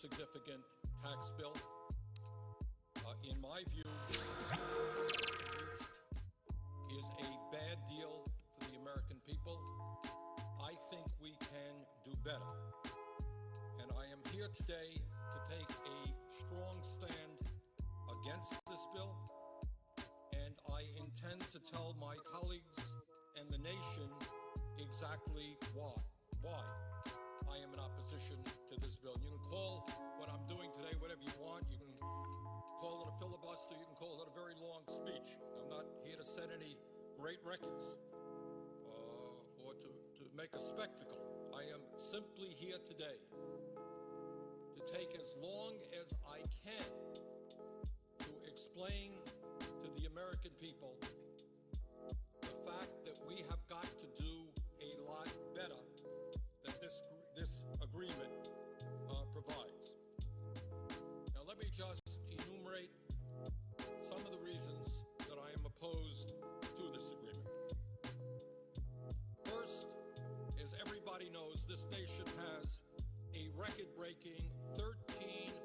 significant tax bill. In my view, is a bad deal for the American people. I think we can do better. And I am here today to take a strong stand against this bill. And I intend to tell my colleagues and the nation exactly why I am in opposition to this bill. You can call what I'm doing today whatever you want. You can call it a filibuster. You can call it a very long speech. I'm not here to set any great records or to make a spectacle. I am simply here today to take as long as I can to explain to the American people the fact that we have got to do a lot better than this agreement provides. Now let me just enumerate some of the reasons that I am opposed to this agreement. First, as everybody knows, this nation has a record-breaking $13.8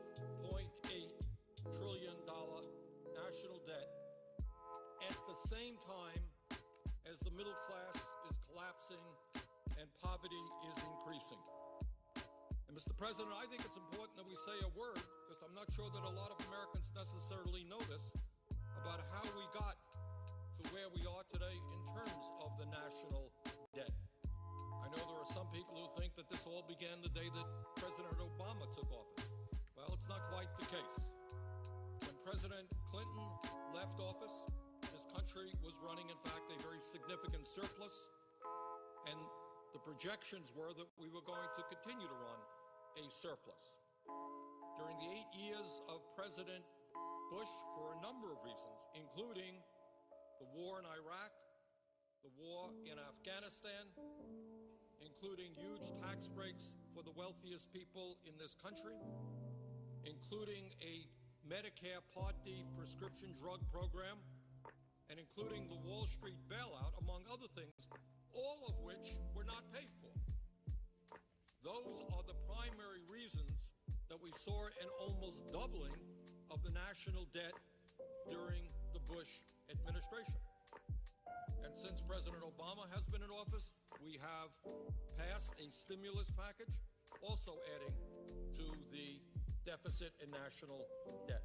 trillion national debt at the same time as the middle class is collapsing and poverty is increasing. And Mr. President, I think it's important that we say a word, because I'm not sure that a lot of Americans necessarily know this, about how we got to where we are today in terms of the national debt. I know there are some people who think that this all began the day that President Obama took office. Well, it's not quite the case. When President Clinton left office, this country was running, in fact, a very significant surplus, and the projections were that we were going to continue to run a surplus. During the 8 years of President Bush, for a number of reasons, including the war in Iraq, the war in Afghanistan, including huge tax breaks for the wealthiest people in this country, including a Medicare Part D prescription drug program, and including the Wall Street bailout, among other things, all of which were not paid for. Those are the primary reasons that we saw an almost doubling of the national debt during the Bush administration. And since President Obama has been in office, we have passed a stimulus package, also adding to the deficit and national debt.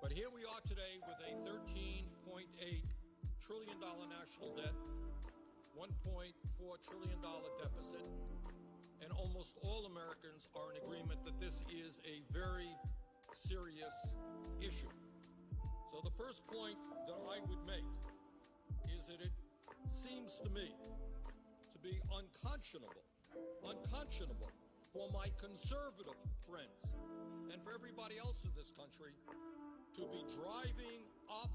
But here we are today with a $13.8 trillion national debt, $1.4 trillion deficit, and almost all Americans are in agreement that this is a very serious issue. So the first point that I would make is that it seems to me to be unconscionable for my conservative friends and for everybody else in this country to be driving up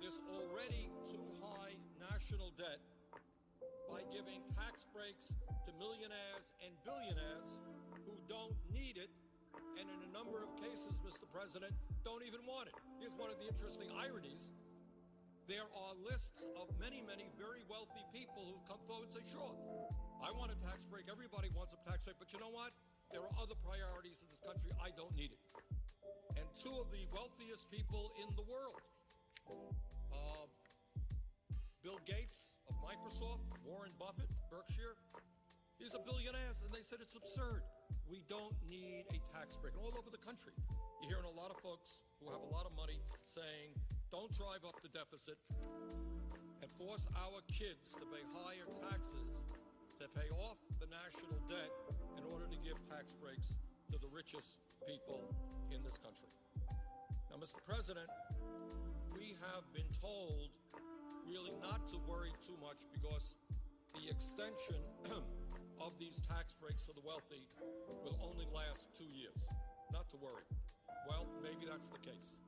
this already too high national debt by giving tax breaks to millionaires and billionaires who don't need it, and in a number of cases, Mr. President, don't even want it. Here's one of the interesting ironies. There are lists of many, many very wealthy people who've come forward and say, sure, I want a tax break. Everybody wants a tax break. But you know what? There are other priorities in this country. I don't need it. And two of the wealthiest people in the world, Bill Gates of Microsoft, Warren Buffett, Berkshire, these are billionaires, and they said it's absurd. We don't need a tax break. And all over the country, you're hearing a lot of folks who have a lot of money saying, don't drive up the deficit and force our kids to pay higher taxes to pay off the national debt in order to give tax breaks to the richest people in this country. Now, Mr. President, we have been told really not to worry too much because the extension of these tax breaks for the wealthy will only last 2 years. Not to worry. Well, maybe that's the case.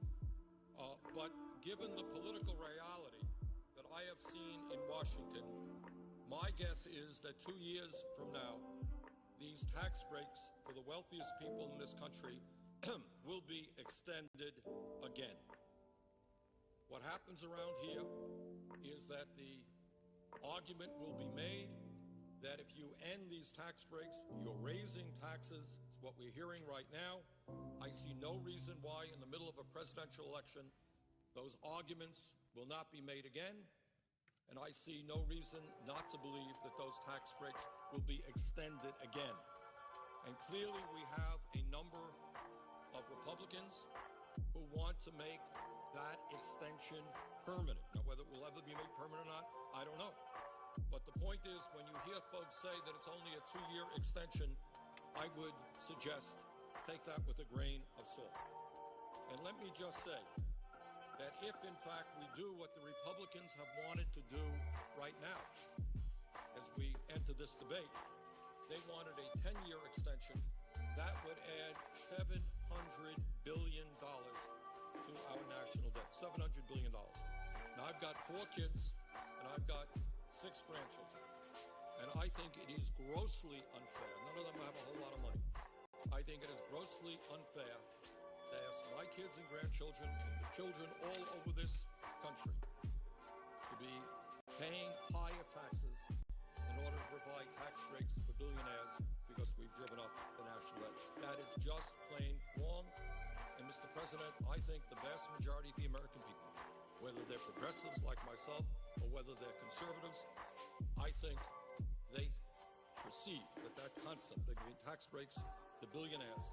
But given the political reality that I have seen in Washington, my guess is that 2 years from now, these tax breaks for the wealthiest people in this country will be extended again. What happens around here is that the argument will be made that if you end these tax breaks, you're raising taxes. It's what we're hearing right now. I see no reason why in the middle of a presidential election those arguments will not be made again, and I see no reason not to believe that those tax breaks will be extended again. And clearly we have a number of Republicans who want to make that extension permanent. Now, whether it will ever be made permanent or not, I don't know. But the point is, when you hear folks say that it's only a 2-year extension, I would suggest take that with a grain of salt. And let me just say that if, in fact, we do what the Republicans have wanted to do right now, as we enter this debate, they wanted a 10-year extension. That would add $700 billion to our national debt, $700 billion. Now, I've got 4 kids, and I've got 6 grandchildren. And I think it is grossly unfair. None of them have a whole lot of money. I think it is grossly unfair to ask my kids and grandchildren and the children all over this country to be paying higher taxes in order to provide tax breaks for billionaires because we've driven up the national debt. That is just plain wrong. And Mr. President, I think the vast majority of the American people, whether they're progressives like myself or whether they're conservatives, I think they perceive that that concept of giving tax breaks to billionaires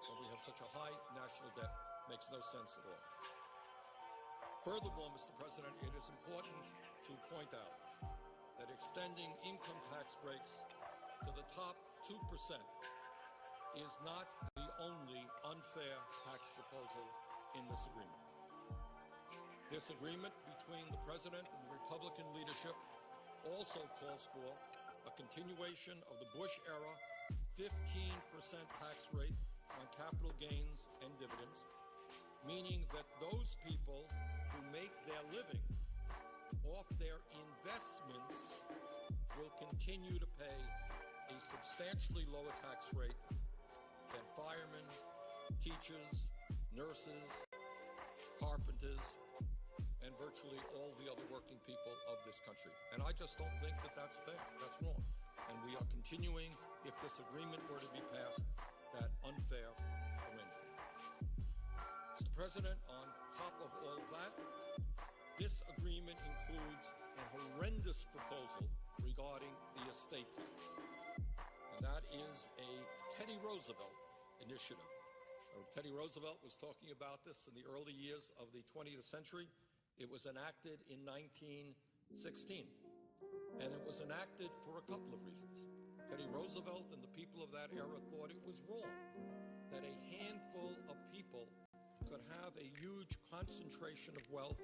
when we have such a high national debt makes no sense at all. Furthermore, Mr. President, it is important to point out that extending income tax breaks to the top 2% is not the only unfair tax proposal in this agreement. This agreement between the President and the Republican leadership also calls for a continuation of the Bush-era 15% tax rate on capital gains and dividends, meaning that those people who make their living off their investments will continue to pay a substantially lower tax rate than firemen, teachers, nurses, carpenters, and virtually all the other working people of this country. And I just don't think that that's fair. That's wrong. And we are continuing, if this agreement were to be passed, that unfair arrangement. Mr. President, on top of all of that, this agreement includes a horrendous proposal regarding the estate tax. And that is a Teddy Roosevelt initiative. Teddy Roosevelt was talking about this in the early years of the 20th century. It was enacted in 1916. And it was enacted for a couple of reasons. Teddy Roosevelt and the people of that era thought it was wrong that a handful of people could have a huge concentration of wealth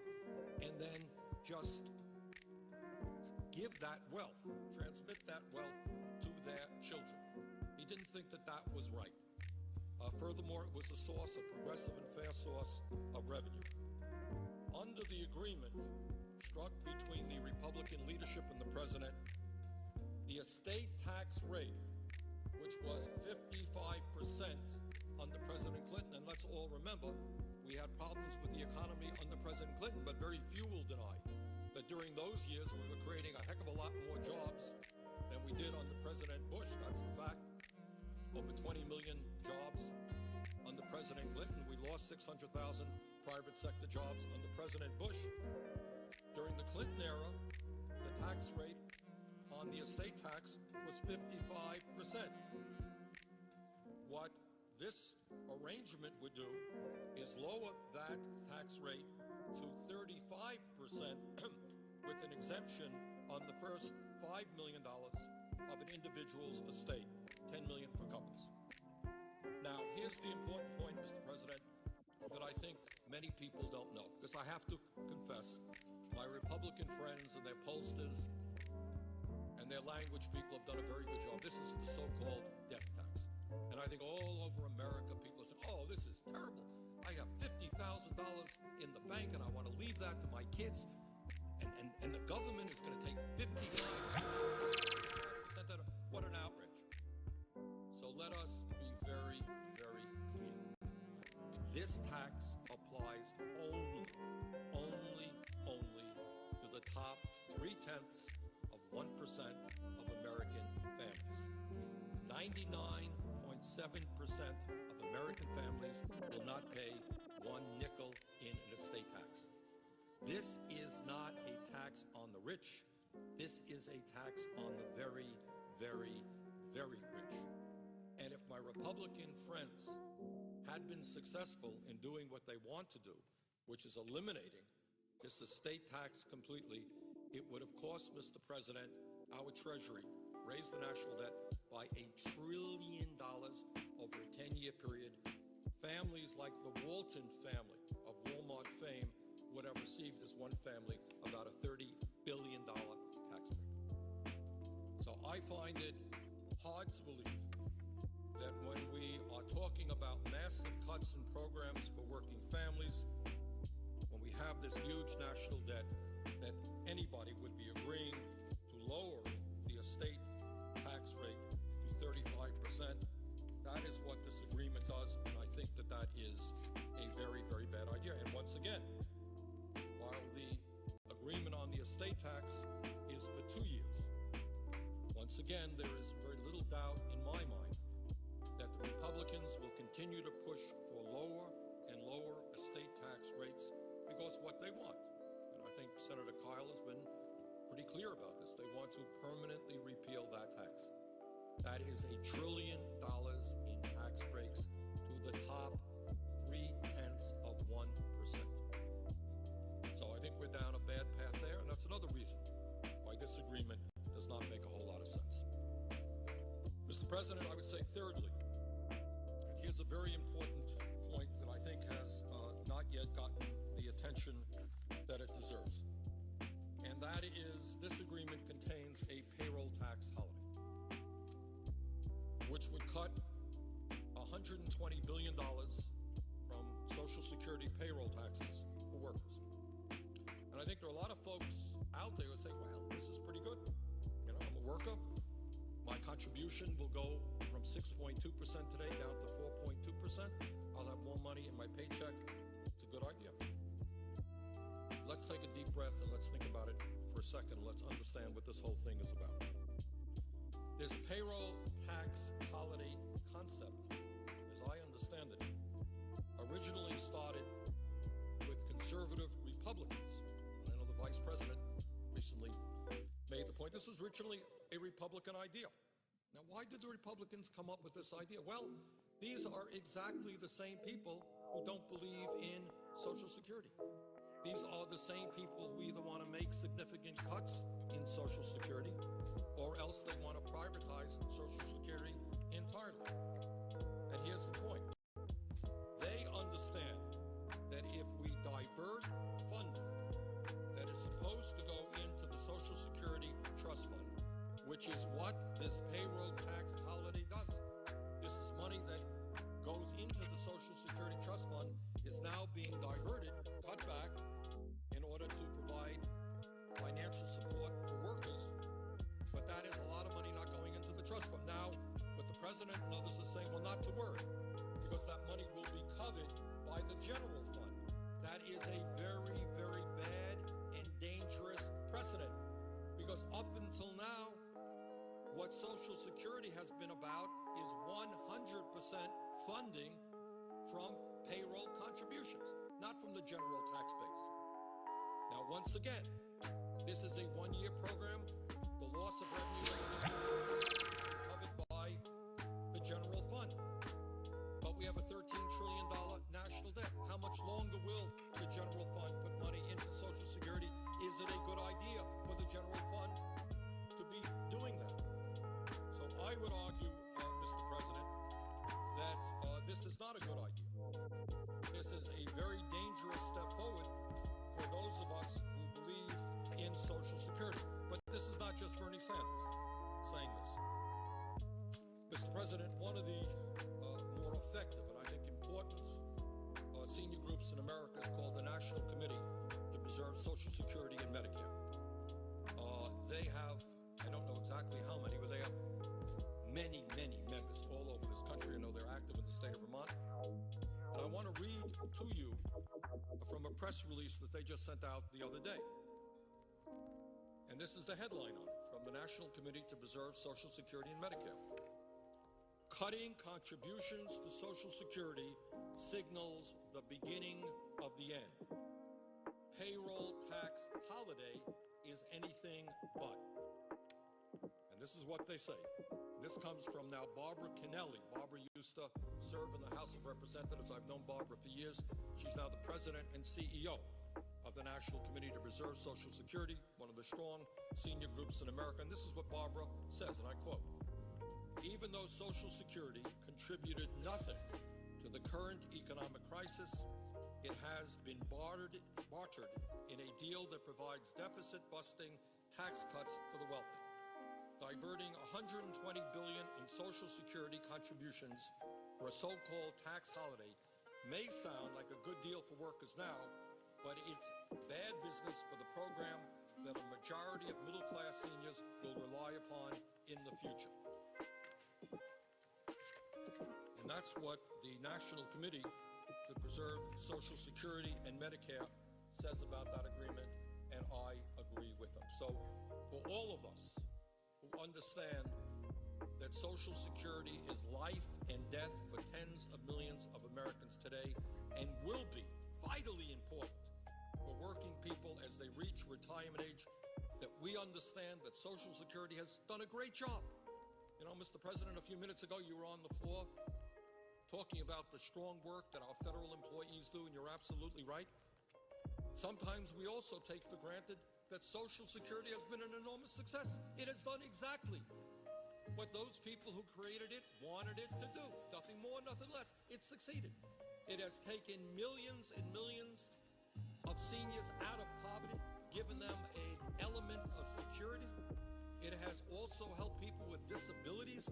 and then just give that wealth, transmit that wealth to their children. He didn't think that that was right. Furthermore, it was a source, a progressive and fair source of revenue. Under the agreement struck between the Republican leadership and the President, the estate tax rate, which was 55% under President Clinton, and let's all remember, we had problems with the economy under President Clinton, but very few will deny that during those years we were creating a heck of a lot more jobs than we did under President Bush. That's the fact. Over 20 million jobs under President Clinton. We lost 600,000 private sector jobs under President Bush. During the Clinton era, the tax rate on the estate tax was 55%. What this arrangement would do is lower that tax rate to 35% with an exemption on the first $5 million of an individual's estate, $10 million for couples. Now, here's the important point, Mr. President, that I think many people don't know, because I have to confess, my Republican friends and their pollsters and their language people have done a very good job. This is the so-called death tax. And I think all over America, people are saying, oh, this is terrible. I have $50,000 in the bank, and I want to leave that to my kids. And the government is going to take 50%. What an outrage. So let us be very, very clear. This tax applies only to the top 0.3% of 1% of American 99.7% of American families will not pay one nickel in an estate tax. This is not a tax on the rich. This is a tax on the very, very, very rich. And if my Republican friends had been successful in doing what they want to do, which is eliminating this estate tax completely, it would have cost, Mr. President, our Treasury, raised the national debt by $1 trillion over a 10-year period. Families like the Walton family of Walmart fame would have received, as one family, about a $30 billion tax break. So I find it hard to believe that when we are talking about massive cuts in programs for working families, when we have this huge national debt, that anybody would be agreeing to lower the estate tax rate to 35%. That is what this agreement does, and I think that that is a very, very bad idea. And once again, while the agreement on the estate tax is for 2 years, once again, there is very little doubt in my mind that the Republicans will continue to push for lower and lower estate tax rates because what they want, and I think Senator Kyle has been pretty clear about this, they want to permanently repeal that tax. That is $1 trillion in tax breaks to the top 0.3%. So I think we're down a bad path there, and that's another reason why this agreement does not make a whole lot of sense. Mr. President, I would say thirdly, and here's a very important point that I think has not yet gotten the attention that it deserves, and that is this agreement contains a payroll tax holiday, which would cut $120 billion from Social Security payroll taxes for workers. And I think there are a lot of folks out there who say, well, this is pretty good. You know, I'm a worker. My contribution will go from 6.2% today down to 4.2%. I'll have more money in my paycheck. It's a good idea. Let's take a deep breath and let's think about it for a second. Let's understand what this whole thing is about. This payroll tax holiday concept, as I understand it, originally started with conservative Republicans. And I know the Vice President recently made the point, this was originally a Republican idea. Now, why did the Republicans come up with this idea? Well, these are exactly the same people who don't believe in Social Security. These are the same people who either want to make significant cuts in Social Security or else they want to privatize Social Security entirely. And here's the point. They understand that if we divert funding that is supposed to go into the Social Security Trust Fund, which is what this payroll tax holiday does. This is money that goes into the Social Security Trust Fund is now being diverted, cut back, in order to provide financial support for workers. But that is a lot of money not going into the trust fund. Now, what the President and others are saying, well, not to worry, because that money will be covered by the general fund. That is a very, very bad and dangerous precedent, because up until now, what Social Security has been about is 100% funding from payroll contributions, not from the general tax base. Now, once again, this is a one-year program. The loss of revenue is covered by the general fund. But we have a $13 trillion national debt. How much longer will the general fund put money into Social Security? Is it a good idea for the general fund to be doing that? So I would argue, Mr. President, that this is not a good idea. This is a very dangerous step forward for those of us who believe in Social Security. But this is not just Bernie Sanders saying this. Mr. President, one of the more effective and I think important senior groups in America is called the National Committee to Preserve Social Security and Medicare. They have, I don't know exactly how many, but they have many, many members all over this country. I know they're active in the state of Vermont. And I want to read to you from a press release that they just sent out the other day. And this is the headline on it, from the National Committee to Preserve Social Security and Medicare. Cutting contributions to Social Security signals the beginning of the end. Payroll tax holiday is anything but. And this is what they say. This comes from now Barbara Kennelly. Barbara used to serve in the House of Representatives. I've known Barbara for years. She's now the president and CEO of the National Committee to Preserve Social Security, one of the strong senior groups in America. And this is what Barbara says, and I quote, "Even though Social Security contributed nothing to the current economic crisis, it has been bartered in a deal that provides deficit-busting tax cuts for the wealthy. Diverting $120 billion in Social Security contributions for a so-called tax holiday may sound like a good deal for workers now, but it's bad business for the program that a majority of middle-class seniors will rely upon in the future." And that's what the National Committee to Preserve Social Security and Medicare says about that agreement, and I agree with them. So for all of us who understand that Social Security is life and death for tens of millions of Americans today and will be vitally important for working people as they reach retirement age, that we understand that Social Security has done a great job. You know, Mr. President, a few minutes ago you were on the floor talking about the strong work that our federal employees do, and you're absolutely right. Sometimes we also take for granted that Social Security has been an enormous success. It has done exactly what those people who created it wanted it to do. Nothing more, nothing less. It succeeded. It has taken millions and millions of seniors out of poverty, given them an element of security. It has also helped people with disabilities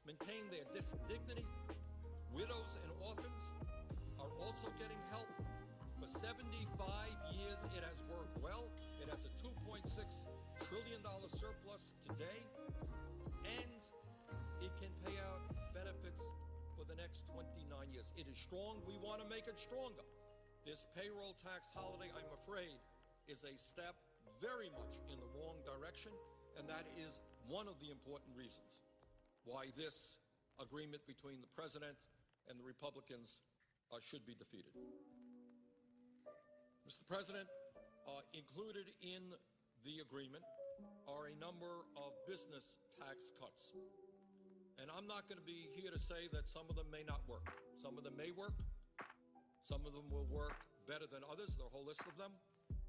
maintain their dignity. Widows and orphans are also getting help. For 75 years, it has worked well. It has a $2.6 trillion surplus today, and it can pay out benefits for the next 29 years. It is strong. We want to make it stronger. This payroll tax holiday, I'm afraid, is a step very much in the wrong direction, and that is one of the important reasons why this agreement between the president and the Republicans should be defeated. Mr. President, included in the agreement are a number of business tax cuts. And I'm not going to be here to say that some of them may not work. Some of them may work. Some of them will work better than others. There are a whole list of them.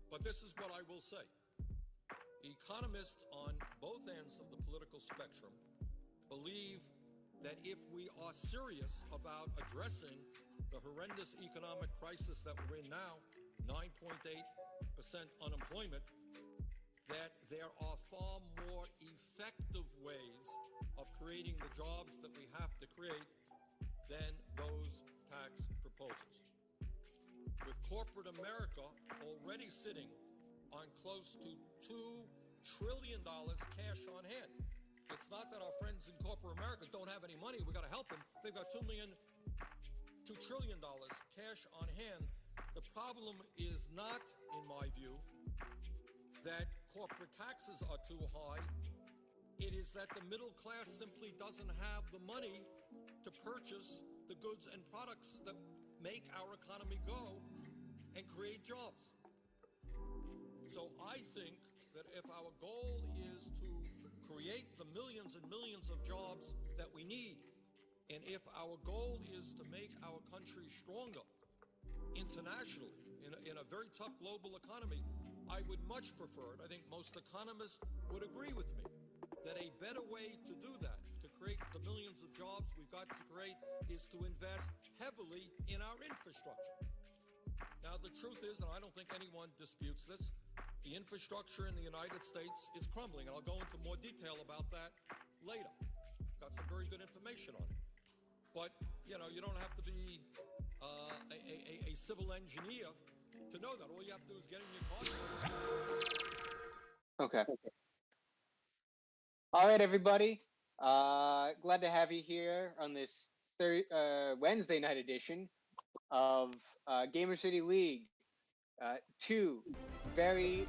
But this is what I will say. Economists on both ends of the political spectrum believe that if we are serious about addressing the horrendous economic crisis that we're in now, 9.8% unemployment, that there are far more effective ways of creating the jobs that we have to create than those tax proposals. With corporate America already sitting on close to $2 trillion cash on hand. It's not that our friends in corporate America don't have any money. We've got to help them. They've got $2 trillion cash on hand. The problem is not, in my view, that corporate taxes are too high. It is that the middle class simply doesn't have the money to purchase the goods and products that make our economy go and create jobs. So I think that if our goal is to create the millions and millions of jobs that we need, and if our goal is to make our country stronger internationally in a very tough global economy, I would much prefer, and I think most economists would agree with me, that a better way to do that, to create the millions of jobs we've got to create, is to invest heavily in our infrastructure. Now, the truth is, and I don't think anyone disputes this, the infrastructure in the United States is crumbling, and I'll go into more detail about that later. Got some very good information on it. But, you know, you don't have to be a civil engineer to know that. All you have to do is get in your car. Okay. All right, everybody. Glad to have you here on this Wednesday night edition of Gamer City League. Two very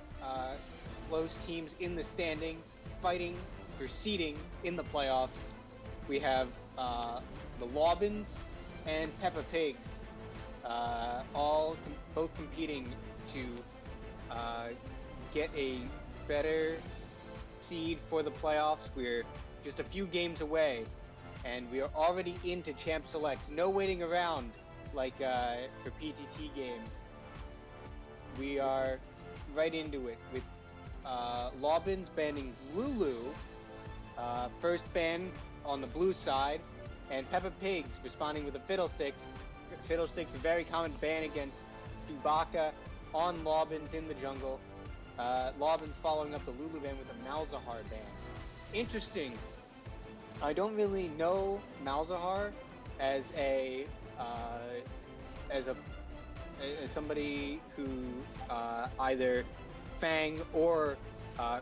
close teams in the standings, fighting for seeding in the playoffs. we have the Lawbins and Peppa Pigs, both competing to get a better seed for the playoffs. We're just a few games away, and we are already into Champ Select. No waiting around like for PTT games. We are right into it with Lawbins banning Lulu, first ban on the blue side, and Peppa Pigs responding with the Fiddlesticks. Fiddlesticks, a very common ban against Chewbacca on Lawbins in the jungle. Lawbins following up the Lulu ban with a Malzahar ban. Interesting. I don't really know Malzahar as somebody who either Fang or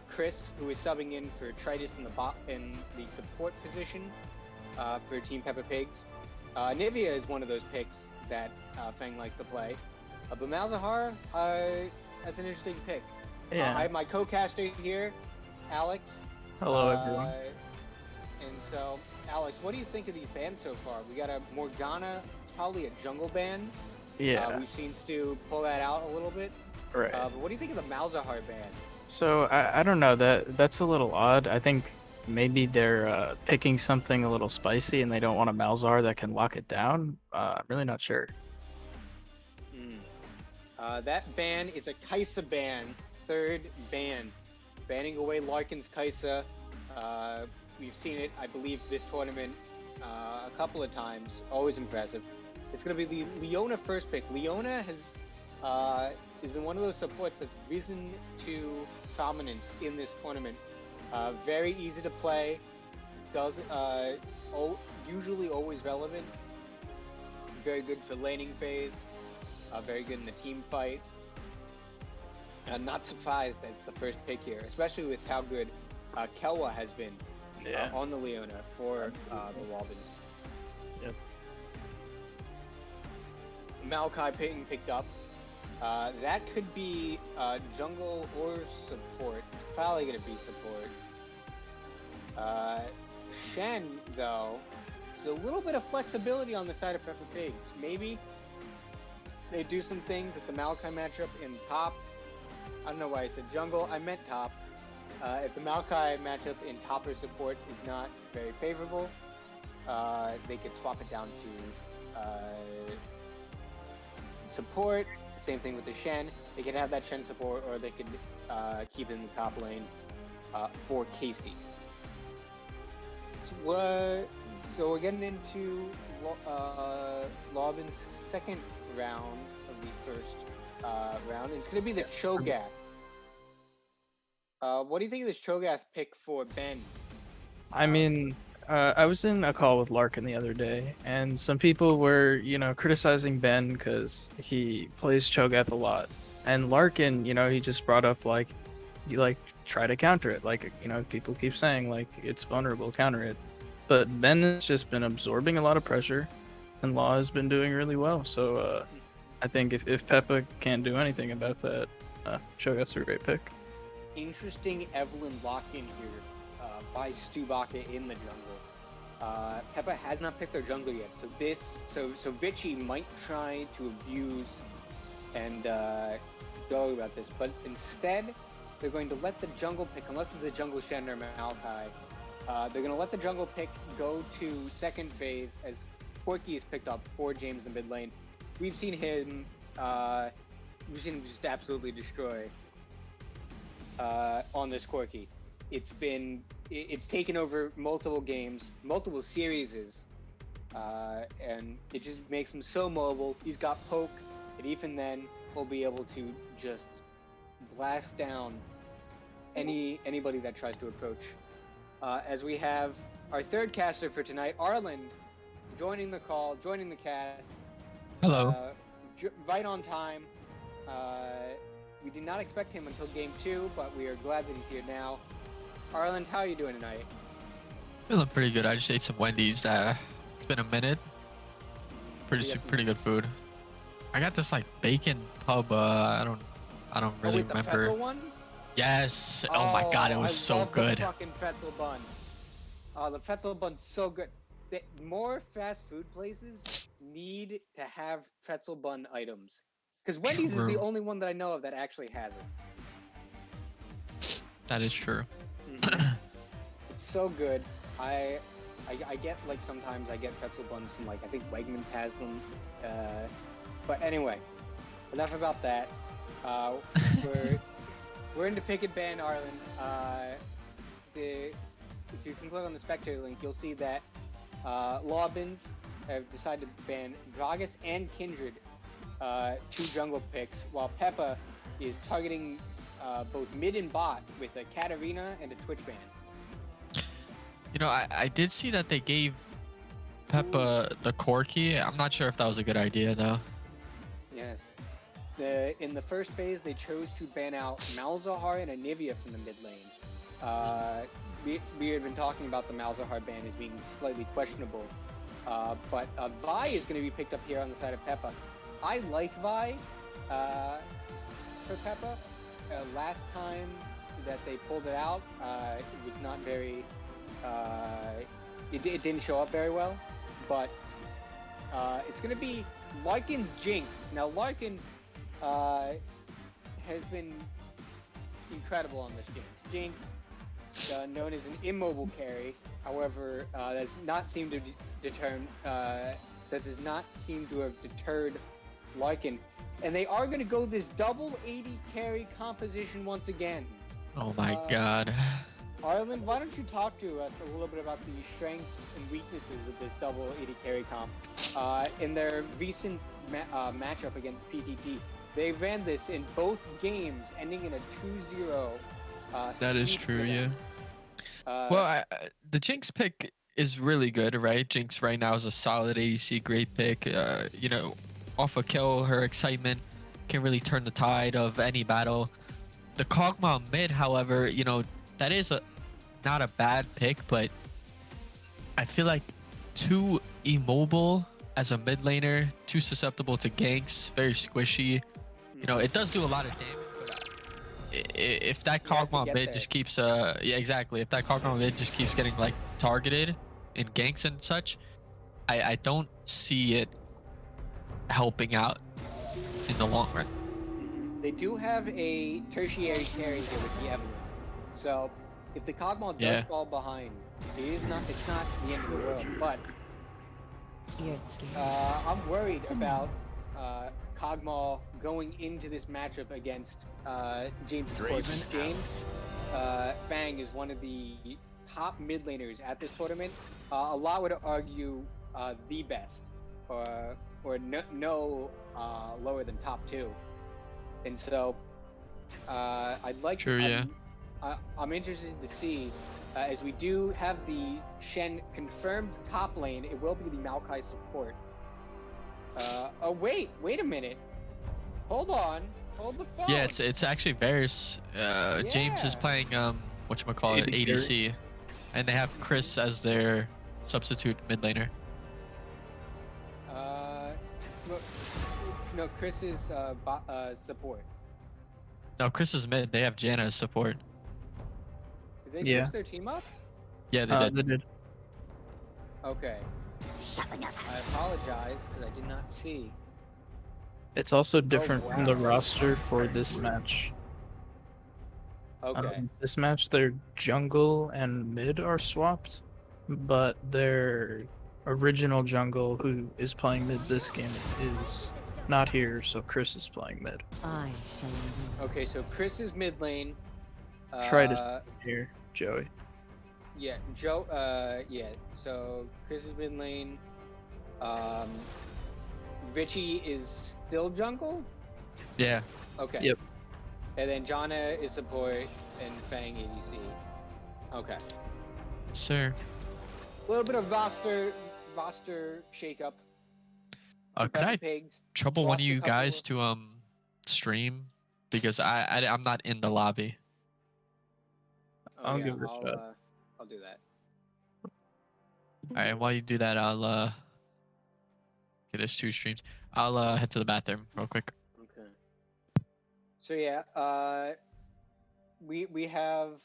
Chris, who is subbing in for Tritus in the support position for Team Peppa Pigs. Nivea is one of those picks that Fang likes to play. But Malzahar, that's an interesting pick. Yeah. I have my co-caster here, Alex. Hello, everyone. And so, Alex, what do you think of these bans so far? We got a Morgana, it's probably a jungle ban. Yeah. We've seen Stu pull that out a little bit. Right. But what do you think of the Malzahar ban? So I don't know, that's a little odd. I think maybe they're picking something a little spicy and they don't want a Malzahar that can lock it down. I'm really not sure. That ban is a Kaisa ban, third ban, banning away Larkin's Kaisa. We've seen it, I believe, this tournament a couple of times. Always impressive. It's going to be the Leona first pick. Leona has been one of those supports that's risen to prominence in this tournament. Very easy to play. Usually always relevant. Very good for laning phase. Very good in the team fight. I'm not surprised that's the first pick here, especially with how good Kelwa has been on the Leona for the Lawbins. Yep. Maokai being picked up. That could be jungle or support. It's probably going to be support. Shen, though, there's a little bit of flexibility on the side of Peppa Pigs. Maybe they do some things at the Maokai matchup in top. I don't know why I said jungle. I meant top. If the Maokai matchup in top or support is not very favorable, they could swap it down to support. Same thing with the Shen. They could have that Shen support, or they could keep it in the top lane for Casey. So we're getting into Lawbin's second round of the first round. It's going to be the Cho'Gath. What do you think of this Cho'Gath pick for Ben? I mean, I was in a call with Larkin the other day, and some people were, criticizing Ben because he plays Cho'Gath a lot. And Larkin, he just brought up, try to counter it. People keep saying, it's vulnerable, counter it. But Ben has just been absorbing a lot of pressure, and Law has been doing really well. So I think if Peppa can't do anything about that, Cho'Gath's a great pick. Interesting Evelyn lock-in here by Stubaka in the jungle. Peppa has not picked their jungle yet, so Vichy might try to abuse and go about this, but instead they're going to let the jungle pick, unless it's a jungle Shen or Maokai, they're going to let the jungle pick go to second phase as Corki is picked up for James in the mid lane. We've seen him just absolutely destroy on this Corki. It's taken over multiple games, multiple series, and it just makes him so mobile. He's got poke, and even then, he'll be able to just blast down anybody that tries to approach. As we have our third caster for tonight, Arlen, joining the call, joining the cast. Hello. Right on time. We did not expect him until game 2, but we are glad that he's here now. Arlen, how are you doing tonight? Feeling pretty good. I just ate some Wendy's. It's been a minute. Pretty good food. I got this bacon pub. I don't really The remember. pretzel one? Yes. Oh my god, it was so good. The fucking pretzel bun. The pretzel bun's so good. More fast food places need to have pretzel bun items. Because Wendy's is the True. only one that I know of that actually has it. That is true. It's so good. I get like sometimes I get pretzel buns from like I think Wegmans has them. But anyway, enough about that. We're into pick and ban Arlen. If you can click on the spectator link, you'll see that Lawbins have decided to ban Gragas and Kindred, 2 jungle picks, while PEPPA is targeting both mid and bot with a Katarina and a Twitch ban. You know, I did see that they gave PEPPA the Corki. I'm not sure if that was a good idea though. Yes. In the first phase, they chose to ban out Malzahar and Anivia from the mid lane. We had been talking about the Malzahar ban as being slightly questionable, but Vi is going to be picked up here on the side of PEPPA. I like Vi for PEPPA. Last time that they pulled it out, it was not very... it didn't show up very well, but it's going to be Larkin's Jinx. Now, Larkin has been incredible on this Jinx. Jinx, known as an immobile carry, however, that does not seem to have deterred Larkin. And they are going to go this double 80 carry composition once again. Oh my god. Arlen, why don't you talk to us a little bit about the strengths and weaknesses of this double 80 carry comp? In their recent matchup against PTT, they ran this in both games, ending in a 2-0. That is true, yeah. Well, the Jinx pick is really good, right? Jinx right now is a solid ADC, great pick. You know, off a kill, her excitement can really turn the tide of any battle. The Kog'Maw mid, however, you know, that is not a bad pick, but I feel like too immobile as a mid laner, too susceptible to ganks, very squishy. You know, it does do a lot of damage, but if that Kog'Maw mid just keeps, yeah, exactly. If that Kog'Maw mid just keeps getting like targeted in ganks and such, I don't see it helping out in the long run. They do have a tertiary carry here with the Evelyn. So if the Kog'Maw does fall behind, it's not the end of the world. But I'm worried about Kog'Maw going into this matchup against James' course. James Fang is one of the top mid laners at this tournament. A lot would argue the best, or no lower than top 2. And so I'd like to. I'm interested to see, as we do have the Shen confirmed top lane, it will be the Maokai support. Oh wait a minute. Hold on. Hold the phone. Yeah, it's actually Varus. James is playing whatchamacallit, ADC. And they have Chris as their substitute mid laner. No, Chris is support. No, Chris is mid. They have Janna as support. Did they switch their team up? Yeah, they did. Okay. I apologize because I did not see. It's also different from the roster for this match. Okay. This match, their jungle and mid are swapped, but their original jungle, who is playing mid this game, is not here, so Chris is playing mid. Okay, so Chris is mid lane. Try to here, Joey. Yeah, yeah. So Chris is mid lane. Richie is still jungle? Yeah. Okay. Yep. And then Janna is support and Fang ADC. Okay. Sir. A little bit of roster shakeup. Could I trouble one of you guys to stream? Because I'm not in the lobby. I'll give it a shot. I'll do that. Alright, while you do that, I'll okay, there's 2 streams. I'll head to the bathroom real quick. Okay. So yeah, we have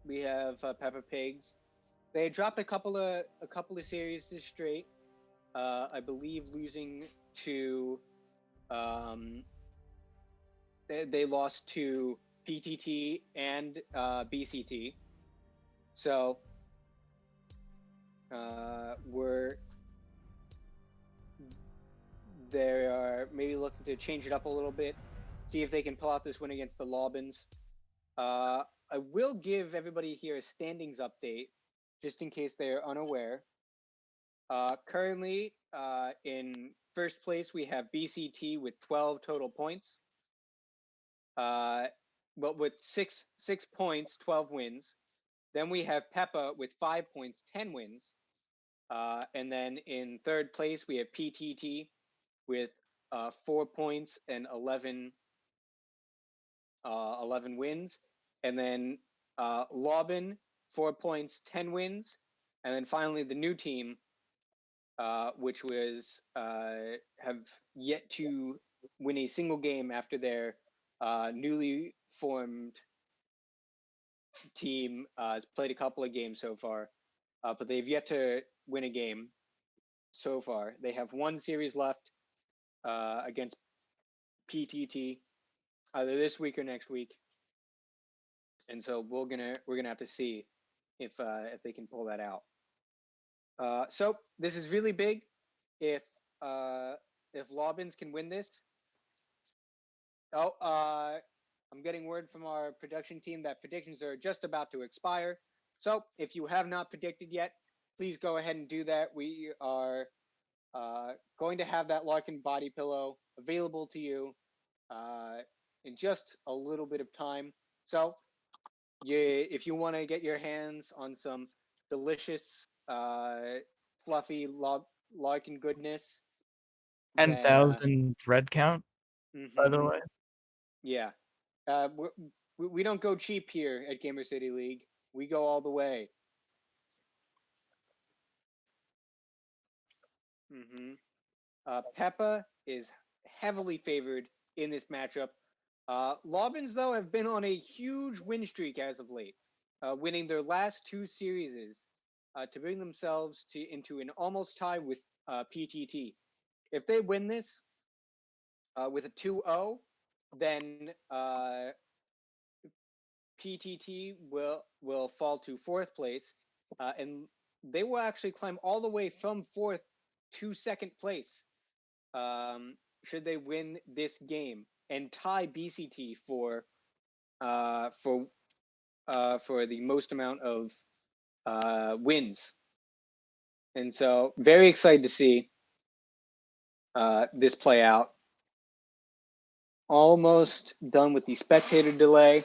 we have Peppa Pigs. They dropped a couple of series straight. I believe losing to they lost to PTT and BCT. So they are maybe looking to change it up a little bit, see if they can pull out this win against the Lobins. I will give everybody here a standings update, just in case they're unaware. Currently, in first place, we have BCT with 12 total points. But with six points, 12 wins. Then we have PEPPA with 5 points, 10 wins. And then in third place, we have PTT with 4 points and 11 wins. And then Lobin, 4 points, 10 wins. And then finally, the new team, which was have yet to win a single game after their newly formed team has played a couple of games so far, but they've yet to win a game so far. They have one series left against PTT, either this week or next week, and so we're gonna have to see if they can pull that out. So this is really big. If Lobins can win this. Oh, I'm getting word from our production team that predictions are just about to expire. So if you have not predicted yet, please go ahead and do that. We are going to have that Larkin body pillow available to you in just a little bit of time. So if you want to get your hands on some delicious, fluffy Larkin goodness, 10,000 thread count, by the way. Yeah. We don't go cheap here at Gamer City League. We go all the way. PEPPA is heavily favored in this matchup. Lobins, though, have been on a huge win streak as of late, winning their last 2 series to bring themselves into an almost tie with PTT. If they win this with a 2-0, then PTT will fall to 4th place, and they will actually climb all the way from 4th to 2nd place should they win this game and tie BCT for the most amount of wins. And so, very excited to see this play out. Almost done with the spectator delay.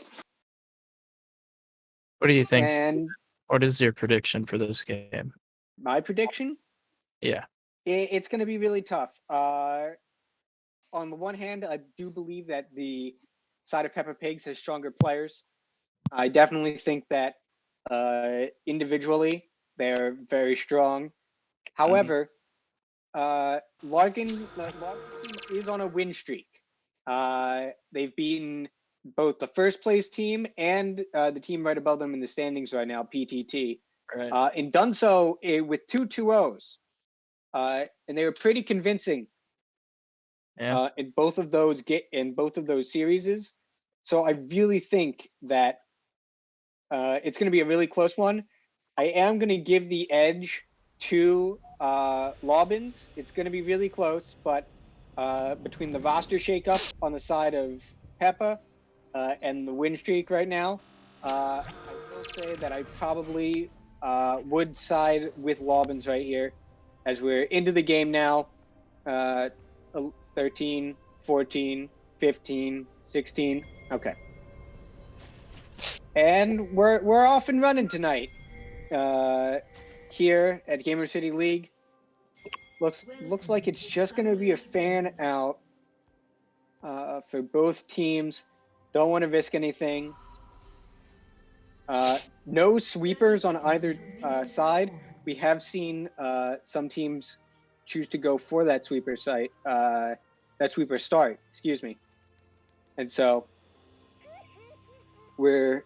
What do you think? And what is your prediction for this game? My prediction? Yeah. It's going to be really tough. On the one hand, I do believe that the side of Peppa Pigs has stronger players. I definitely think that individually they're very strong. However, Larkin is on a win streak. They've beaten both the first place team and the team right above them in the standings right now, PTT, right. And done so with 2 2-0s. And they were pretty convincing in both of those series. So I really think that it's going to be a really close one. I am going to give the edge to Lobins. It's going to be really close, but between the roster shakeup on the side of PEPPA and the win streak right now, I will say that I probably would side with Lobins right here, as we're into the game now. 13, 14, 15, 16. Okay. And we're off and running tonight here at Gamer City League. Looks like it's just going to be a fan out for both teams. Don't want to risk anything. No sweepers on either side. We have seen some teams choose to go for that sweeper start. Excuse me. And so we're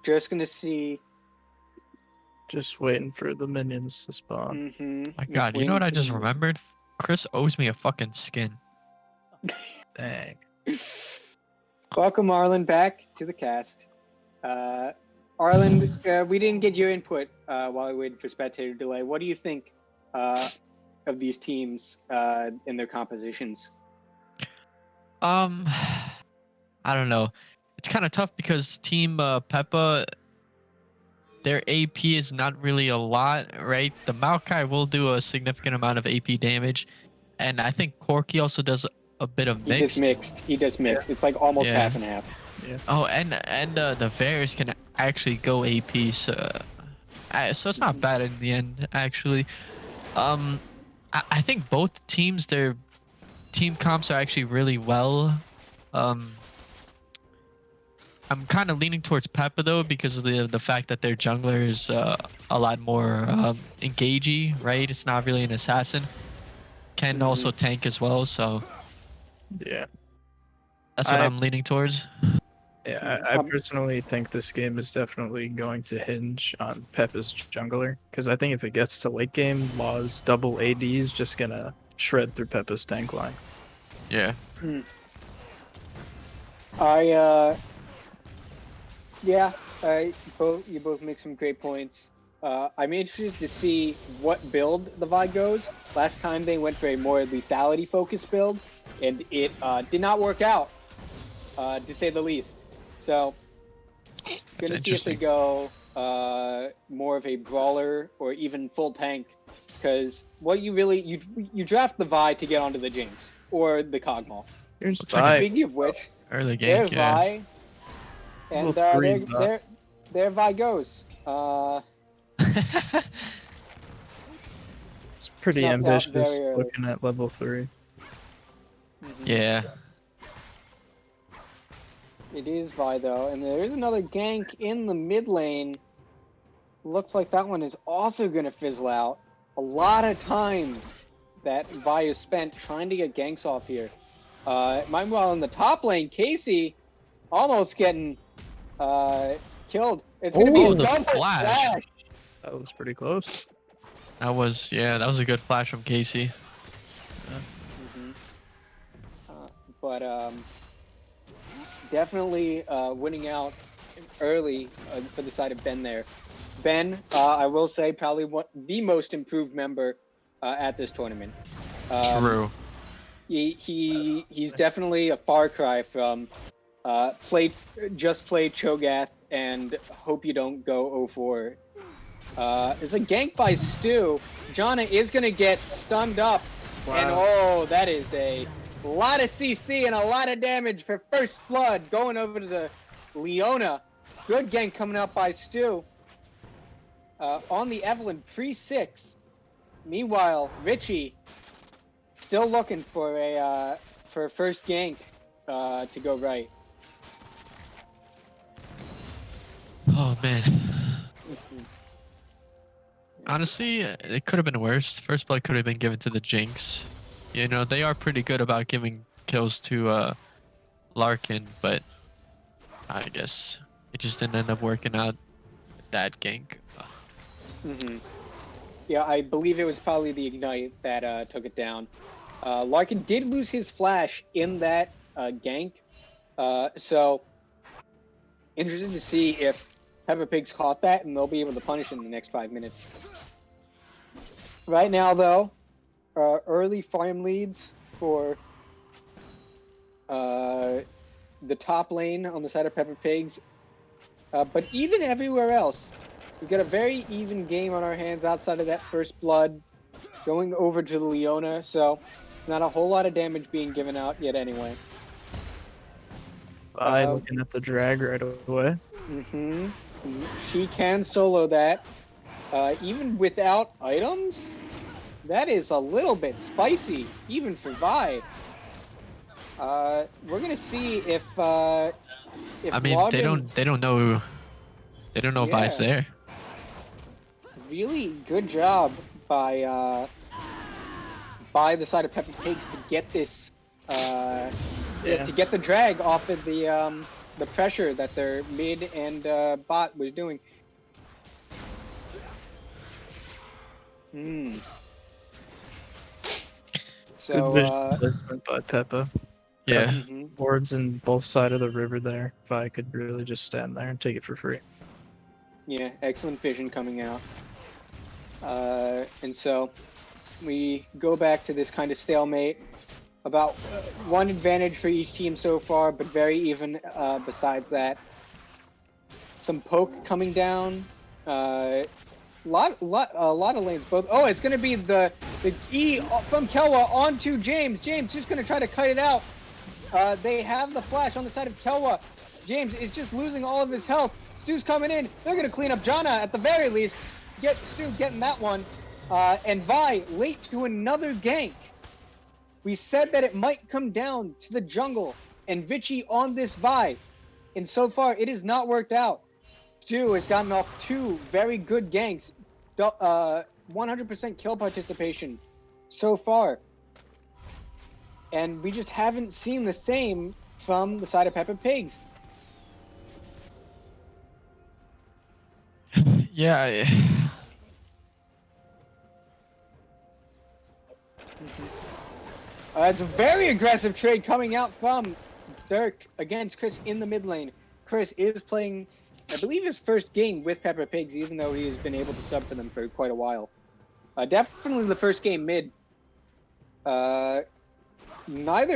Just gonna see. Just waiting for the minions to spawn. My God, you know what I just remembered? Chris owes me a fucking skin. Dang. Welcome, Arlen, back to the cast. Arlen, we didn't get your input while we waited for spectator delay. What do you think of these teams and their compositions? I don't know. It's kind of tough because Team PEPPA, their AP is not really a lot, right? The Maokai will do a significant amount of AP damage, and I think Corky also does a bit of mixed. He does mixed. Yeah. It's like almost half and half. Yeah. Oh, and the Varus can actually go AP, so it's not bad in the end, actually. I think both teams, their team comps are actually really well. I'm kind of leaning towards PEPPA though because of the fact that their jungler is a lot more engagey, right? It's not really an assassin. Can also tank as well, so yeah, that's what I'm leaning towards. Yeah, I personally think this game is definitely going to hinge on PEPPA's jungler because I think if it gets to late game, Law's double AD is just gonna shred through PEPPA's tank line. Yeah. You both make some great points. I'm interested to see what build the Vi goes. Last time they went for a more lethality focused build, and it did not work out, to say the least. So, gonna see if they go more of a brawler or even full tank, because what you really you draft the Vi to get onto the Jinx or the Kog'Maw. Here's Vi. Speaking of which, early game, there's Vi, and there Vi goes. It's pretty ambitious looking at level 3. Yeah. It is Vi though, and there is another gank in the mid lane. Looks like that one is also going to fizzle out. A lot of time that Vi is spent trying to get ganks off here. Meanwhile, in the top lane, Casey almost getting killed. It's going to be a double flash. That was pretty close. That was a good flash from Casey. But definitely winning out early for the side of Ben there. Ben, I will say, probably the most improved member at this tournament. True. He's definitely a far cry from just play Cho'Gath and hope you don't go 0-4. There's a gank by Stu. Janna is going to get stunned up. Wow. And that is a lot of CC and a lot of damage for first blood going over to the Leona. Good gank coming out by Stu. On the Evelyn, pre-6. Meanwhile, Richie still looking for a first gank to go right. Oh man. Honestly, it could have been worse. First blood could have been given to the Jinx. You know, they are pretty good about giving kills to Larkin, but I guess it just didn't end up working out that gank. Yeah, I believe it was probably the Ignite that took it down. Larkin did lose his flash in that gank, so interested to see if Peppa Pig's caught that and they'll be able to punish him in the next 5 minutes. Right now, though, early farm leads for the top lane on the side of Peppa Pigs, but even everywhere else, we've got a very even game on our hands outside of that first blood going over to the Leona, so not a whole lot of damage being given out yet anyway. Looking at the drag right away. She can solo that. Even without items, that is a little bit spicy, even for Vi. We're gonna see if I mean, Logan... they don't know Vi's there. Really good job by the side of Peppa Pigs to get this to get the drag off of the the pressure that their mid and bot was doing. Good vision So, placement by PEPPA. Yeah. Boards in both sides of the river there. If I could really just stand there and take it for free. yeah, excellent vision coming out. And so we go back to this kind of stalemate. About one advantage for each team so far, but very even besides that. Some poke coming down. A lot of lanes both. Oh, it's going to be the E from Kelwa onto James. James just going to try to cut it out. They have the flash on the side of Kelwa. James is just losing all of his health. Stu's coming in. They're going to clean up Jana at the very least. Stu getting that one. And Vi late to another gank. We said that it might come down to the jungle and Vichy on this Vi. And so far, it has not worked out. Stu has gotten off 2 very good ganks. 100% kill participation so far. And we just haven't seen the same from the side of Peppa Pigs. Yeah. It's a very aggressive trade coming out from Dirk against Chris in the mid lane. Chris is playing, I believe, his first game with Peppa Pigs, even though he has been able to sub for them for quite a while. Definitely the first game mid. Neither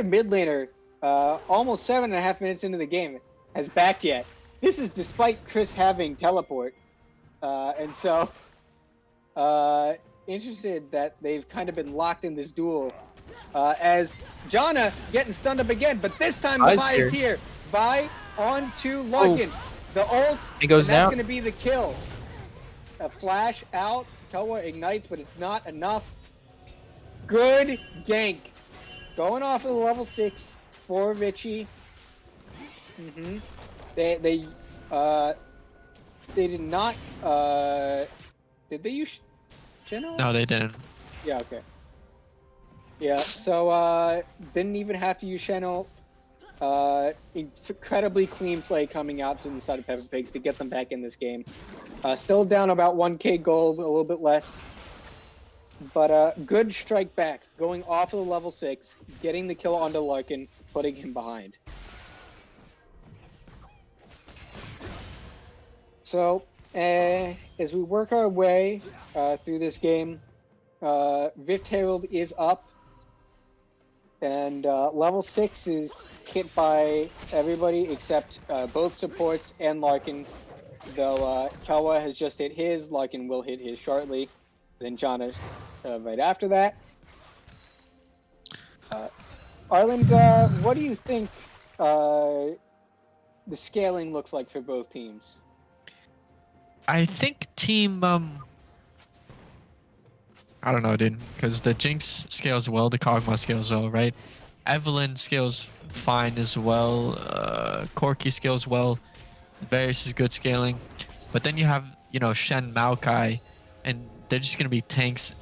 mid laner, almost 7.5 minutes into the game, has backed yet. This is despite Chris having teleport. And so, interested that they've kind of been locked in this duel. As Jana getting stunned up again, but this time the Vi is here. Vi on to Larkin. The ult, It goes and that's down. going to be the kill. A flash out. Towa ignites, but it's not enough. Good gank. Going off of the level 6 for Vichy. They did not. Did they use Shenna? No, they didn't. Yeah, okay. Yeah, so didn't even have to use Channel. Incredibly clean play coming out from the side of Peppa Pigs to get them back in this game. Still down about 1k gold, a little bit less. But good strike back, going off of the level 6, getting the kill onto Larkin, putting him behind. So, as we work our way through this game, Rift Herald is up. And level 6 is hit by everybody except both supports and Larkin. Though Kawa has just hit his, Larkin will hit his shortly. Then Jana right after that. Arland, what do you think the scaling looks like for both teams? I think team I don't know, dude, because the Jinx scales well, the Kog'Maw scales well, right? Evelyn scales fine as well. Corki scales well. Varus is good scaling, but then you have, you know, Shen, Maokai, and they're just gonna be tanks.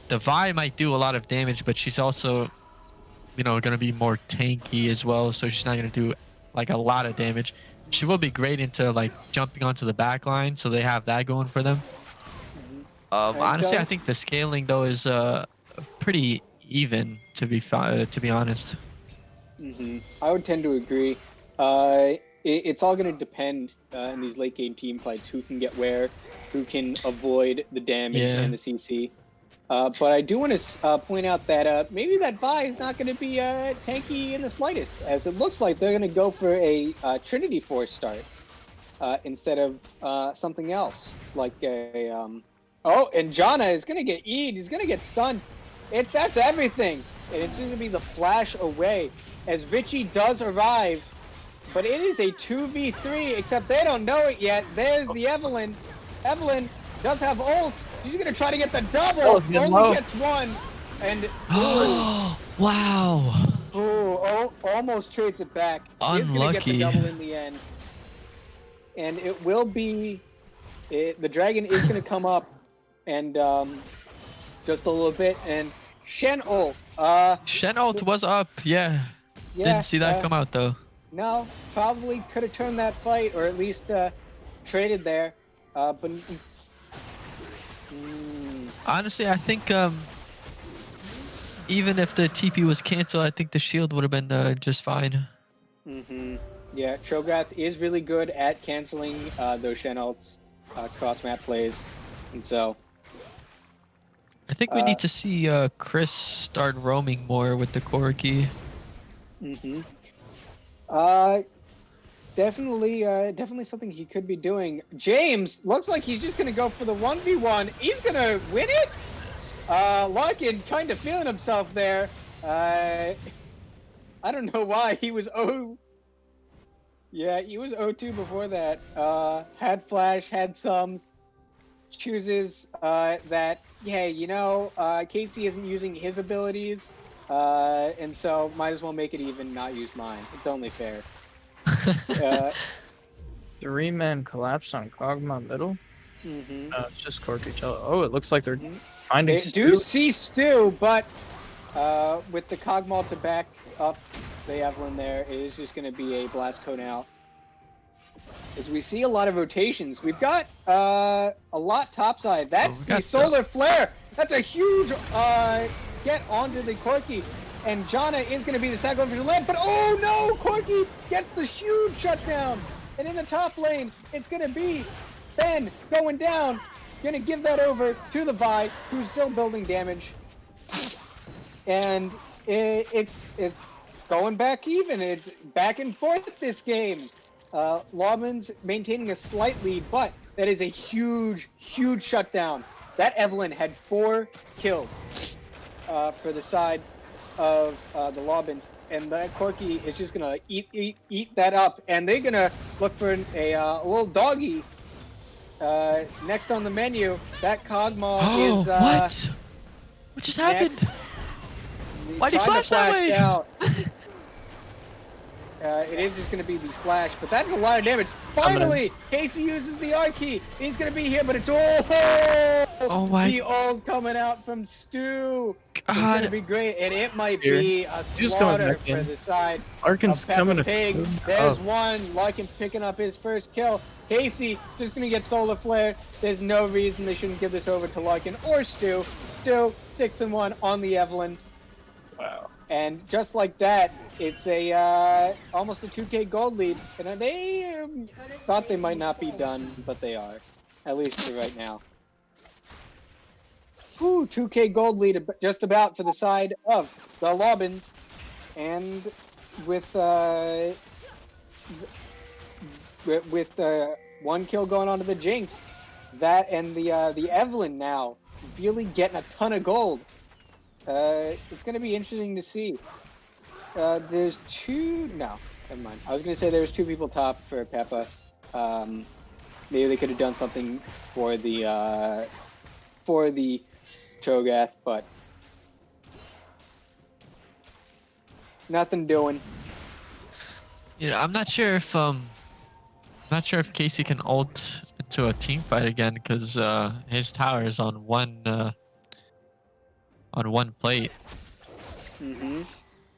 The Vi might do a lot of damage, but she's also, you know, gonna be more tanky as well, so she's not gonna do like a lot of damage. She will be great into like jumping onto the back line, so they have that going for them. Honestly, I think the scaling though is pretty even, to be honest. I would tend to agree. It's all going to depend in these late game team fights who can get where, who can avoid the damage and the CC. But I do want to point out that maybe that Vi is not going to be tanky in the slightest, as it looks like they're going to go for a Trinity Force start instead of something else, like a... Oh, and Jana is going to get E'd. He's going to get stunned. That's everything. And it's going to be the flash away as Vichy does arrive. But it is a 2v3, except they don't know it yet. There's the Evelyn. Evelyn does have ult. She's going to try to get the double. Only gets one. And wow. Ooh, almost trades it back. Unlucky. He's going to get the double in the end. And it will be... the dragon is going to come up. And just a little bit, and Shen ult. Shen ult was up, yeah. Didn't see that come out though. no, probably could have turned that fight, or at least traded there. But honestly, I think even if the TP was canceled, I think the shield would have been just fine. Yeah, Cho'Gath is really good at canceling those Shen ults, cross map plays, and so. I think we need to see Chris start roaming more with the Corki. Definitely something he could be doing. James looks like he's just gonna go for the 1v1. He's gonna win it. Larkin kind of feeling himself there. I don't know why he was Yeah, he was 0-2 before that. Had flash, had sums. Chooses that, hey, Casey isn't using his abilities, and so might as well make it even, not use mine. It's only fair. Three-man collapse on Kog'Maw middle. It's just Corki Jello. Oh, it looks like they're finding They Stu. do see Stu, but with the Kog'Maw to back up the Evelyn there, it is just going to be a blast cone out. As we see a lot of rotations, we've got a lot topside. That's the solar flare. That's a huge get onto the Corki, and Janna is going to be the sacrificial lamb. But oh no, Corki gets the huge shutdown, and in the top lane, it's going to be Ben going down. Going to give that over to the Vi, who's still building damage, and it's going back even. It's back and forth this game. Lawman's maintaining a slight lead, but that is a huge, huge shutdown. That Evelyn had 4 kills for the side of the Lawmans, and that Corki is just gonna eat that up, and they're gonna look for a little doggy next on the menu. That Kog'Maw is what? What just happened? Why'd he flash that way? Out. It is just going to be the flash, but that's a lot of damage. Finally, Casey uses the R key. He's going to be here, but it's the ult coming out from Stu. It's going to be great, and it might be a slaughter for the side. Larkin's coming. Pig. There's one. Larkin's picking up his first kill. Casey just going to get solar flare. There's no reason they shouldn't give this over to Larkin or Stu. Stu 6-1 on the Evelyn. Wow. And just like that, it's a almost a 2K gold lead, and they thought they might not be done, but they are, at least for right now. Ooh, 2K gold lead just about for the side of the Lawbins, and with 1 kill going on to the Jinx, that and the Evelyn now really getting a ton of gold. It's going to be interesting to see. There's 2... No, never mind. I was going to say there's 2 people top for PEPPA. Maybe they could have done something for the Cho'Gath, but nothing doing. I'm not sure if Casey can ult into a team fight again, because his tower is on one plate.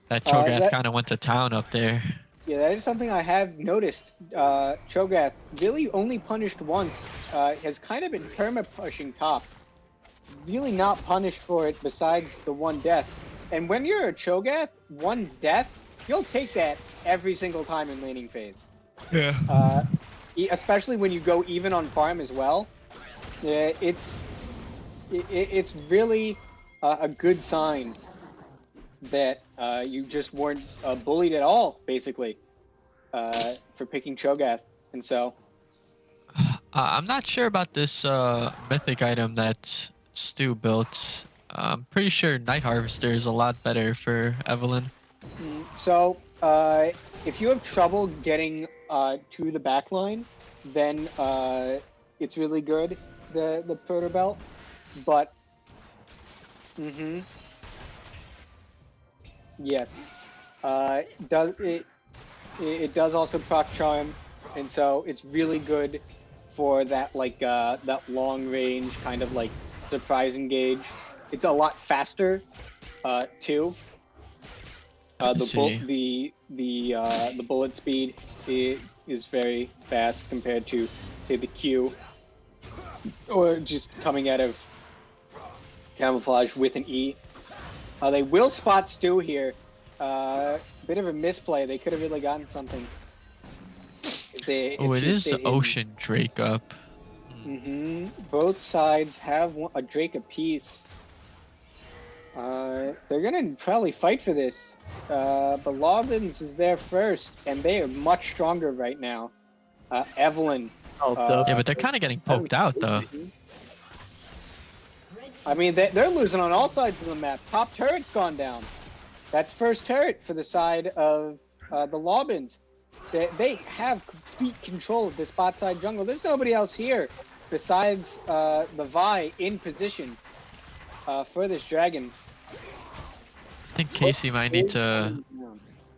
That Cho'Gath kind of went to town up there. Yeah, that is something I have noticed. Cho'Gath really only punished once. Has kind of been perma-pushing top. Really not punished for it besides the 1 death. And when you're a Cho'Gath, 1 death, you'll take that every single time in laning phase. Yeah. Especially when you go even on farm as well. It's really a good sign that you just weren't bullied at all, basically, for picking Cho'Gath. And so... I'm not sure about this mythic item that Stu built. I'm pretty sure Night Harvester is a lot better for Evelyn. So, if you have trouble getting to the backline, then it's really good, the Proto Belt. But... Yes. It does also proc charm, and so it's really good for that that long range kind of like surprise engage. It's a lot faster too. The bullet speed is very fast compared to, say, the Q, or just coming out of camouflage with an E. They will spot Stu here. Bit of a misplay. They could have really gotten something. It is Ocean Drake up. Both sides have a Drake apiece. They're gonna probably fight for this. But Lobbins is there first, and they are much stronger right now. Evelyn. Yeah, but they're kind of getting poked out, though. I mean, they're losing on all sides of the map. Top turret's gone down. That's first turret for the side of the Lobbins. They have complete control of this bot side jungle. There's nobody else here besides the Vi in position for this dragon. I think Casey might need to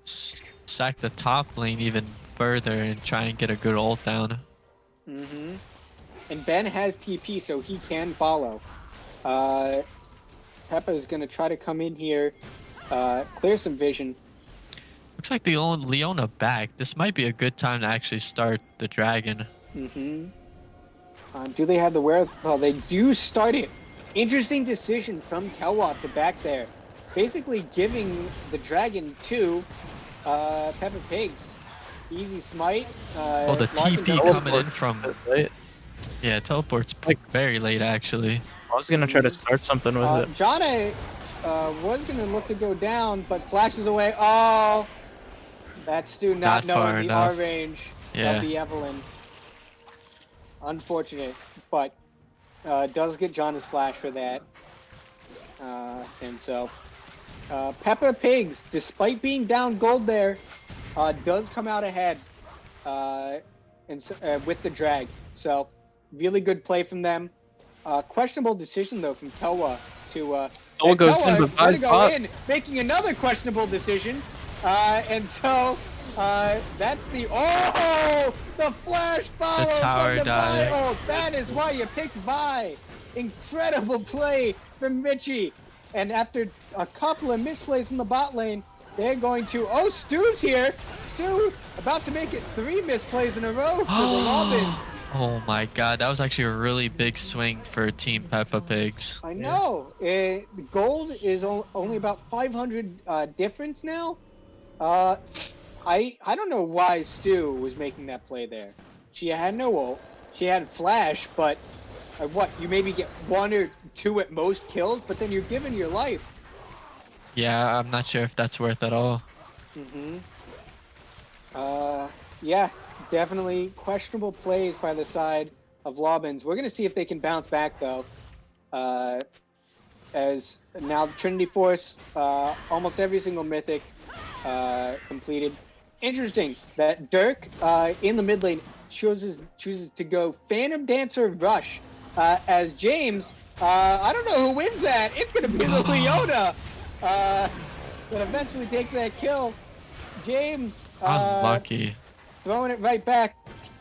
sack the top lane even further and try and get a good ult down. And Ben has TP, so he can follow. PEPPA is going to try to come in here, clear some vision. Looks like they own Leona back. This might be a good time to actually start the dragon. Do they have the wherewithal? They do start it. Interesting decision from Kelwap to back there. Basically giving the dragon to Peppa Pigs. Easy smite. Well, the TP coming in from... Yeah, teleport's like very late, actually. I was going to try to start something with it. Jana was going to look to go down, but flashes away. Oh! That's Stu not knowing the R range of the Evelyn. Unfortunate, but does get Jana's flash for that. And so, Peppa Pigs, despite being down gold there, does come out ahead with the drag. So, really good play from them. Questionable decision, though, from Kelwa to... goes in, making another questionable decision. And so, that's the... Oh! The flash follow! The tower died. Oh, that is why you picked Vi! Incredible play from Mitchie. And after a couple of misplays in the bot lane, they're going to... Oh, Stu's here! Stu about to make it 3 misplays in a row for the Robins. Oh my god, that was actually a really big swing for Team Peppa Pigs. I know. The gold is only about 500 difference now. I don't know why Stu was making that play there. She had no ult. She had flash, but what? You maybe get 1 or 2 at most kills, but then you're giving your life. Yeah, I'm not sure if that's worth at all. Yeah, definitely questionable plays by the side of Lobbins. We're going to see if they can bounce back, though. As now the Trinity Force, almost every single mythic completed. Interesting that Dirk in the mid lane chooses to go Phantom Dancer Rush as James. I don't know who wins that. It's going to be the Leona that eventually takes that kill. James unlucky. Throwing it right back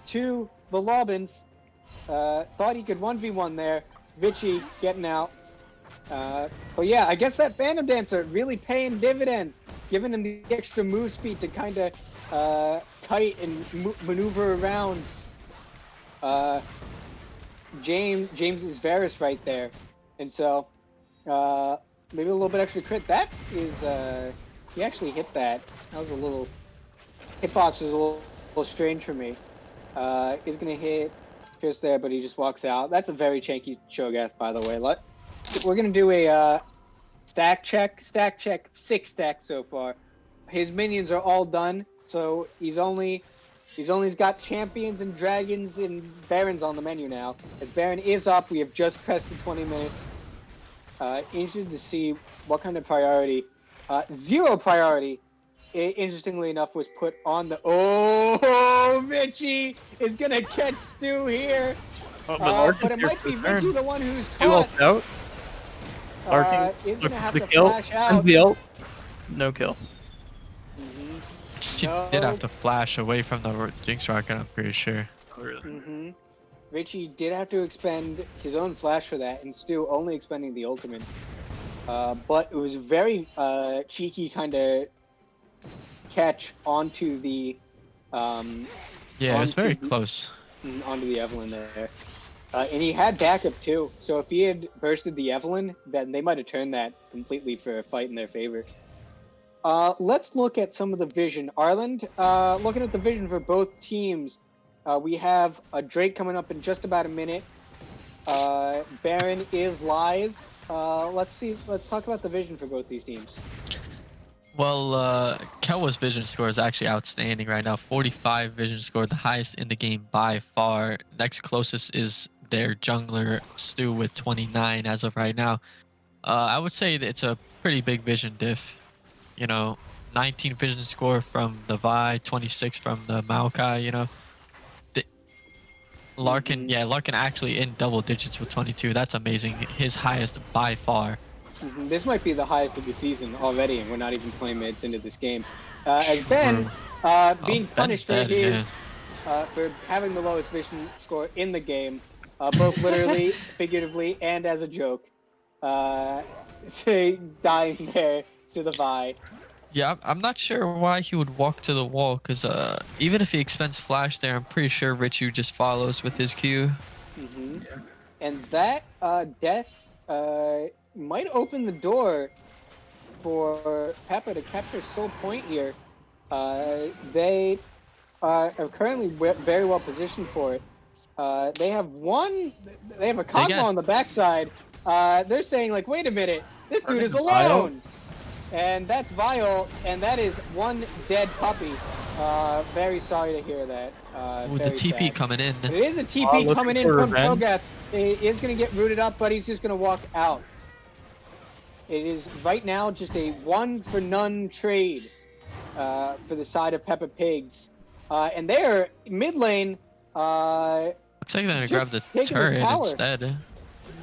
to the Lobbins. Thought he could 1v1 there. Vichy getting out. But yeah, I guess that Phantom Dancer really paying dividends, giving him the extra move speed to kind of kite and maneuver around James's Varus right there. And so maybe a little bit extra crit. That is, he actually hit that. That was a little, hitbox was a little strange for me. He's gonna hit Pierce there, but he just walks out. That's a very chanky Cho'Gath, by the way. We're gonna do a stack check, 6 stacks so far. His minions are all done, so he's only got champions and dragons and barons on the menu now. As Baron is up, we have just crested 20 minutes. Interested to see what kind of priority. 0 priority, interestingly enough, was put on the... Oh, Vichy is going to catch Stu here. But it might be Vichy the one who's caught. Out. Is going to have to kill. flash out. The ult. No kill. She did have to flash away from the Jinx rocket, I'm pretty sure. Oh, really? Richie did have to expend his own flash for that, and Stu only expending the ultimate. But it was very cheeky kind of catch onto the Yeah, it's very close. Onto the Evelyn there. And he had backup too. So if he had bursted the Evelyn, then they might have turned that completely for a fight in their favor. Let's look at some of the vision. Arland, looking at the vision for both teams, we have a Drake coming up in just about a minute. Baron is live. Let's talk about the vision for both these teams. Well, Kelwa's vision score is actually outstanding right now. 45 vision score, the highest in the game by far. Next closest is their jungler, Stu, with 29 as of right now. I would say that it's a pretty big vision diff. 19 vision score from the Vi, 26 from the Maokai, Larkin, yeah, Larkin actually in double digits with 22. That's amazing. His highest by far. This might be the highest of the season already, and we're not even playing mids into this game. As Ben, being punished for having the lowest vision score in the game, both literally, figuratively, and as a joke. Say dying there to the Vi. Yeah, I'm not sure why he would walk to the wall, because even if he expends flash there, I'm pretty sure Richu just follows with his Q. Yeah. And that death might open the door for PEPPA to capture Soul Point here. They are currently very well positioned for it. They have a Cosmo on the backside. They're saying, like, wait a minute, this dude is alone! And that's Vile, and that is one dead puppy. Very sorry to hear that. Ooh, the TP sad. coming in. It is a TP coming in from Cho'Gath. He is going to get rooted up, but he's just going to walk out. It is right now just a one-for-none trade for the side of Peppa Pigs. And they're mid lane. Looks like they're going to grab the turret instead.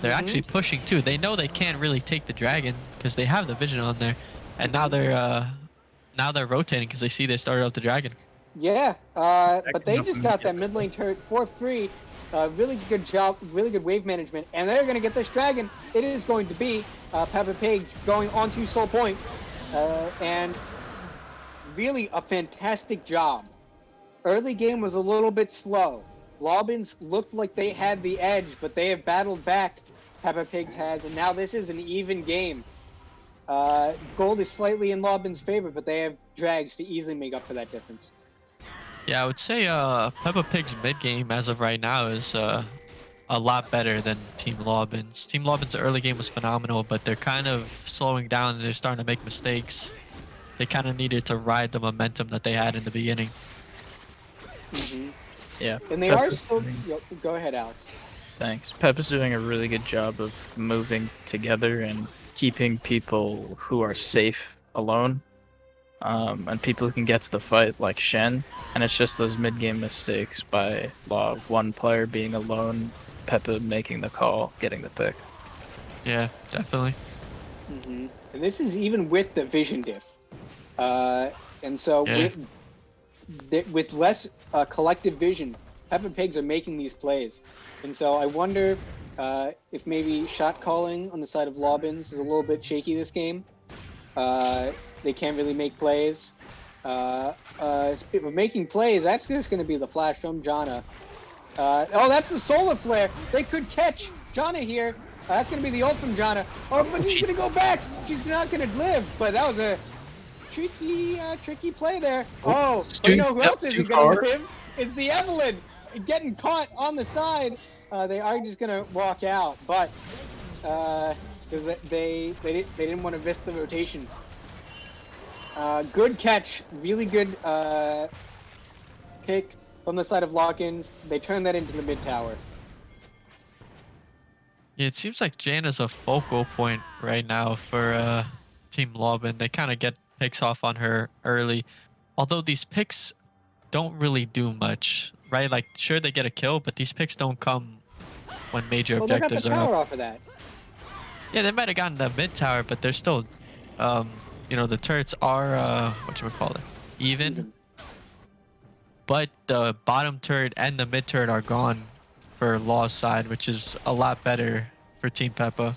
They're actually pushing too. They know they can't really take the dragon because they have the vision on there, and now they're rotating because they see they started out the dragon. Yeah, but they just got that mid lane turret for free. Really good job, really good wave management, and they're gonna get this dragon. It is going to be Peppa Pigs going onto Soul Point, and really a fantastic job. Early game was a little bit slow. Lobbins looked like they had the edge, but they have battled back. Peppa Pigs has, and now this is an even game. Gold is slightly in Lobbins' favor, but they have drags to easily make up for that difference. Yeah, I would say Peppa Pig's mid game as of right now is a lot better than Team Lobbins. Team Lobbins' early game was phenomenal, but they're kind of slowing down and they're starting to make mistakes. They kind of needed to ride the momentum that they had in the beginning. Yeah. And they are still... Go ahead, Alex. Thanks. Peppa's doing a really good job of moving together and keeping people who are safe alone. And people who can get to the fight, like Shen. And it's just those mid-game mistakes by one player being alone, Peppa making the call, getting the pick. Yeah, definitely. And this is even with the vision diff. And so with less collective vision, Peppa Pigs are making these plays. And so I wonder if maybe shot calling on the side of Lobbins is a little bit shaky this game. They can't really make plays. Making plays, that's just going to be the flash from Janna. Oh, that's the solar flare. They could catch Janna here. That's going to be the ult from Janna. Oh, but she's going to go back. She's not going to live. But that was a tricky play there. Oh, but you know who else isn't going to live? It's the Evelyn getting caught on the side. They are just going to walk out, but because they didn't want to miss the rotation. Good catch, really good pick from the side of Lock-ins. They turned that into the mid tower. Yeah, it seems like Janna's a focal point right now for Team Lobbin. They kind of get picks off on her early, although these picks don't really do much, right? Like, sure, they get a kill, but these picks don't come when major objectives they got the are tower up. off of that. Yeah, they might have gotten the mid tower, but they're still, the turrets are whatchamacallit, even. But the bottom turret and the mid turret are gone for Law's side, which is a lot better for Team Peppa.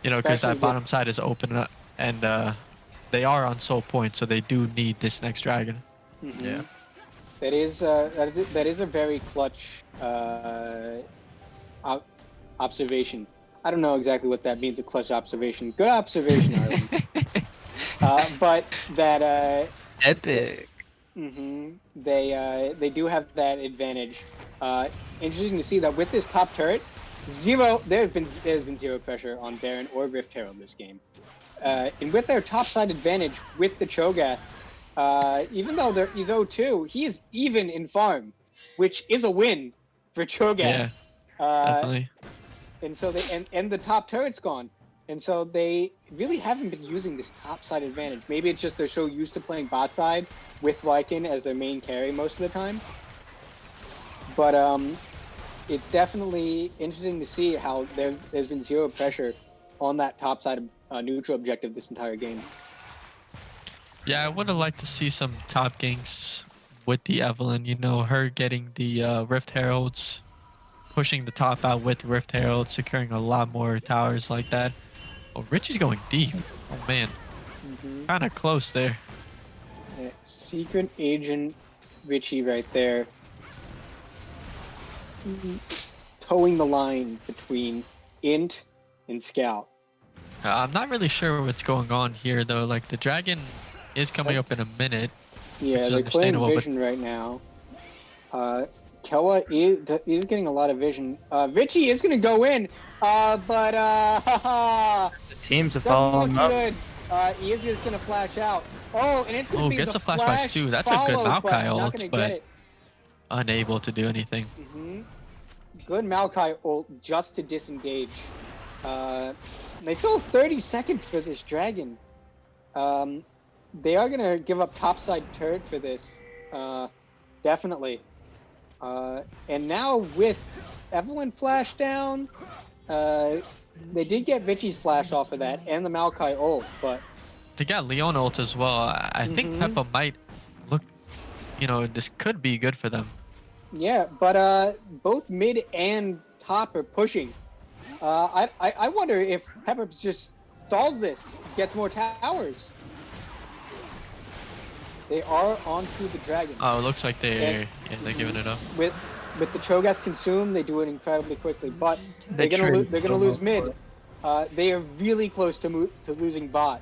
Because that bottom side is open up, and they are on soul point, so they do need this next dragon. Mm-hmm. Yeah. That is a very clutch observation. I don't know exactly what that means, a clutch observation. Good observation, Arlen. But that Epic. they do have that advantage. Interesting to see that with this top turret, there's been zero pressure on Baron or Rift Herald this game. And with their top side advantage with the Cho'Gath, even though he's 0-2, he is even in farm, which is a win for Cho'Gath. Yeah, definitely. And so and the top turret's gone. And so they really haven't been using this top side advantage. Maybe it's just they're so used to playing bot side with Lycan as their main carry most of the time. But it's definitely interesting to see how there's been zero pressure on that top side of neutral objective this entire game. Yeah, I would have liked to see some top ganks with the Evelynn. You know, her getting the Rift Heralds, pushing the top out with Rift Herald, securing a lot more towers like that. Oh, Richie's going deep. Oh, man. Kind of close there. Yeah, Secret Agent Richie right there. Towing the line between Int and Scout. I'm not really sure what's going on here, though. Like, the dragon is coming up in a minute. Yeah, they're playing vision right now. Kewa is getting a lot of vision. Richie is going to go in, but The teams are following up. good. He is just going to flash out. Oh, and it's going to be gets the a flash by Stu. That's a good Maokai ult, but unable to do anything. Good Maokai ult just to disengage. They still have 30 seconds for this dragon. They are going to give up topside turret for this. Definitely. And now with Evelynn flash down, they did get Vichy's flash off of that and the Maokai ult, but They got Leon ult as well. I think PEPPA might look, you know, this could be good for them. yeah, but both mid and top are pushing. I wonder if PEPPA just stalls this, gets more towers. They are onto the dragon. Oh, it looks like they're giving it up. With the Cho'Gath consume, they do it incredibly quickly, but They they're gonna lose mid. for They are really close to losing bot.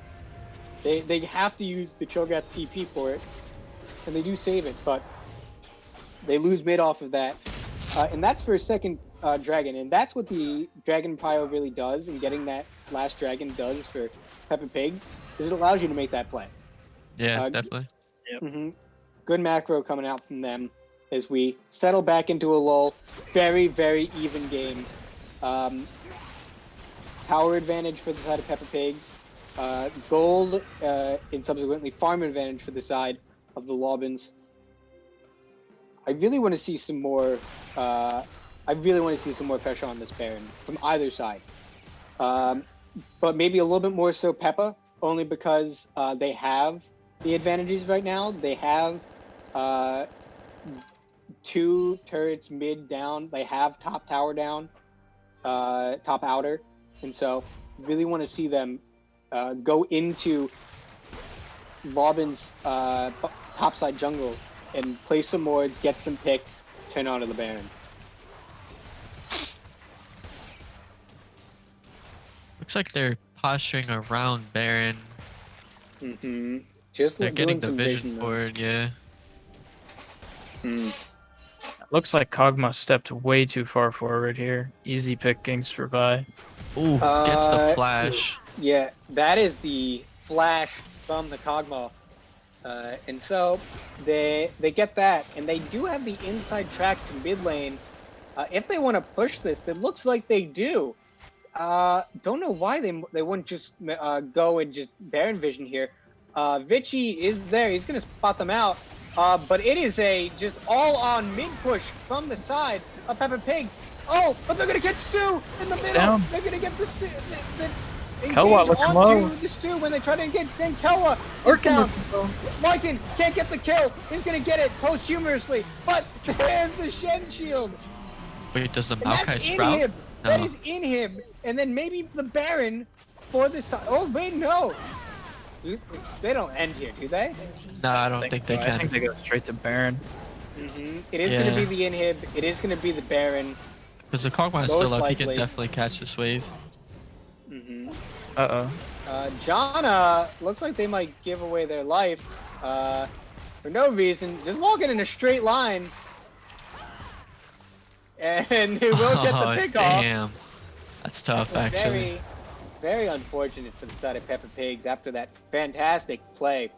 They have to use the Cho'Gath TP for it, and they do save it, but they lose mid off of that, and that's for a second dragon, and that's what the Dragon Prio really does, and getting that last dragon does for Peppa Pig, is it allows you to make that play. Yeah, definitely. Good macro coming out from them as we settle back into a lull. Very, very even game. Tower advantage for the side of Peppa Pigs. Gold and subsequently farm advantage for the side of the Lobins. I really want to see some more. I really want to see some more pressure on this Baron from either side. But maybe a little bit more so Peppa, only because they have the advantages right now. They have 2 turrets mid down. They have top tower down, top outer, and so really want to see them go into Robin's topside jungle and play some wards, get some picks, turn on to the Baron. Looks like they're posturing around Baron. Just They're getting the some vision for it, yeah. Looks like Kog'Maw stepped way too far forward here. Easy pickings for Vi. Ooh, gets the flash. Yeah, that is the flash from the Kog'Maw. And so they get that, and they do have the inside track to mid lane. If they want to push this, it looks like they do. Don't know why they wouldn't just go and just Baron vision here. Vichy is there. He's going to spot them out. But it is a just all-on mid-push from the side of Peppa Pigs. Oh, but they're going to get Stu in the middle. Down. They're going to get the Kewa looking low. the Stu when they try to get then Kewa Or is down. can Lycan can't get the kill. He's going to get it posthumously. But there's the Shen shield. Wait, does the And Maokai that's in sprout? him. That No. is in him. And then maybe the Baron for the side. Oh, wait, no. They don't end here, do they? No, I don't think they I can. think they go straight to Baron. It is going to be the inhib. It is going to be the Baron. Because the Kog'Maw is still up, he can likely. definitely catch this wave. Uh-oh. Janna looks like they might give away their life for no reason. Just walking in a straight line. And they will get the pick off. Damn. That's tough, actually. Very unfortunate for the side of Peppa Pigs after that fantastic play.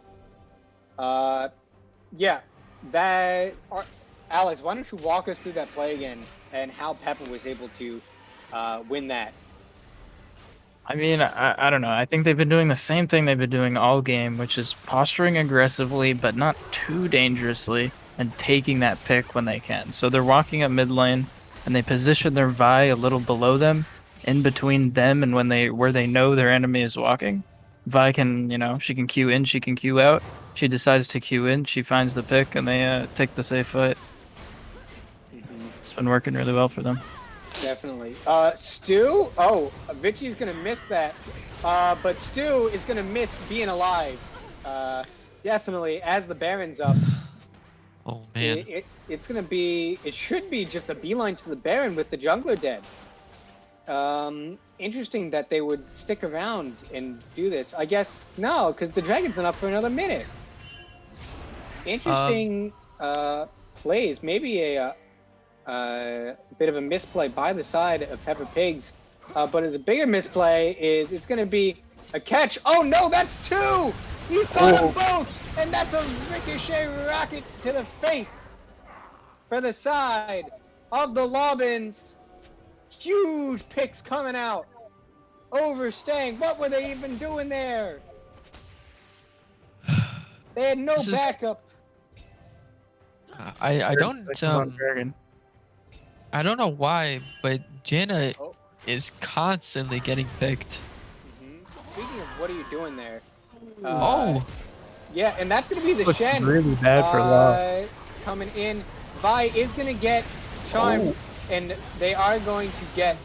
Yeah, Alex, why don't you walk us through that play again and how Peppa was able to win that? I mean, I don't know. I think they've been doing the same thing they've been doing all game, which is posturing aggressively, but not too dangerously, and taking that pick when they can. So they're walking up mid lane, and they position their Vi a little below them, in between them and where they know their enemy is walking. Vi can, she can Q in, she can Q out. She decides to Q in, she finds the pick, and they take the safe fight. It's been working really well for them. Definitely. Stu? Oh, Vichy's gonna miss that. But Stu is gonna miss being alive. Definitely, as the Baron's up. Oh, man. It should be just a beeline to the Baron with the jungler dead. Interesting that they would stick around and do this. I guess no, because the dragon's not up for another minute. Interesting plays. Maybe a bit of a misplay by the side of Peppa Pigs, but as a bigger misplay is it's going to be a catch. Oh no, that's two! He's got them both, and that's a ricochet rocket to the face for the side of the Lobbins. Huge picks coming out. Overstaying. What were they even doing there? They had no backup. I don't know why, but Janna is constantly getting picked. Speaking of what are you doing there? Yeah, and that's going to be the Shen. Really bad for Law. Coming in. Vi is going to get charmed, and they are going to get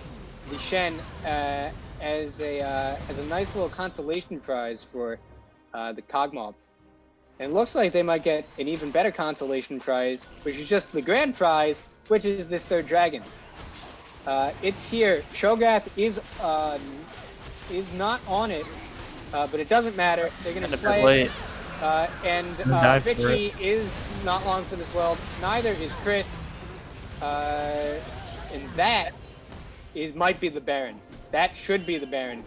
the Shen as a nice little consolation prize for the Kog'Maw. And it looks like they might get an even better consolation prize, which is just the grand prize, which is this third dragon. It's here. Shogath is not on it, but it doesn't matter. They're going to play it. And Vichy is not long for this world. Neither is Chris. And that might be the Baron. That should be the Baron.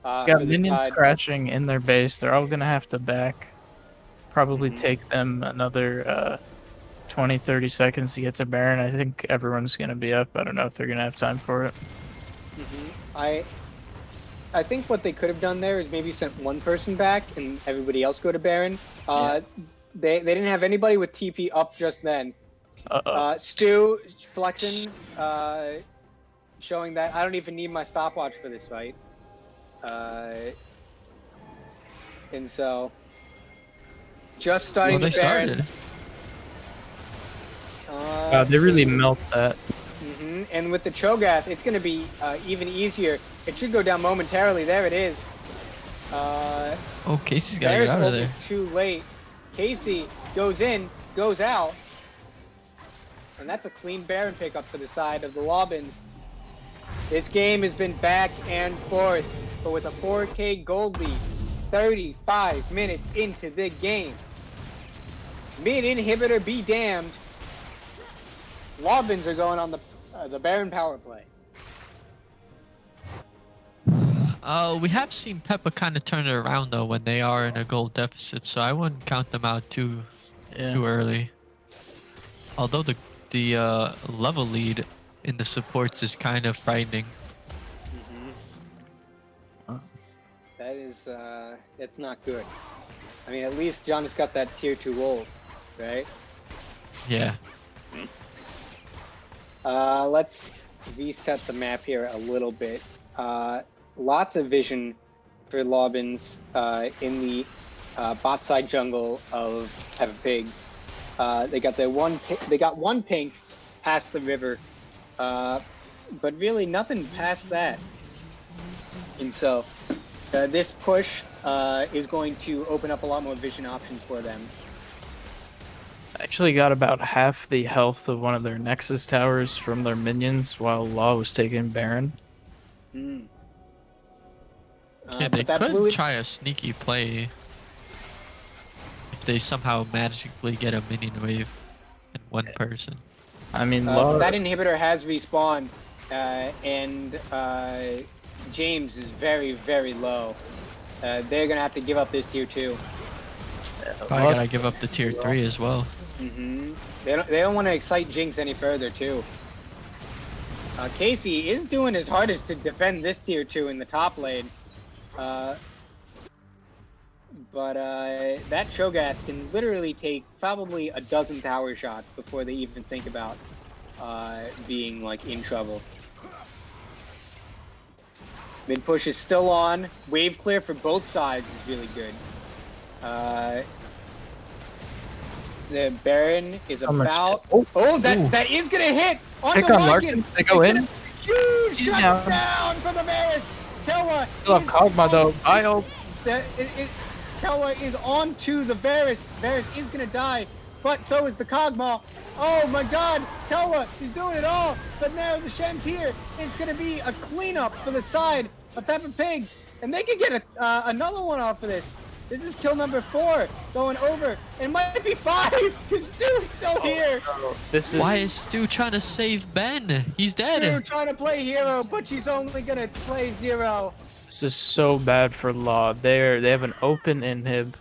Got minions scratching in their base. They're all going to have to back. Probably take them another 20-30 seconds to get to Baron. I think everyone's going to be up. I don't know if they're going to have time for it. I think what they could have done there is maybe sent one person back and everybody else go to Baron. They didn't have anybody with TP up just then. Stu flexing, showing that I don't even need my stopwatch for this fight. And so, just starting. Well, they started. They really melt that. And with the Cho'Gath, it's going to be even easier. It should go down momentarily. There it is. Casey's got to get out of there. Too late. Casey goes in, goes out. And that's a clean Baron pickup for the side of the Lobbins. This game has been back and forth, but with a 4K gold lead, 35 minutes into the game. Mid inhibitor be damned. Lobbins are going on the Baron power play. We have seen Peppa kind of turn it around though when they are in a gold deficit, so I wouldn't count them out too early. Although the level lead in the supports is kind of frightening. That is, it's not good. I mean, at least John has got that tier 2 ult, right? Yeah. Let's reset the map here a little bit. Lots of vision for Lobbins in the bot side jungle of Peppa Pigs. They got one pink past the river, but really nothing past that. And so this push is going to open up a lot more vision options for them. Actually got about half the health of one of their Nexus towers from their minions while Law was taking Baron. Mm. Yeah, they but that could blue try a sneaky play if they somehow magically get a minion wave in one person. I mean, Law... that inhibitor has respawned, and James is very, very low. They're gonna have to give up this tier 2. Probably gotta give up the tier 3 as well. They don't want to excite Jinx any further too. Casey is doing his hardest to defend this tier 2 in the top lane. But that Cho'Gath can literally take probably a dozen tower shots before they even think about being like in trouble. Mid push is still on. Wave clear for both sides is really good. The Baron is about. That is gonna hit on Pick the on Larkin. They go in. Huge He's shutdown for the Varus. Kelwa still have Kog'Maw though. I hope. Kelwa is on to the Varus. Varus is gonna die, but so is the Kog'Maw. Oh my God, Kelwa is doing it all. But now the Shen's here. It's gonna be a cleanup for the side of Peppa Pig, and they can get another one off of this. This is kill number 4 going over. It might be 5 because Stu's still here. This is... Why is Stu trying to save Ben? He's dead. Stu trying to play hero, but she's only gonna play 0. This is so bad for Law. They have an open inhib.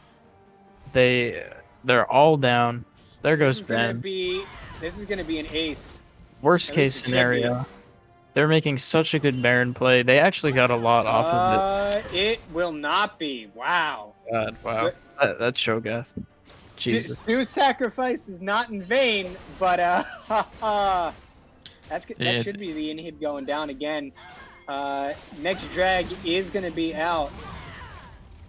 They're all down. There goes Ben. This is gonna be an ace. Worst case scenario. They're making such a good Baron play. They actually got a lot off of it. It will not be. Wow. God, wow. That's Cho'Gath. Jesus. Stu's sacrifice is not in vain, but that should be the inhib going down again. Next drag is gonna be out.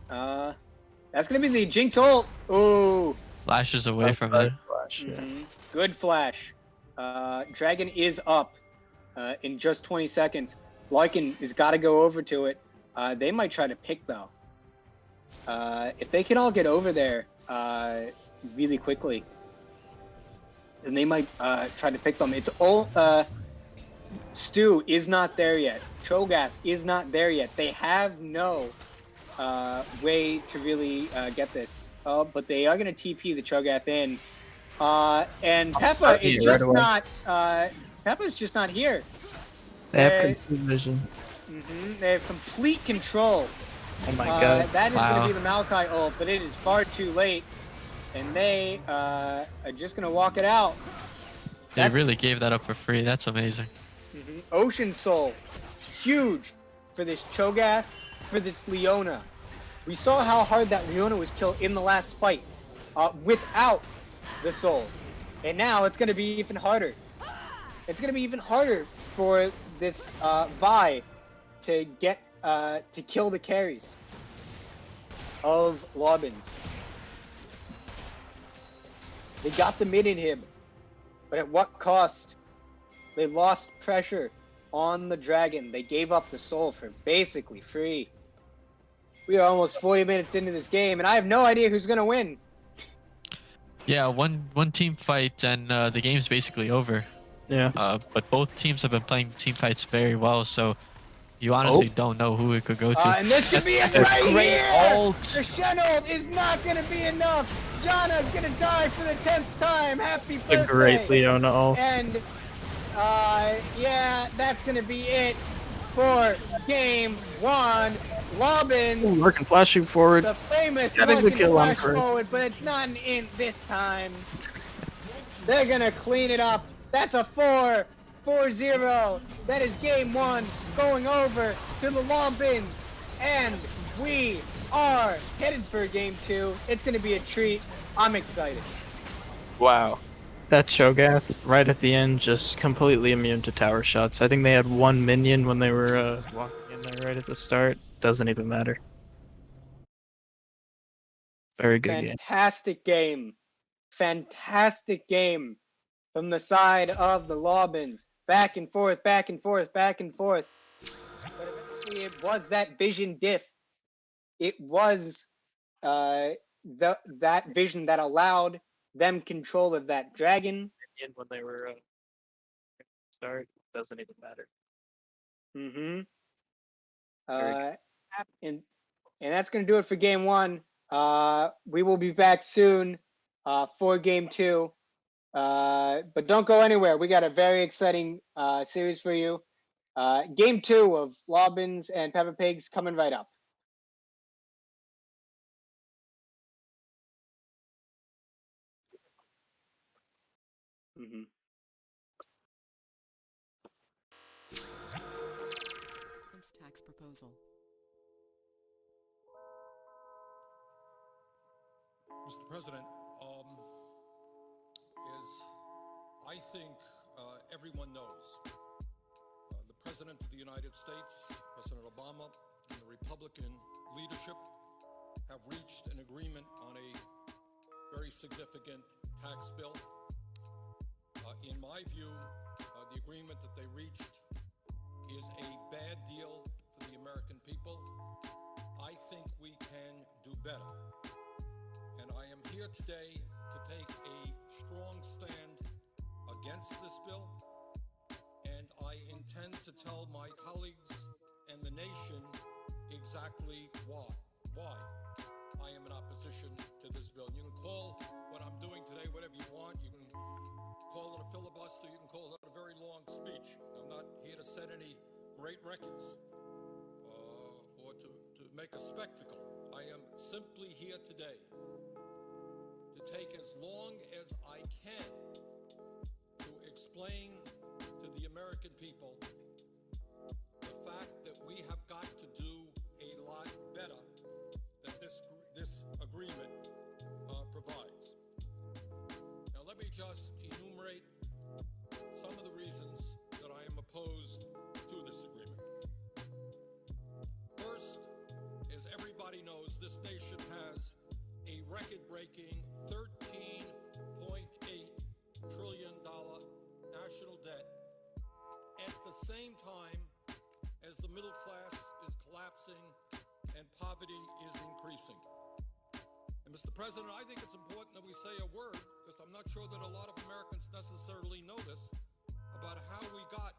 That's gonna be the Jinx ult. Ooh. Flashes away from it. Flash, yeah. Good flash. Dragon is up in just 20 seconds. Larkin has got to go over to it. They might try to pick though. If they can all get over there really quickly, then they might try to pick them. It's all Stu is not there yet. Cho'Gath is not there yet. They have no way to really get this. But they are going to TP the Cho'Gath in. And Peppa is just not. Peppa's just not here. They have complete vision. They have complete control. Oh my God! That is going to be the Maokai ult, but it is far too late, and they are just going to walk it out. They really gave that up for free. That's amazing. Ocean Soul, huge for this Cho'Gath, for this Leona. We saw how hard that Leona was killed in the last fight without the soul, and now it's going to be even harder. It's going to be even harder for this Vi to get to kill the carries of Lobbins. They got the mid inhib, but at what cost? They lost pressure on the dragon. They gave up the soul for basically free. We are almost 40 minutes into this game, and I have no idea who's gonna win. Yeah, one team fight, and the game's basically over. Yeah. But both teams have been playing team fights very well, so you honestly don't know who it could go to. And this could be it right here! Ult. The Shen ult is not going to be enough! Janna's going to die for the 10th time! Happy birthday! A great Leona ult. And, yeah, that's going to be it for game 1. Lobbins. Larkin flashing forward. The famous Getting the kill flash forward, but it's not an int this time. They're going to clean it up. That's a 4-0. That is game 1 going over to the Lobbins. And we are headed for game 2. It's going to be a treat. I'm excited. Wow. That Cho'Gath right at the end, just completely immune to tower shots. I think they had one minion when they were walking in there right at the start. Doesn't even matter. Very good Fantastic game. Fantastic game from the side of the Lobbins. Back and forth, back and forth, back and forth. But eventually it was that vision diff it was that vision that allowed them control of that dragon. And when they were start, doesn't even matter. Mm-hmm. Very And that's going to do it for game one. We will be back soon for game two. But don't go anywhere. We got a very exciting series for you. Game two of Lobbins and Peppa Pigs coming right up. Mm-hmm. Tax proposal. Mr. President, as I think everyone knows, the President of the United States, President Obama, and the Republican leadership have reached an agreement on a very significant tax bill. In my view, the agreement that they reached is a bad deal for the American people. I think we can do better. And I am here today to take a strong stand against this bill. And I intend to tell my colleagues and the nation exactly why I am in opposition to this bill. You can call what I'm doing today whatever you want. You can call it a filibuster. You can call it a very long speech. I'm not here to set any great records or to make a spectacle. I am simply here today to take as long as I can to explain to the American people the fact that we have got to do a lot better than this agreement provides. Now let me just enumerate some of the reasons that I am opposed to this agreement. First, as everybody knows, this nation has a record-breaking $13.8 trillion national debt at the same time as the middle class is collapsing and poverty is increasing. And Mr. President, I think it's important that we say a word, because I'm not sure that a lot of Americans necessarily know this, about how we got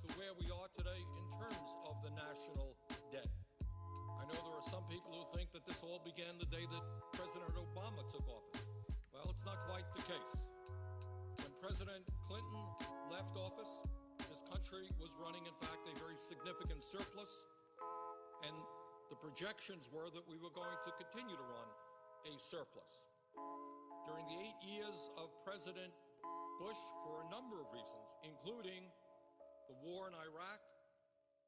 to where we are today in terms of the national debt. I know there are some people who think that this all began the day that President Obama took office. Well, it's not quite the case. When President Clinton left office, this country was running, in fact, a very significant surplus, and the projections were that we were going to continue to run a surplus. During the 8 years of President Bush, for a number of reasons, including the war in Iraq,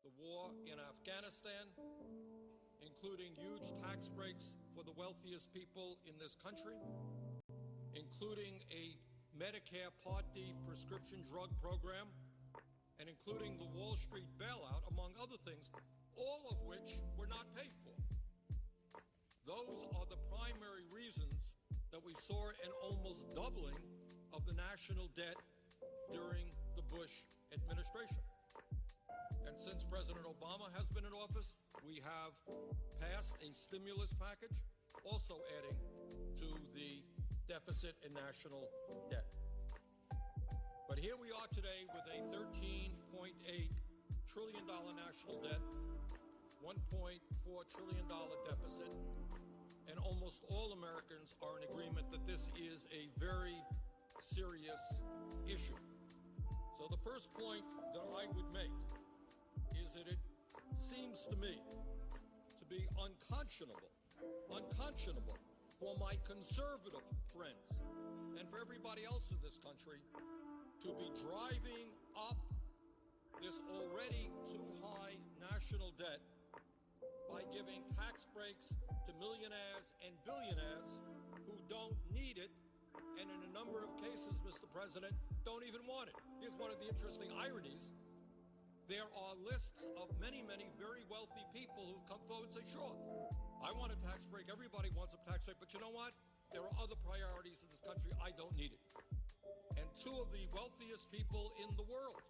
the war in Afghanistan, including huge tax breaks for the wealthiest people in this country, including a Medicare Part D prescription drug program, and including the Wall Street bailout, among other things, all of which were not paid for. Those are the primary reasons that we saw an almost doubling of the national debt during the Bush administration. And since President Obama has been in office, we have passed a stimulus package, also adding to the deficit in national debt. But here we are today with a $13.8 trillion national debt, $1.4 trillion deficit, and almost all Americans are in agreement that this is a very serious issue. So the first point that I would make is that it seems to me to be unconscionable for my conservative friends and for everybody else in this country to be driving up this already too high national debt by giving tax breaks to millionaires and billionaires who don't need it, and in a number of cases, Mr. President, don't even want it. Here's one of the interesting ironies. There are lists of many, many very wealthy people who've come forward and say, sure, I want a tax break. Everybody wants a tax break. But you know what? There are other priorities in this country. I don't need it. And two of the wealthiest people in the world,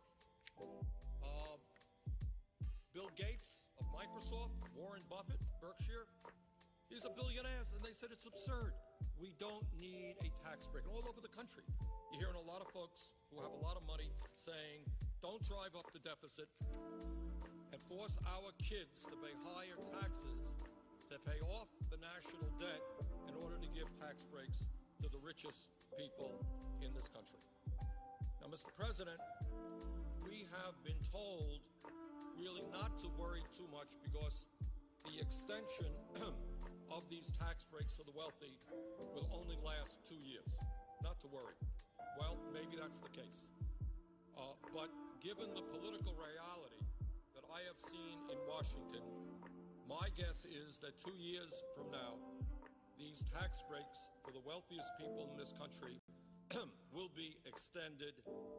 Bill Gates of Microsoft, Warren Buffett, Berkshire. These are billionaires, and they said it's absurd. We don't need a tax break. And all over the country, you're hearing a lot of folks who have a lot of money saying, don't drive up the deficit and force our kids to pay higher taxes to pay off the national debt in order to give tax breaks to the richest people in this country. Now, Mr. President, we have been told really not to worry too much because the extension of these tax breaks for the wealthy will only last 2 years. Not to worry. Well, maybe that's the case. But given the political reality that I have seen in Washington, my guess is that 2 years from now, these tax breaks for the wealthiest people in this country will be extended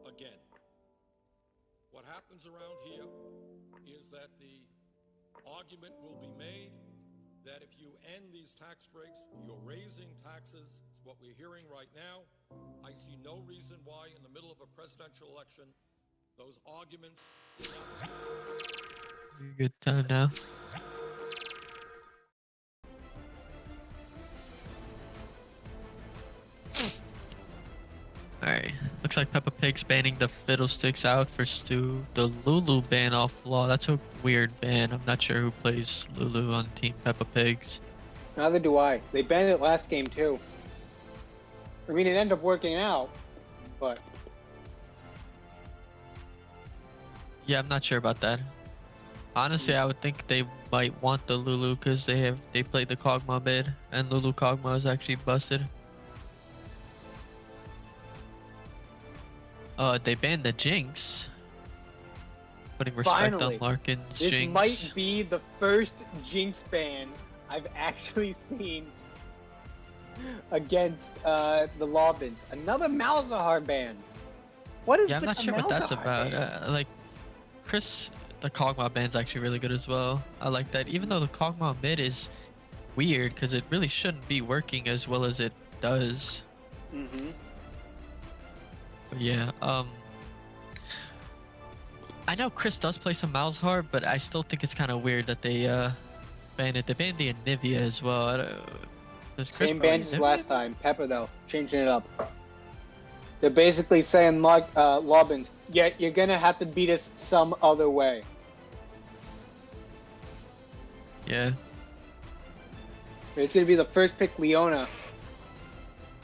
again. What happens around here is that the argument will be made that if you end these tax breaks, you're raising taxes. It's what we're hearing right now. I see no reason why in the middle of a presidential election, those arguments... Good time now. Alright, looks like Peppa Pig's banning the fiddlesticks out for Stu. The Lulu ban off law. That's a weird ban. I'm not sure who plays Lulu on Team Peppa Pigs. Neither do I. They banned it last game too. I mean, it ended up working out, but Yeah, I'm not sure about that. Honestly, I would think they might want the Lulu because they played the Kog'Maw mid, and Lulu Kog'Maw is actually busted. They banned the Jinx. Putting respect Finally, on Larkin's this Jinx. might be the first Jinx ban I've actually seen against the Lawbins. Another Malzahar ban. What is Yeah, I'm with not the sure what that's Malzahar about. ban? Like, Chris, the Kog'Maw band's actually really good as well. I like that. Even though the Kog'Maw mid is weird because it really shouldn't be working as well as it does. Mm-hmm. But yeah, I know Chris does play some Malzahar, but I still think it's kind of weird that they banned it. They banned the Anivia as well. Does Chris Same play ban as Anivia? last time. Peppa though, changing it up. They're basically saying, Lawbins, yeah, you're gonna have to beat us some other way. Yeah. It's gonna be the first pick, Leona.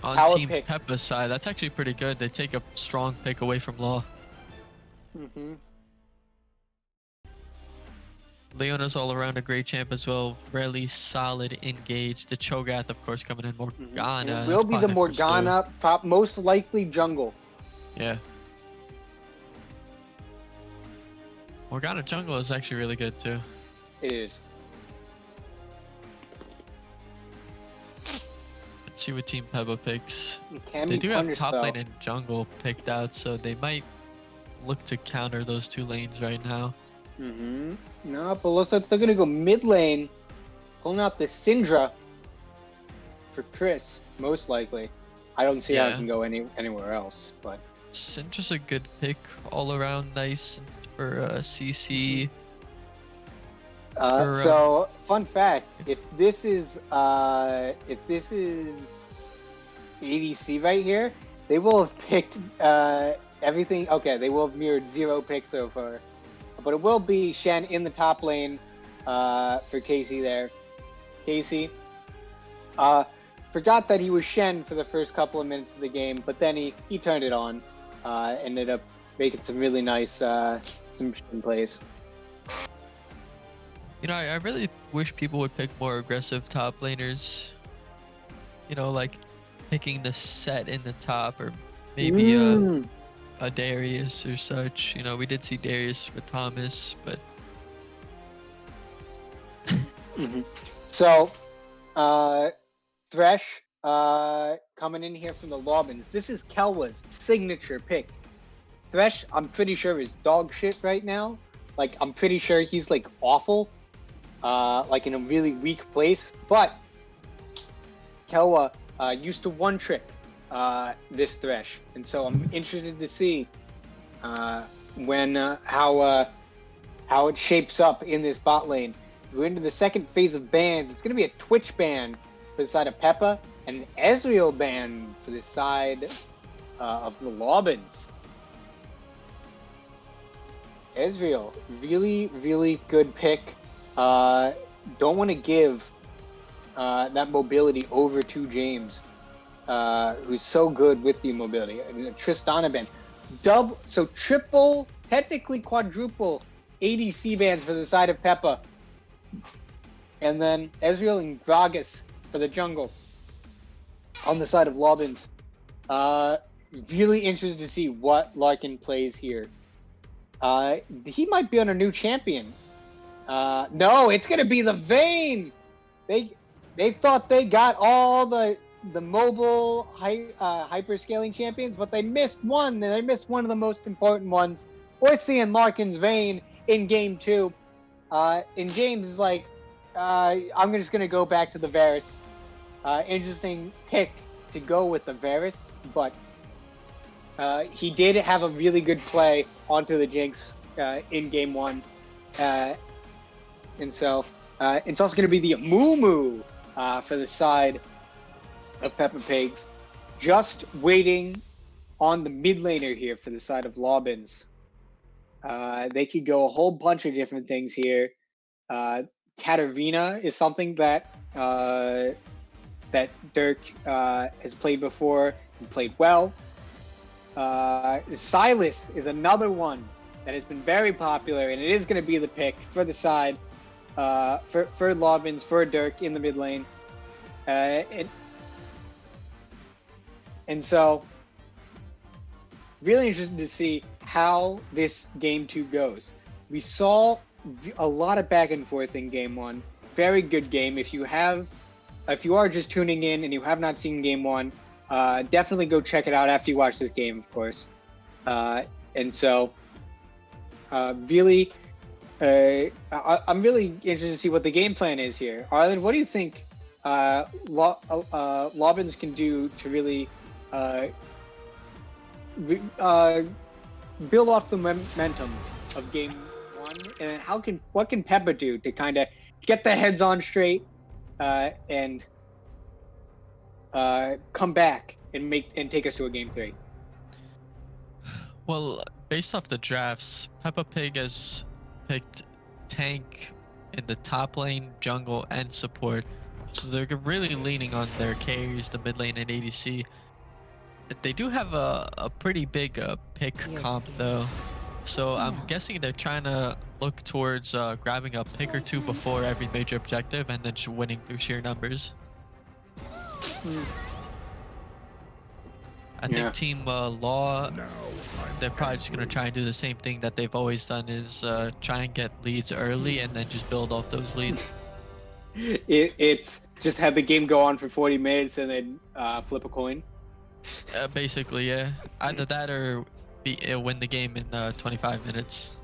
On Power Team pick. Peppa's side, that's actually pretty good. They take a strong pick away from Law. Mm-hmm. Leona's all around a great champ as well. Really solid engaged. The Cho'Gath, of course, coming in. Morgana. It will be the Morgana, most likely jungle. Yeah. Morgana jungle is actually really good too. It is. Let's see what Team Peppa picks. It can They be do have punished, top though. lane and jungle picked out, so they might look to counter those two lanes right now. Mm-hmm. No, but looks like they're gonna go mid lane, pulling out the Syndra for Chris, most likely. I don't see how it Yeah. can go anywhere else, but Syndra's a good pick, all around nice for CC. so fun fact: if this is ADC right here, they will have picked everything. Okay, they will have mirrored 0 picks so far, but it will be Shen in the top lane for Casey there. Casey forgot that he was Shen for the first couple of minutes of the game, but then he turned it on. Ended up making some really nice some Shen plays. You know, I really wish people would pick more aggressive top laners. You know, like picking the set in the top, or maybe a Darius or such. You know, we did see Darius with Thomas, but So, Thresh coming in here from the Lawbins. This is Kelwa's signature pick. Thresh, I'm pretty sure, is dog shit right now. Like, I'm pretty sure he's like awful, like in a really weak place. But Kelwa used to one trick this Thresh, and so I'm interested to see when how it shapes up in this bot lane. we're into the second phase of bans. It's going to be a Twitch ban for the side of PEPPA and an Ezreal ban for the side of the Lobbins. Ezreal, really, really good pick. Don't want to give that mobility over to James, who's so good with the mobility. I mean, Tristana ban. Triple, technically quadruple ADC bans for the side of PEPPA. And then Ezreal and Gragas for the jungle on the side of Lobbins. Really interested to see what Larkin plays here. He might be on a new champion. No, it's gonna be the Vayne. They thought they got all the mobile hyperscaling champions, but they missed one. And they missed one of the most important ones. We're seeing Larkin's Vayne in game 2. And James is like, I'm just gonna go back to the Varus. Interesting pick to go with the Varus, but he did have a really good play onto the Jinx in game 1. And so it's also going to be the Amumu for the side of Peppa Pigs. Just waiting on the mid laner here for the side of Lobbins. They could go a whole bunch of different things here. Katarina is something that that Dirk has played before and played well. Silas is another one that has been very popular, and it is going to be the pick for the side for Lobbins, for Dirk in the mid lane. And so, really interested to see how this game 2 goes. We saw a lot of back and forth in game 1. Very good game. If you are just tuning in and you have not seen game 1, definitely go check it out after you watch this game, of course. And so, really, I'm really interested to see what the game plan is here. Arlen, what do you think Lobbins can do to really build off the momentum of game 1, and what can PEPPA do to kind of get the heads on straight and come back and take us to a game 3? Well, based off the drafts, Peppa Pig has picked tank in the top lane, jungle, and support. So they're really leaning on their carries, the mid lane, and ADC. They do have a pretty big pick comp though. So I'm guessing they're trying to look towards grabbing a pick or 2 before every major objective and then just winning through sheer numbers. I think Team Law, they're probably just going to try and do the same thing that they've always done, is try and get leads early and then just build off those leads. It's just have the game go on for 40 minutes and then flip a coin? Basically, yeah. Either that or win the game in 25 minutes.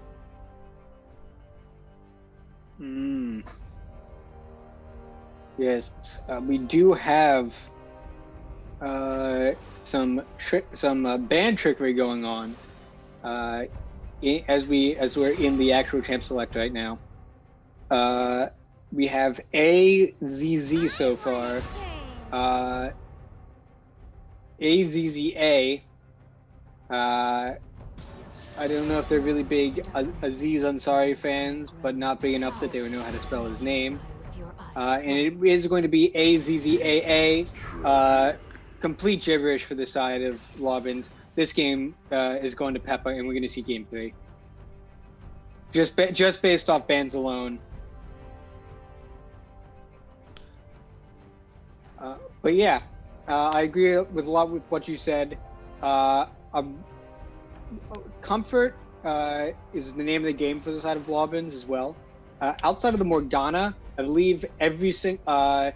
Yes, we do have some band trickery going on as we're in the actual champ select right now. We have AZZ so far. AZZA. I don't know if they're really big Aziz Ansari fans, but not big enough that they would know how to spell his name. And it is going to be AZZAA. Complete gibberish for the side of Lobbins. This game is going to PEPPA, and we're going to see game 3. Just based off bans alone. But yeah, I agree with a lot with what you said. Comfort is the name of the game for the side of Lobbins as well. Outside of the Morgana, I believe all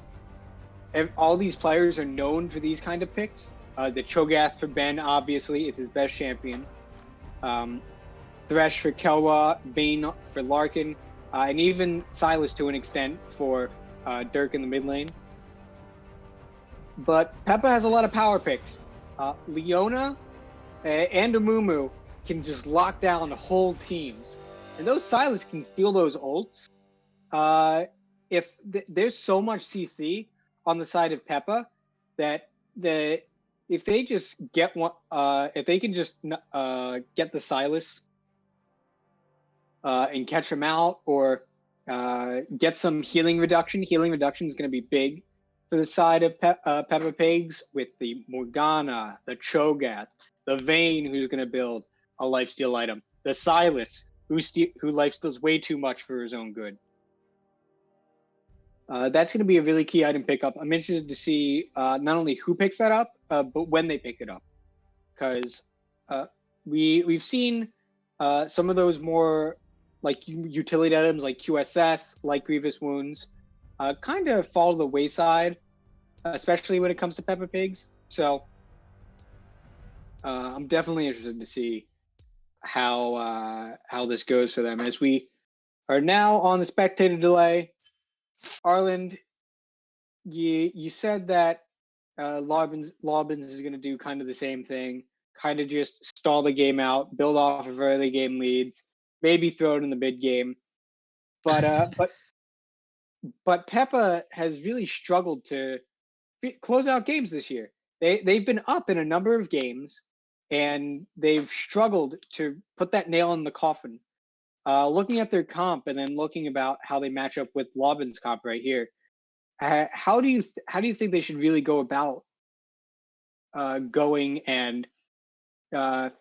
these players are known for these kind of picks. The Cho'Gath for Ben, obviously, is his best champion. Thresh for Kelwa, Vayne for Larkin, and even Silas to an extent for Dirk in the mid lane. But PEPPA has a lot of power picks. Leona and Amumu can just lock down whole teams. And those Silas can steal those ults if there's so much CC on the side of Peppa that if they just get one, if they can just get the Silas and catch him out, or get some healing reduction. Healing reduction is going to be big for the side of Peppa Pigs, with the Morgana, the Cho'Gath, the Vayne, who's going to build a lifesteal item, the Silas, who lifesteals way too much for his own good. That's going to be a really key item pickup. I'm interested to see not only who picks that up, but when they pick it up, because we've seen some of those more like utility items like QSS, like Grievous Wounds, kind of fall to the wayside, especially when it comes to Peppa Pigs. So I'm definitely interested to see how this goes for them, as we are now on the spectator delay. Arland, you said that Lobbins is going to do kind of the same thing, kind of just stall the game out, build off of early game leads, maybe throw it in the mid game. But Peppa has really struggled to close out games this year. They've been up in a number of games, and they've struggled to put that nail in the coffin. Looking at their comp and then looking about how they match up with Lobbins' comp right here, how do you think they should really go about going and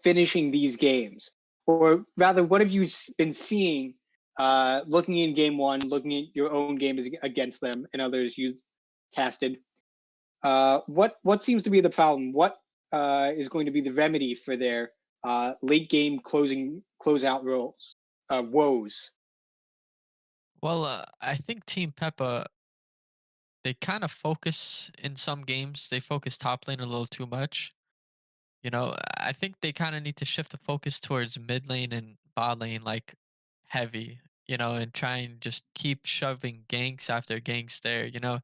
finishing these games? Or rather, what have you been seeing looking in game one, looking at your own game against them and others you've casted? What seems to be the problem? What is going to be the remedy for their late game closeout woes? Well, I think Team Peppa, they kind of focus in some games. They focus top lane a little too much. You know, I think they kind of need to shift the focus towards mid lane and bot lane, like heavy. You know, and try and just keep shoving ganks after ganks there. You know,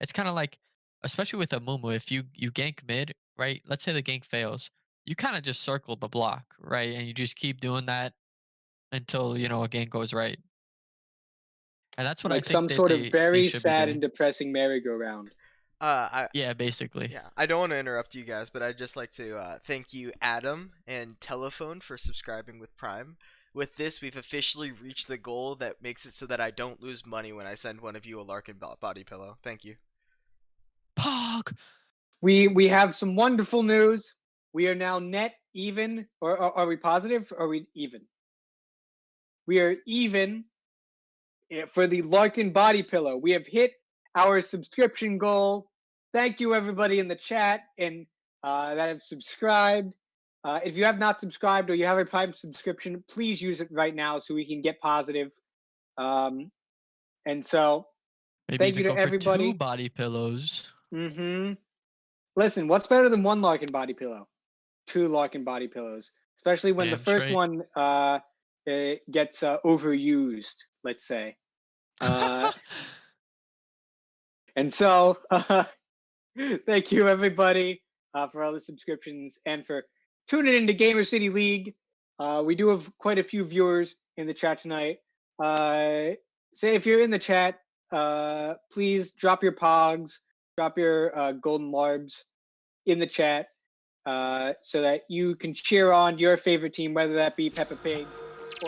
it's kind of like, especially with a Mumu, if you gank mid, right? Let's say the gank fails, you kind of just circle the block, right? And you just keep doing that until a gank goes right. And that's what I Like think some that sort of they very should be sad and doing. depressing merry-go-round. Yeah, basically. Yeah, I don't want to interrupt you guys, but I'd just like to thank you, Adam and Telephone, for subscribing with Prime. With this, we've officially reached the goal that makes it so that I don't lose money when I send one of you a Larkin body pillow. Thank you. Pog! We have some wonderful news. We are now net even, or are we positive? Or are we even? We are even for the Larkin body pillow. We have hit our subscription goal. Thank you, everybody in the chat and that have subscribed. If you have not subscribed or you have a Prime subscription, please use it right now so we can get positive. And so, Maybe thank even you to go everybody. for 2 body pillows. Listen, what's better than 1 Larkin body pillow? 2 Larkin body pillows, especially when the first one gets overused, let's say. And so, thank you everybody for all the subscriptions and for tuning into Gamer City League. We do have quite a few viewers in the chat tonight. Say if you're in the chat, please drop your pogs, drop your golden larbs in the chat so that you can cheer on your favorite team, whether that be Peppa Pigs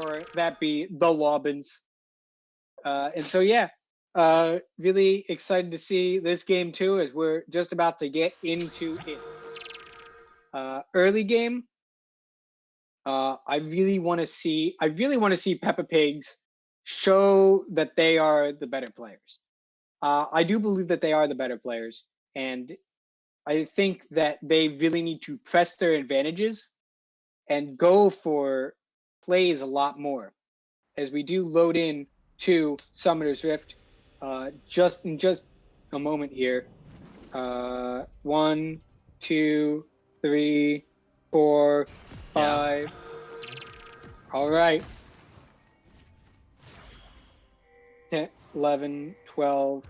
or that be the Lobbins. And so, yeah, really excited to see this game too, as we're just about to get into it. Early game, I really want to see Peppa Pigs show that they are the better players. I do believe that they are the better players, and I think that they really need to press their advantages and go for plays a lot more, as we do load in to Summoner's Rift just in a moment here. 1, 2, 3, 4, 5. Yeah. All right. 10, 11, 12.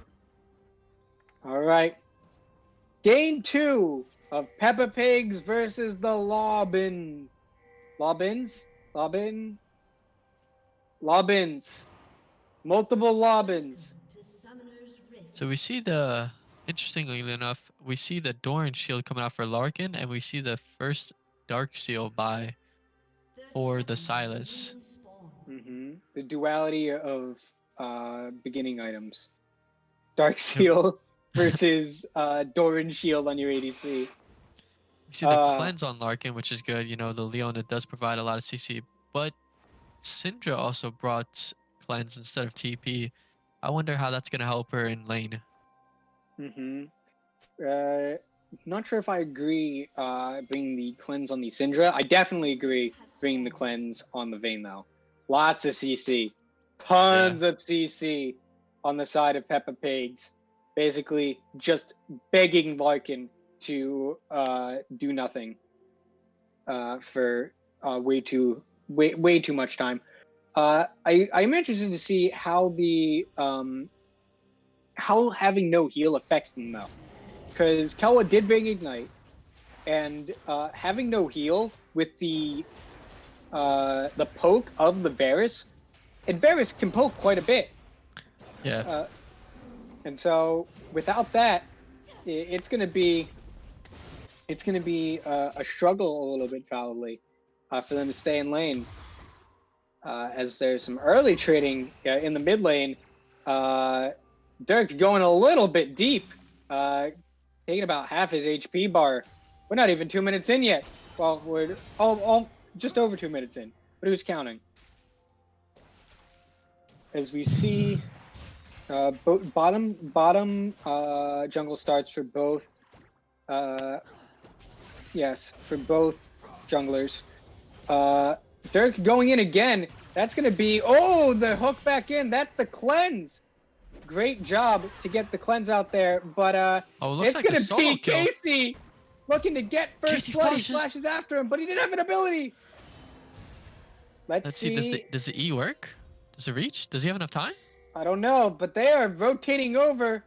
All right. Game 2 of Peppa Pigs versus the Lobbins. Multiple Lobbins. So we see interestingly enough, we see the Doran shield coming out for Larkin, and we see the first Dark Seal buy for the Silas. The duality of beginning items. Dark Seal versus Doran Shield on your ADC. We see the cleanse on Larkin, which is good. You know, the Leona does provide a lot of CC, but Syndra also brought cleanse instead of TP. I wonder how that's going to help her in lane. Not sure if I agree bringing the cleanse on the Syndra. I definitely agree bringing the cleanse on the Vayne, though. Lots of CC. Tons of CC on the side of Peppa Pigs. Basically, just begging Larkin to do nothing for way too much time. I'm interested to see how the how having no heal affects them, though, because Kelwa did bring Ignite, and having no heal with the poke of the Varus, and Varus can poke quite a bit. Yeah. And so without that, it's gonna be a struggle a little bit probably for them to stay in lane. As there's some early trading in the mid lane. Dirk going a little bit deep, taking about half his HP bar. We're not even 2 minutes in yet. Well, we're just over 2 minutes in, but who's counting? As we see, bottom jungle starts for both. Yes, for both junglers. Dirk going in again. That's going to be... Oh, the hook back in. That's the cleanse. Great job to get the cleanse out there. But it's like going to be kill. Casey looking to get first blood. He flashes after him, but he didn't have an ability. Let's see. Does the E work? Does it reach? Does he have enough time? I don't know, but they are rotating over.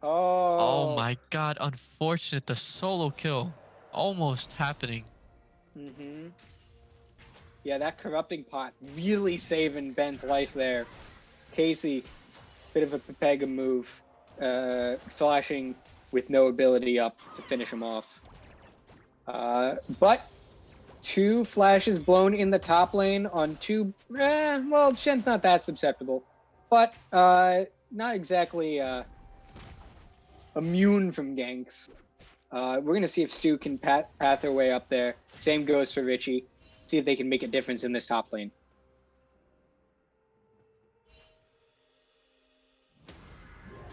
Oh my god. Unfortunate. The solo kill. Almost happening. Yeah, that corrupting pot really saving Ben's life there. Casey, bit of a PEPPA move, flashing with no ability up to finish him off. But 2 flashes blown in the top lane on 2. Well, Shen's not that susceptible, but not exactly immune from ganks. We're gonna see if Stu can path their way up there. Same goes for Richie. See if they can make a difference in this top lane.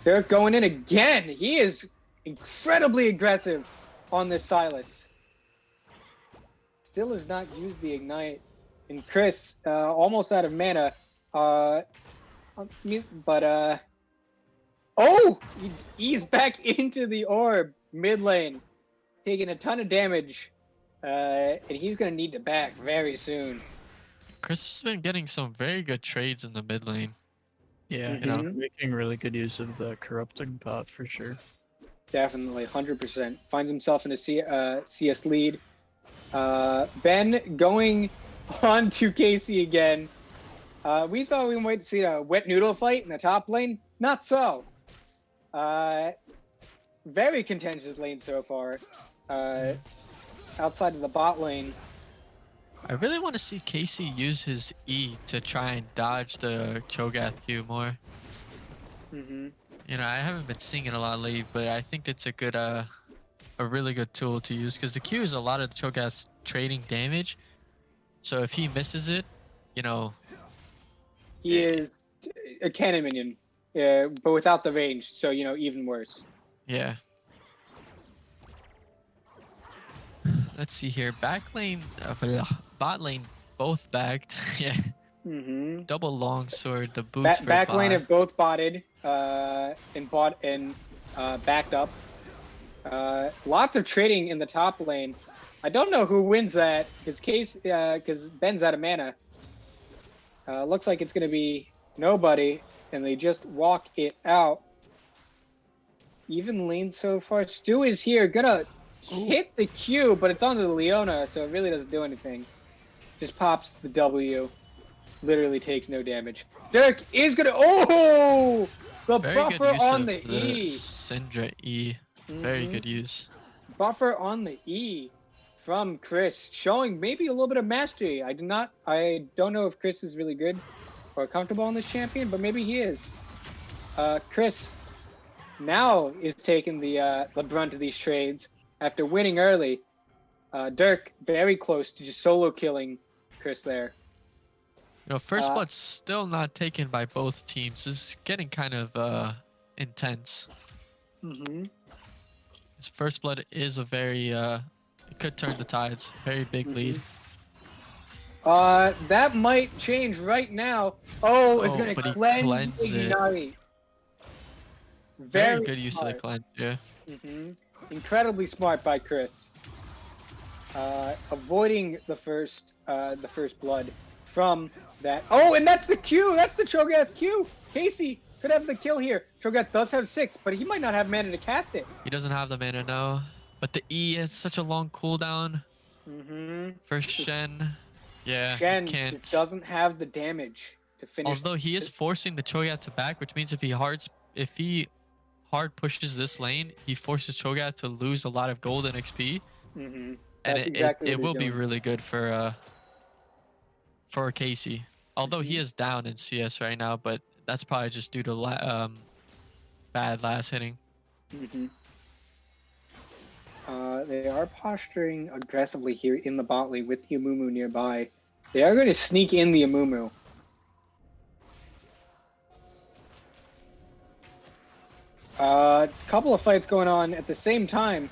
They're going in again. He is incredibly aggressive on this Silas. Still has not used the Ignite. And Chris, almost out of mana. Oh! He's back into the orb mid lane. Taking a ton of damage. And he's going to need to back very soon. Chris has been getting some very good trades in the mid lane. Yeah, he's been making really good use of the corrupting pot for sure. Definitely, 100%. Finds himself in a CS lead. Ben going on to Casey again. We thought we might see a wet noodle fight in the top lane. Not so. Very contentious lane so far. Outside of the bot lane. I really want to see Casey use his E to try and dodge the Cho'Gath Q more. You know, I haven't been seeing it a lot lately, but I think it's a really good tool to use because the Q is a lot of the Cho'Gath's trading damage. So if he misses it, you know, he is a cannon minion, but without the range, so you know, even worse. Yeah. Let's see here. Back lane, bot lane, both backed. Yeah. Double longsword. The boots. Back lane have both botted, and backed up. Lots of trading in the top lane. I don't know who wins that because Ben's out of mana. Looks like it's gonna be nobody, and they just walk it out. Even lane so far. Stu is here, gonna hit the Q, but it's onto the Leona, so it really doesn't do anything. Just pops the W. literally takes no damage. Dirk is gonna. Oh, the Very good buffer use on of the E. Syndra E. Very good use. Buffer on the E from Chris, showing maybe a little bit of mastery. I don't know if Chris is really good or comfortable on this champion, but maybe he is. Chris now is taking the brunt of these trades after winning early. Dirk very close to just solo killing Chris there. You know, first blood's still not taken by both teams. This is getting kind of intense. This first blood is a very it could turn the tides. Very big lead. That might change right now. Oh, it's gonna but he cleanse Ignite. Very good use of the cleanse, yeah. Incredibly smart by Chris. Avoiding the first blood from that. Oh, and that's the Q. That's the Cho'Gath Q. Casey could have the kill here. Cho'Gath does have 6, but he might not have mana to cast it. He doesn't have the mana now. But the E is such a long cooldown. For Shen. Yeah, Shen can't. doesn't have the damage to finish. Although he is forcing the Cho'Gath to back, which means if he hard pushes this lane, he forces Cho'Gath to lose a lot of gold and XP. And it will be really good for Casey. Although he is down in CS right now, but that's probably just due to bad last hitting. They are posturing aggressively here in the bot lane with the Amumu nearby. They are going to sneak in the Amumu. A couple of fights going on at the same time.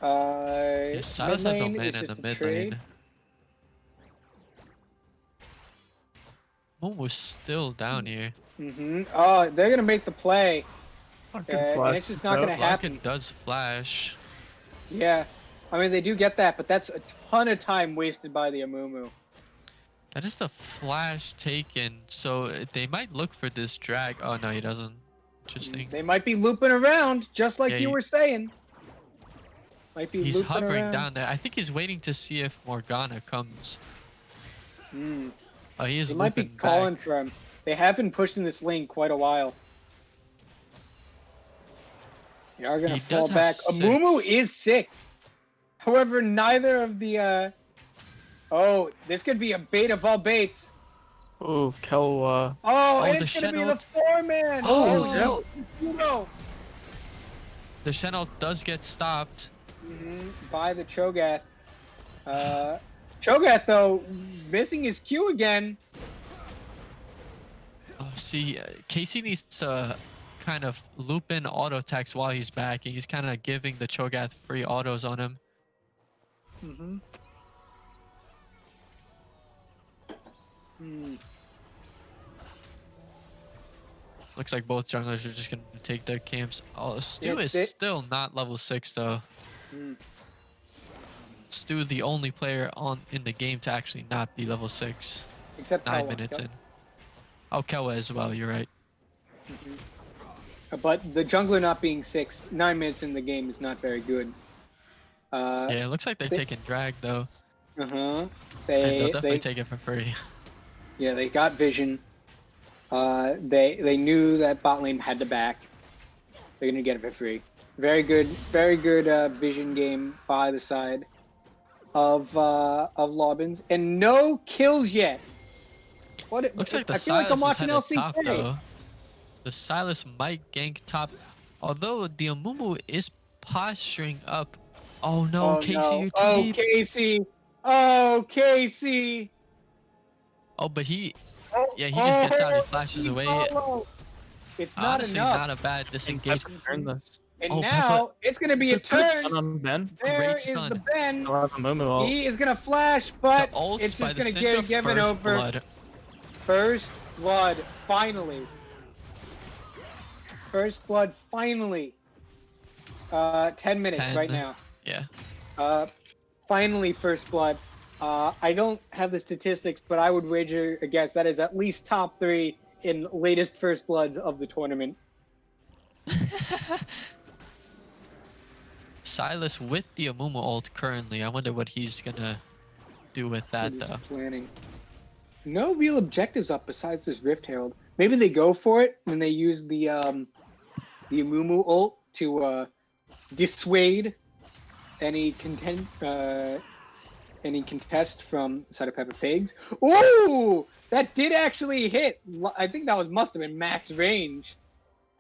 Silas has no mana in the mid lane. Momo's still down here. Oh, they're going to make the play. And Flash. it's just not going to happen. Larkin does flash. Yeah. I mean, they do get that, but that's a ton of time wasted by the Amumu. That is the flash taken, so they might look for this drag. Oh, no, he doesn't. Interesting. They might be looping around, just like you were saying. Might be He's looping hovering around. down there. I think he's waiting to see if Morgana comes. Oh, he is They might be looping calling back. for him. They have been pushing this lane quite a while. They are going to fall does have back. 6. Amumu is 6. However, neither of the... Oh, this could be a bait of all baits. Oh, Kel, Oh, the it's going to be Shen the 4-man. Oh, no. The Shen ult does get stopped. By the Cho'Gath. Cho'Gath, though, missing his Q again. Oh, see, Casey needs to kind of loop in auto attacks while he's backing. He's kind of giving the Cho'Gath free autos on him. Looks like both junglers are just going to take their camps. Oh, Stu is still not level 6, though. Stu, the only player in the game to actually not be level 6. Except 9 Kawa. minutes in. Oh, Kawa as well, you're right. But the jungler not being 6, 9 minutes in the game is not very good. Yeah, it looks like they're taking drag, though. They'll Definitely take it for free. Yeah, they got vision. They knew that bot lane had to back. They're gonna get it for free. Very good vision game by the side of Lobbins, and no kills yet. Looks like the I feel like I'm Silas is watching headed LCK. top, though. The Silas might gank top, although the Amumu is posturing up. Oh no, Casey, no. you're too deep. Casey! Oh, Casey! Oh, but he just gets out and flashes away. It's not Honestly, enough. not a bad disengagement. turn this. And now it's gonna be a turn. On Ben. There Great is stun. the Ben. I'll have a Momo ult. He is gonna flash, but The ults it's by just the gonna Syndra, get given first over. blood. First blood, finally. First blood, finally. 10 minutes 10. right now. Yeah. Finally, first blood. I don't have the statistics, but I would wager a guess that is at least top 3 in latest first bloods of the tournament. Silas with the Amumu ult currently. I wonder what he's gonna do with that, He's though. planning. no real objectives up besides this Rift Herald. Maybe they go for it and they use the Amumu ult to dissuade any contest from the side of Peppa Pigs. Ooh, that did actually hit. I think that must have been max range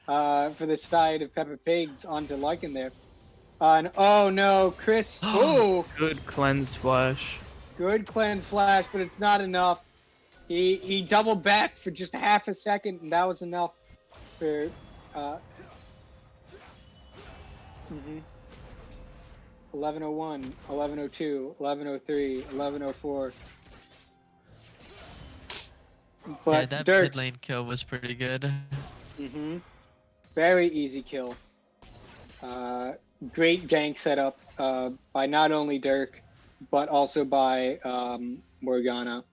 for the side of Peppa Pigs onto Lycan there. And oh no, Chris. Oh, Good cleanse flash. good cleanse flash, but it's not enough. He doubled back for just half a second, and that was enough for. 11:01, 11:02, 11:03, 11:04. But yeah, that Dirk, mid lane kill was pretty good. very easy kill. Great gank setup by not only Dirk, but also by Morgana.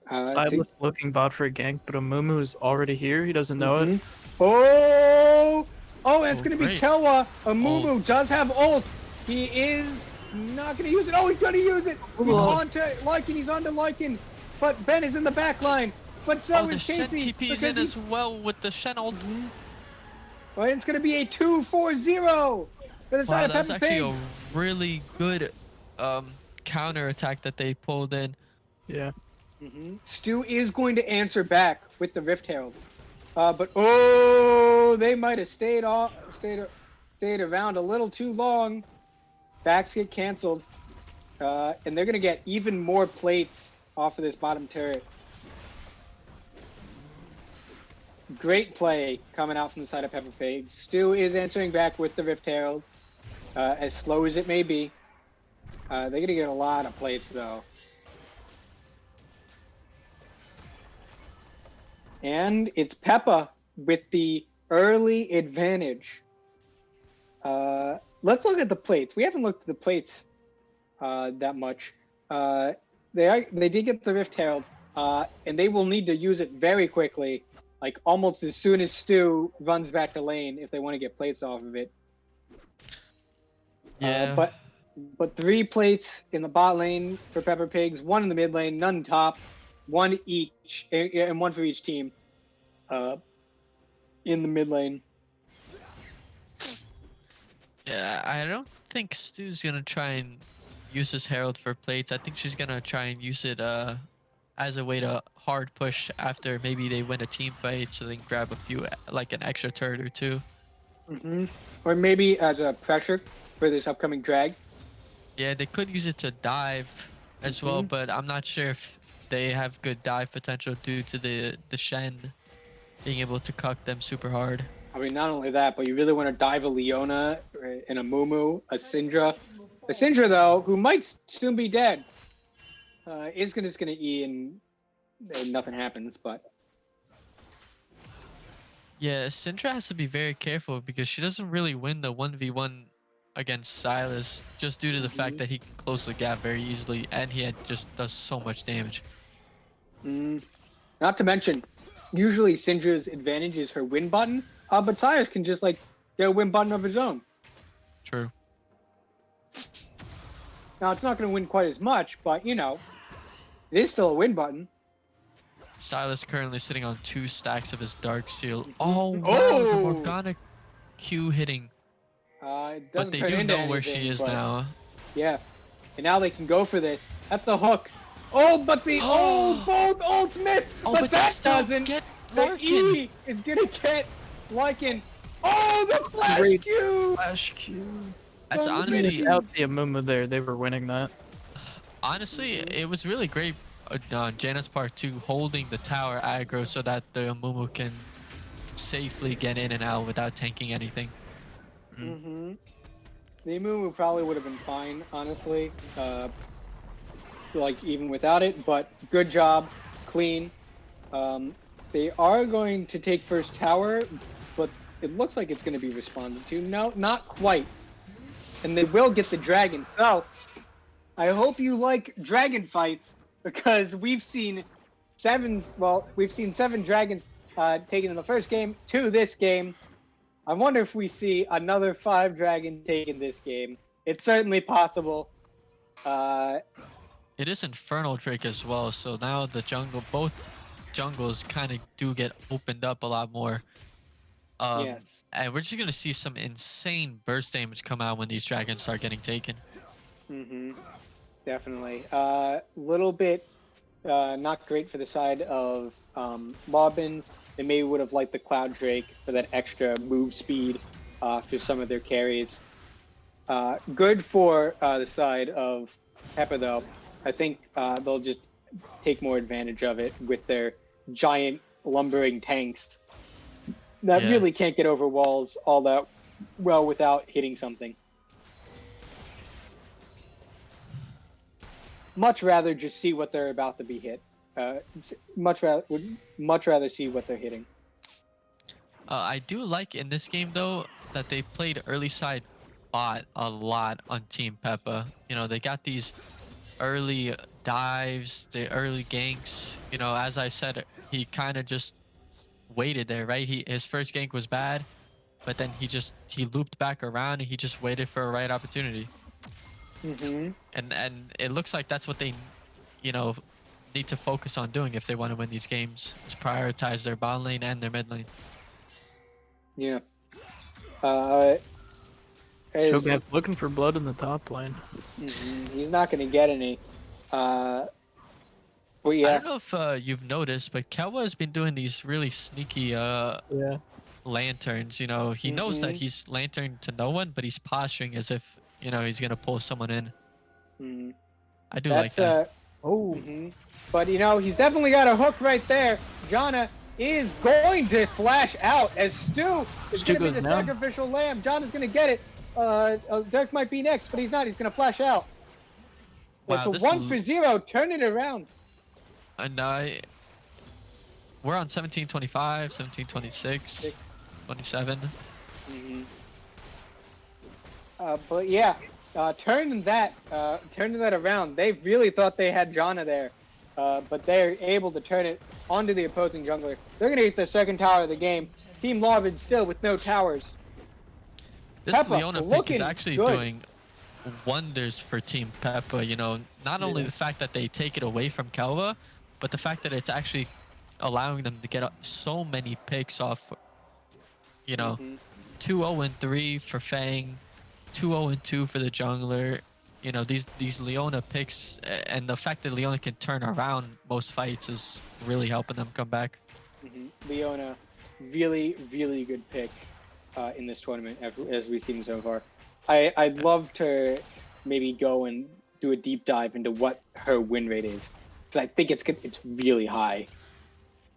Silas looking bot for a gank, but Amumu is already here. He doesn't know it. Oh, it's going to be great. Kelwa. Amumu Ult. does have ult. He is not going to use it. Oh, he's going to use it. He's on to Lycan. He's on to Lycan. But Ben is in the back line. But so the is Shen Casey. TP's in as well with the Shen ult. Well, it's going to be a 2-4-0 for the Wow, side of that was Peppa actually Pig. a really good counter attack that they pulled in. Yeah. Stu is going to answer back with the Rift Herald. But they might have stayed around a little too long. Backs get canceled. And they're going to get even more plates off of this bottom turret. Great play coming out from the side of Peppa Pig. Stu is answering back with the Rift Herald. As slow as it may be. They're going to get a lot of plates, though. And it's Peppa with the early advantage. Let's look at the plates. We haven't looked at the plates that much. They did get the Rift Herald, and they will need to use it very quickly, like almost as soon as Stu runs back to lane if they want to get plates off of it. Yeah. But 3 plates in the bot lane for Pepper Pigs, 1 in the mid lane, none top, 1 each, and 1 for each team in the mid lane. Yeah, I don't think Stu's gonna try and use his Herald for plates. I think she's gonna try and use it as a way to hard push after maybe they win a team fight, so they can grab a few, like an extra turret or 2. Or maybe as a pressure for this upcoming drag. Yeah, they could use it to dive as well, but I'm not sure if they have good dive potential due to the Shen being able to cuck them super hard. I mean, not only that, but you really want to dive a Leona and a Mumu, a Syndra. The Syndra, though, who might soon be dead, is just going to E and nothing happens, but... Yeah, Syndra has to be very careful because she doesn't really win the 1v1 against Silas just due to the fact that he can close the gap very easily and he just does so much damage. Not to mention, usually Syndra's advantage is her win button, but Silas can just get a win button of his own. True. Now, it's not going to win quite as much, but, it is still a win button. Silas currently sitting on 2 stacks of his Dark Seal. Oh, wow, the Morgana Q hitting. But they do know where she is now. Yeah. And now they can go for this. That's the hook. Oh, but both ults missed. But that doesn't. Get the Larkin. E is going to get Lycan. Oh, the flash Q. Flash Q. That's honestly, Without the Amumu there, they were winning that. honestly, it was really great. Janus Part 2 holding the tower aggro so that the Amumu can safely get in and out without tanking anything. The Amumu probably would have been fine, honestly. Even without it, but good job, clean. They are going to take first tower, but it looks like it's going to be responded to. No, not quite. And they will get the dragon. So, I hope you like dragon fights, because we've seen 7 dragons taken in the first game, 2 this game. I wonder if we see another 5 dragons taken this game. It's certainly possible. Yeah, It is Infernal Drake as well, so now the both jungles kind of do get opened up a lot more. Yes. And we're just gonna see some insane burst damage come out when these dragons start getting taken. Definitely. Little bit not great for the side of Lobbins. They maybe would have liked the Cloud Drake for that extra move speed for some of their carries. Good for the side of PEPPA, though. I think they'll just take more advantage of it with their giant lumbering tanks that really can't get over walls all that well without hitting something. Much rather just see what they're about to be hit. Would much rather see what they're hitting. I do like in this game though that they played early side bot a lot on Team PEPPA. You know, they got these early dives, the early ganks. You know, as I said, he kind of just waited there, right? His first gank was bad, but then he looped back around and he just waited for a right opportunity. And it looks like that's what they, you know, need to focus on doing if they want to win these games. Is prioritize their bot lane and their mid lane. Yeah. Cho'Gath looking for blood in the top lane. He's not going to get any. But yeah. I don't know if you've noticed, but Kelwa has been doing these really sneaky lanterns. You know, he knows that he's lantern to no one, but he's posturing as if, you know, he's gonna pull someone in. I do like that. But you know, he's definitely got a hook right there. Janna is going to flash out as Stu is going to be the sacrificial lamb. Janna's going to get it. Dirk might be next, but he's not. He's going to flash out. Wow, it's a 1-for-0. Turn it around. And we're on 17-25, 17-26, 27. But yeah, turning that around. They really thought they had Janna there, but they're able to turn it onto the opposing jungler. They're gonna get their second tower of the game. Team Lobbin still with no towers. This PEPPA Leona pick is actually doing wonders for Team PEPPA. You know, not only the fact that they take it away from Kelva, but the fact that it's actually allowing them to get so many picks off. You know, 2-0-3 for Fang, 2-0-2 for the jungler. You know, these Leona picks, and the fact that Leona can turn around most fights is really helping them come back. Leona, really, really good pick in this tournament, as we've seen so far. I'd love to maybe go and do a deep dive into what her win rate is, because I think it's really high.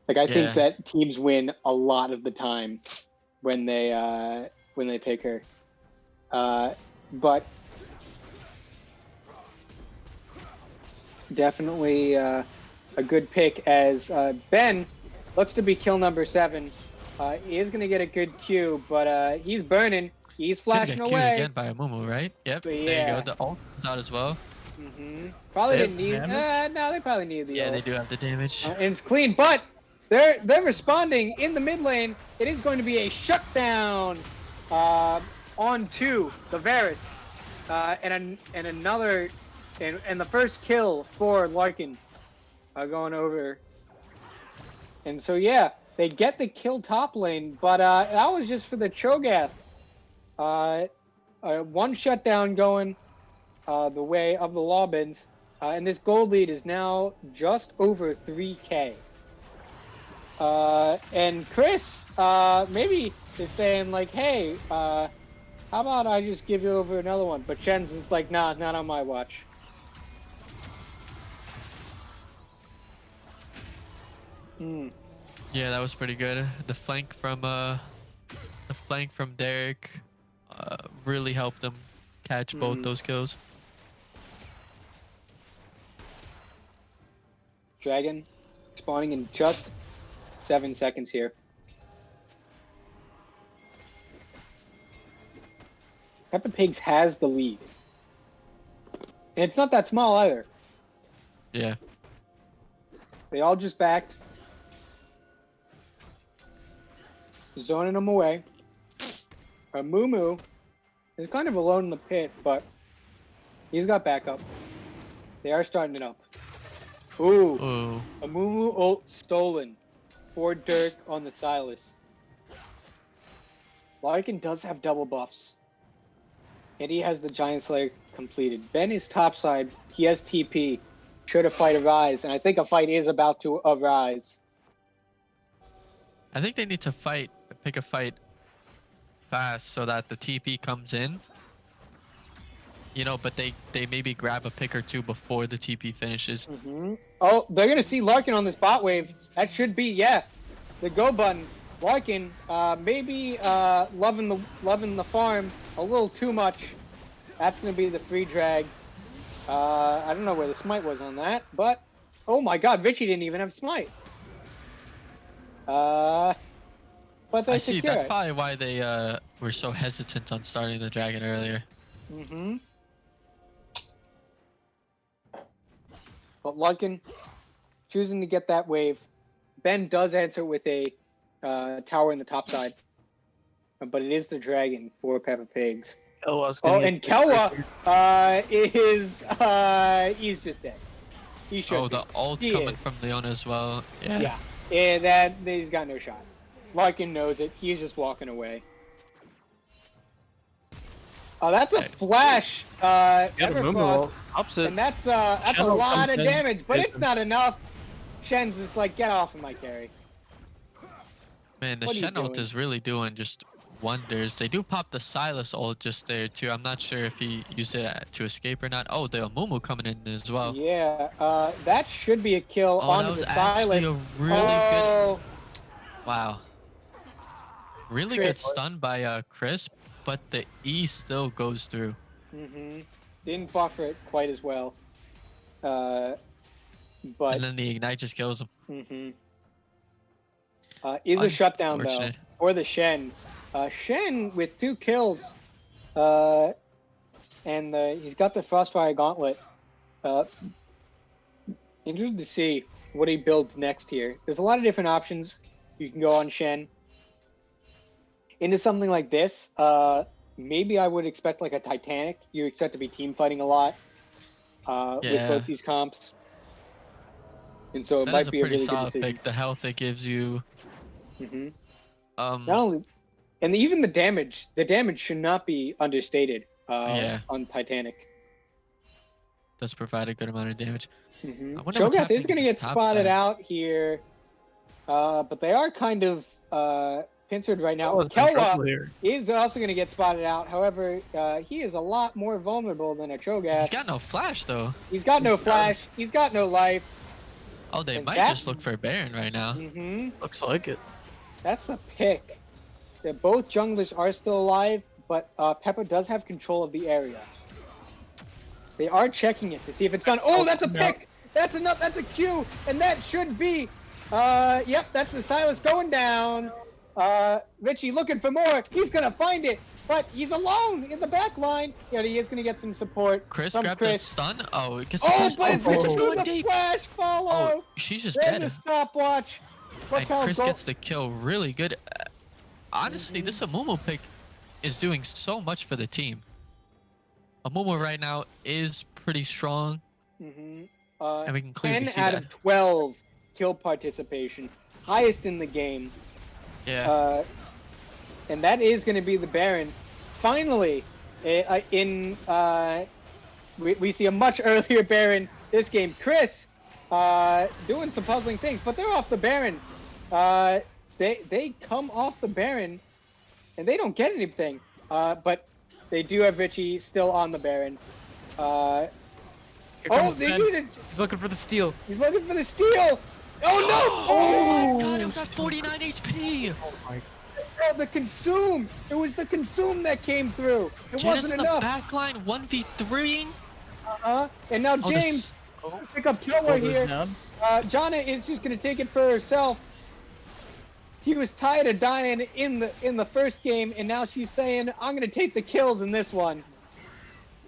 Like, I think that teams win a lot of the time when they pick her. But definitely a good pick, as Ben looks to be kill number 7. He is going to get a good Q, but he's burning. He's flashing away. Queued again by Amumu, right? Yep. But there you go. The ult comes out as well. Probably didn't need. No, they probably need the ult. They do have the damage. And it's clean, but they're responding in the mid lane. It is going to be a shutdown onto the Varus, and another, and the first kill for Larkin going over. And so yeah, they get the kill top lane, but that was just for the Cho'Gath. One shutdown going the way of the Lobbins, and this gold lead is now just over 3K. And Chris maybe is saying like, hey, how about I just give you over another one? But Chen's is like, nah, not on my watch. Yeah, that was pretty good. The flank from Derek really helped them catch both those kills. Dragon spawning in just 7 seconds here. Peppa Pigs has the lead. And it's not that small either. Yeah. They all just backed. Zoning them away. Mumu is kind of alone in the pit, but he's got backup. They are starting it up. Ooh. Ooh. A Mumu ult stolen. For Dirk on the Silas. Larkin does have double buffs. And he has the Giant Slayer completed. Ben is topside. He has TP. Should a fight arise? And I think a fight is about to arise. I think they need to pick a fight fast so that the TP comes in. You know, but they maybe grab a pick or two before the TP finishes. Mm-hmm. Oh, they're going to see Larkin on this bot wave. That should be, yeah, the go button. Larkin, maybe loving the farm a little too much. That's going to be the free drag. I don't know where the smite was on that, but oh my god, Richie didn't even have smite. But they I see. secure That's it. probably why they were so hesitant on starting the dragon earlier. Mm-hmm. But Larkin choosing to get that wave. Ben does answer with a tower in the top side, but it is the dragon for Peppa Pigs. And Kelwa he's just dead. He should. Oh, the ult coming from Leona as well. Yeah. Yeah. And he's got no shot. Larkin knows it. He's just walking away. Oh, that's a flash. Everfrost. Opposite. And that's a lot of damage, but it's not enough. Shen's just like, get off of my carry. Man, the What are you Shen ult doing? is really doing just wonders. They do pop the Silas ult just there too. I'm not sure if he used it to escape or not. Oh, the Amumu coming in as well. Yeah, that should be a kill onto that was the actually Silas. a really good. Oh, Wow. Really Chris. good stun by Chris, but the E still goes through. Mm-hmm. Didn't buffer it quite as well. But And then the Ignite just kills him. mm-hmm. Is a shutdown though Unfortunate. for the Shen. Shen with 2 kills, and he's got the Frostfire Gauntlet. Interested to see what he builds next here. There's a lot of different options you can go on Shen. Into something like this, maybe I would expect like a Titanic. You expect to be team fighting a lot with both these comps. And so it That might is a be a pretty really good solid decision. pick. The health it gives you. Mm-hmm. Um, Not only, and even the damage should not be understated on Titanic. does provide a good amount of damage. Mm-hmm. I wonder what's Cho'Gath happening is going to in get this top spotted side. out here, but they are kind of pincered right now. Oh, Kelwa here. is also going to get spotted out. However, he is a lot more vulnerable than a Cho'Gath. He's got no flash though. He's got no flash. He's got no life. Oh, they And might that- just look for Baron right now. Mm-hmm. Looks like it. That's a pick. Both junglers are still alive, but Peppa does have control of the area. They are checking it to see if it's done. Oh, that's a pick! That's enough. That's a Q, and that should be. Yep, that's the Silas going down. Richie looking for more. He's gonna find it, but he's alone in the back line. Yeah, he is gonna get some support. Chris from grabbed the Chris. stun. Oh, it gets the Oh, flash. but it's Richie's the going deep. flash follow. Oh, she's just There's dead. a stopwatch. Look And how Chris go- gets the kill really good. Honestly, this Amumu pick is doing so much for the team. Amumu right now is pretty strong, Mhm. and we can clearly 10 see out that. of 12 kill participation, highest in the game. Yeah. And that is going to be the Baron. Finally, we see a much earlier Baron this game. Chris doing some puzzling things, but they're off the Baron. They come off the Baron, and they don't get anything. But they do have Richie still on the Baron. Here Oh, comes they Ben. needed. He's looking for the steal. He's looking for the steal. Oh no! Oh my god, it was at 49 HP! Oh, the consume! It was the consume that came through. It Janus wasn't in the enough. backline, 1v3. And now Oh, James this- pick up Kilmer here. Down. Jana is just gonna take it for herself. She was tired of dying in the first game, and now she's saying, "I'm gonna take the kills in this one."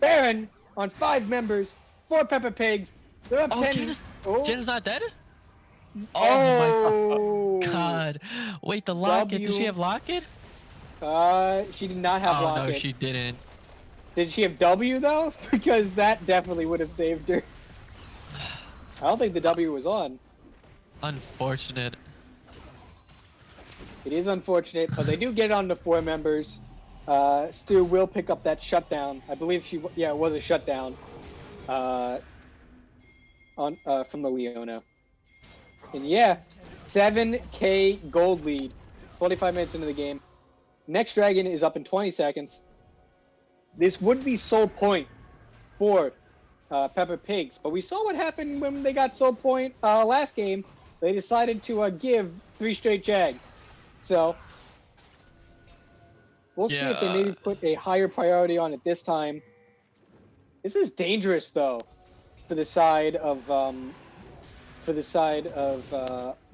Baron on 5 members, 4 Peppa Pigs. They're up Oh, 10. Janus not dead? Oh my god. Wait, the locket. Did she have locket? She did not have Oh locket. no, she didn't. Did she have W though? Because that definitely would have saved her. I don't think the W was on. Unfortunate. It is unfortunate, but they do get on to 4 members. Stu will pick up that shutdown. I believe it was a shutdown. From the Leona. And yeah, 7K gold lead. 25 minutes into the game. Next dragon is up in 20 seconds. This would be sole point for Peppa Pigs, but we saw what happened when they got sole point last game. They decided to give 3 straight Jags. So we'll see if they maybe put a higher priority on it this time. This is dangerous though for the side of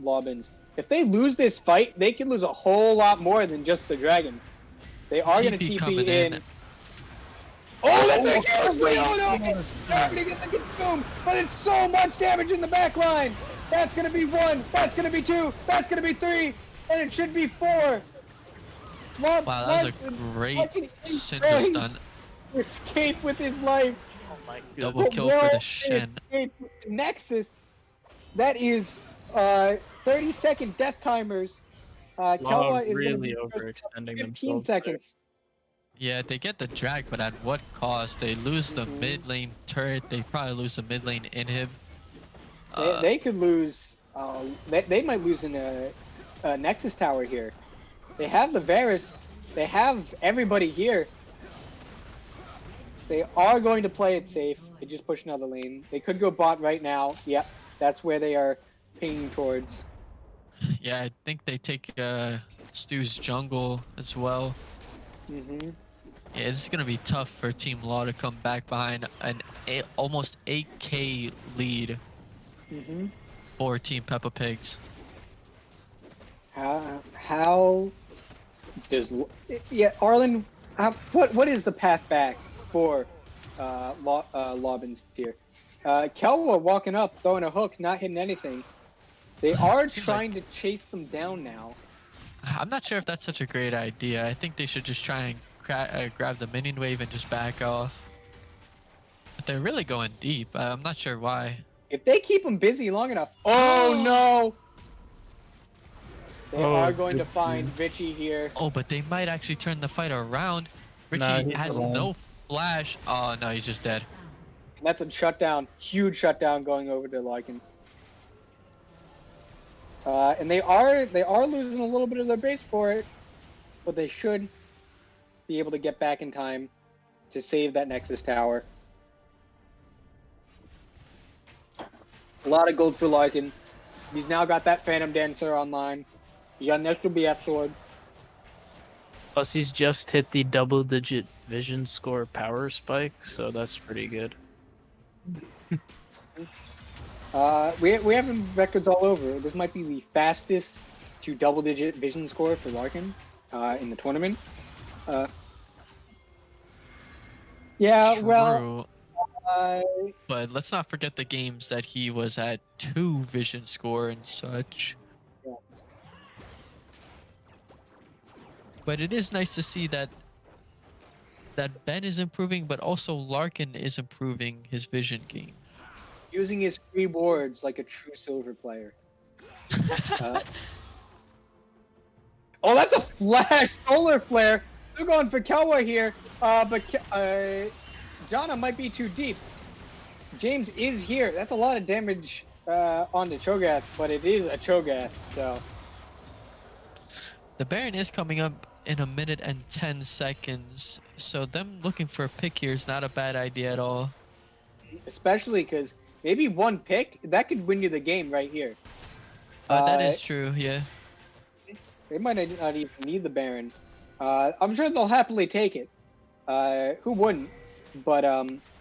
Lobbins. If they lose this fight, they can lose a whole lot more than just the dragon. They are going to TP in. Oh, that's a huge Leona! Happening at the consume, but it's so much damage in the back line. That's going to be 1. That's going to be 2. That's going to be 3. And it should be 4. Wow, that was a great Syndra stun. Escape with his life. Oh my god. Double kill for the Shen. Nexus. That is 30-second death timers. Kelwa is really overextending 15 themselves. seconds. Yeah, they get the drag, but at what cost? They lose the mid lane turret. They probably lose the mid lane inhib. They could lose. They might lose in a Nexus tower here. They have the Varus. They have everybody here. They are going to play it safe. They just push another lane. They could go bot right now. Yep, that's where they are pinging towards. Yeah, I think they take Stu's jungle as well. Mm-hmm. Yeah, this is gonna be tough for Team Law to come back behind an almost 8K lead for Team Peppa Pigs. How does Arlen? What is the path back for Lobbins here? Kelwa walking up, throwing a hook, not hitting anything. They are trying to chase them down now. I'm not sure if that's such a great idea. I think they should just try and grab the minion wave and just back off. But they're really going deep. I'm not sure why. If they keep them busy long enough. Oh no! They are going to find Vichy here. Oh, but they might actually turn the fight around. Richie has no flash. Oh no, he's just dead. And that's a shutdown. Huge shutdown going over to Larkin. And they are losing a little bit of their base for it, but they should be able to get back in time to save that Nexus tower. A lot of gold for Larkin. He's now got that Phantom Dancer online. He got an extra BF sword. Plus, he's just hit the double-digit vision score power spike, so that's pretty good. We have records all over. This might be the fastest to double-digit vision score for Larkin in the tournament. Yeah, True. well... but let's not forget the games that he was at 2 vision score and such. Yes. But it is nice to see that Ben is improving, but also Larkin is improving his vision game. Using his free wards like a true silver player. Oh, that's a flash solar flare. They're going for Kelwa here, but Jana might be too deep. James is here. That's a lot of damage on the Cho'Gath, but it is a Cho'Gath, so. The Baron is coming up in 1 minute and 10 seconds, so them looking for a pick here is not a bad idea at all. Especially because maybe one pick, that could win you the game right here. That is true, yeah. They might not even need the Baron. I'm sure they'll happily take it. Who wouldn't? But,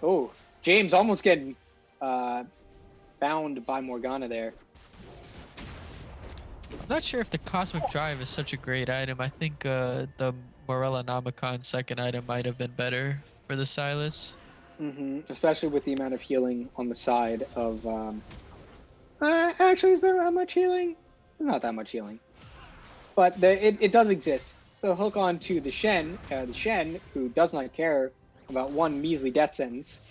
oh, James almost getting bound by Morgana there. I'm not sure if the Cosmic Drive is such a great item. I think the Morella Namicon second item might have been better for the Silas. Especially with the amount of healing on the side of... actually, is there that much healing? Not that much healing. But it does exist. So hook on to the Shen, who does not care about one measly death sentence.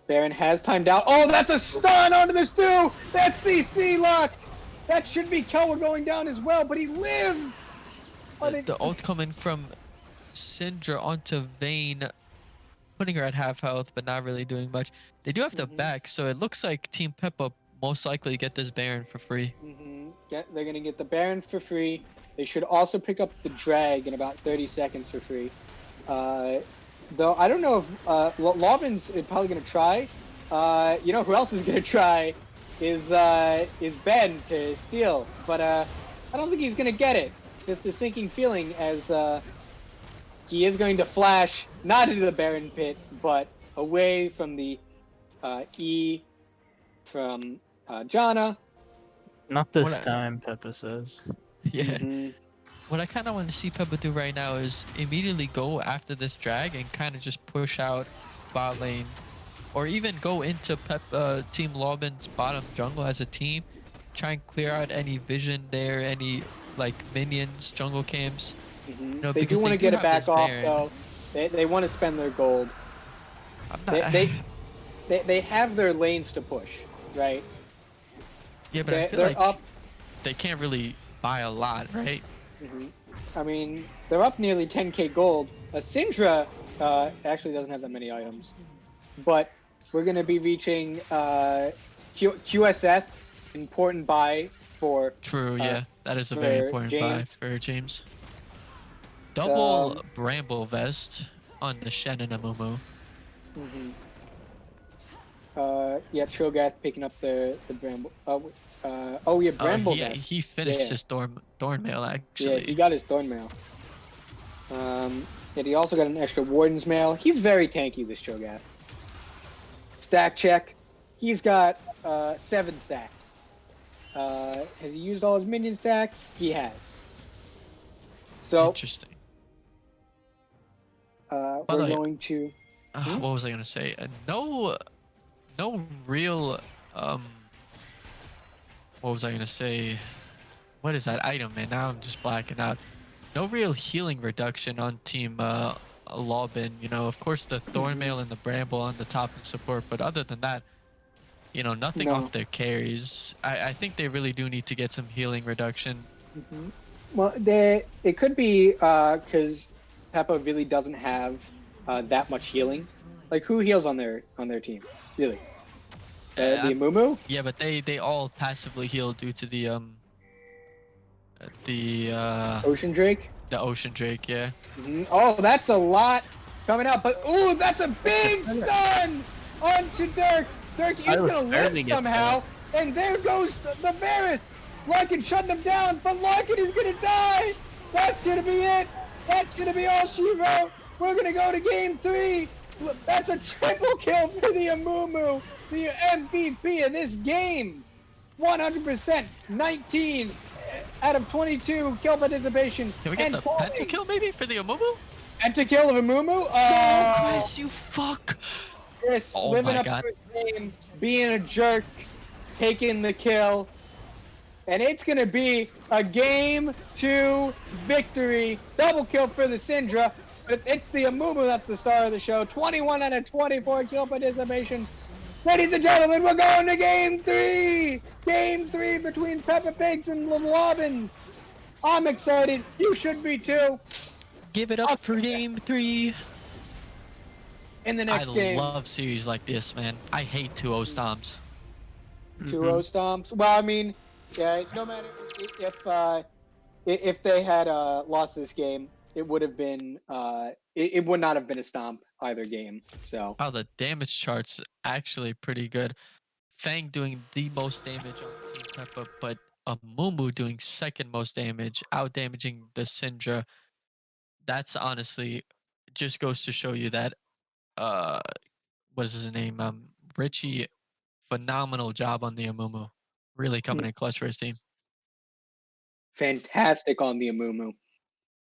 Baron has timed out. Oh, that's a stun onto the stew! That's CC locked! That should be Kelwa going down as well, but he lives! The ult coming from Syndra onto Vayne, putting her at half health, but not really doing much. They do have to back, so it looks like Team Peppa most likely get this Baron for free. They're going to get the Baron for free. They should also pick up the Drag in about 30 seconds for free. Though I don't know if Lovin's probably going to try. You know who else is going to try is Ben to steal, but I don't think he's going to get it. Just a sinking feeling as he is going to flash not into the Baron pit, but away from the E from Janna. Not this time, Peppa says. Yeah. What I kind of want to see Peppa do right now is immediately go after this drag and kind of just push out bot lane, or even go into Team Lobin's bottom jungle as a team, try and clear out any vision there, any like minions, jungle camps. You know, they do want to get it back off though. They want to spend their gold. They have their lanes to push, right? Yeah, but I feel like up. They can't really buy a lot, right? I mean, they're up nearly 10k gold. Syndra actually doesn't have that many items, but we're going to be reaching QSS, important buy for. True, yeah, that is a very important buy for James. Double Bramble Vest on the Shen and Amumu. Yeah, Cho'Gath picking up the Bramble. Oh yeah, Bramble Vest. He finished his Thornmail actually. Yeah, he got his Thornmail. And he also got an extra Warden's Mail. He's very tanky, this Cho'Gath. Stack check. He's got 7 stacks. Has he used all his minion stacks? He has. So interesting. We're going to. What was I gonna say? No real. What was I gonna say? What is that item, man? Now I'm just blacking out. No real healing reduction on Team Lobin. You know, of course the Thornmail and the Bramble on the top and support, but other than that, you know, nothing off their carries. I think they really do need to get some healing reduction. Well, it could be because Peppa really doesn't have that much healing. Like, who heals on their team? Really? The Amumu? Yeah, but they all passively heal due to the Ocean Drake? The Ocean Drake, yeah. Oh, that's a lot coming out, but ooh, that's a big stun onto Dirk. Dirk is gonna live somehow, and there goes the Varus. Larkin shutting him down, but Larkin is gonna die. That's gonna be it. That's gonna be all she wrote. We're gonna go to game 3. Look, that's a triple kill for the Amumu, the MVP of this game. 100%, 19 out of 22 kill participation. Can we get the pentakill maybe for the Amumu? Pentakill of Amumu? Oh, Chris, you fuck! Chris, living up to his name, being a jerk, taking the kill. And it's going to be a game 2 victory. Double kill for the Syndra. But it's the Amumu that's the star of the show. 21 out of 24 kill participation. Ladies and gentlemen, we're going to game 3! Game 3 between Peppa Pigs and the Lobbins. I'm excited. You should be too. Give it up for game 3. In the next game. I love series like this, man. I hate 2-0 stomps. 2-0 stomps? Well, I mean, yeah, no matter if they had lost this game, it would have been it would not have been a stomp either game. So the damage chart's actually pretty good. Fang doing the most damage on Team Peppa, but Amumu doing second most damage, out damaging the Syndra. That's honestly just goes to show you that what is his name? Richie, phenomenal job on the Amumu. Really coming in clutch for his team. Fantastic on the Amumu.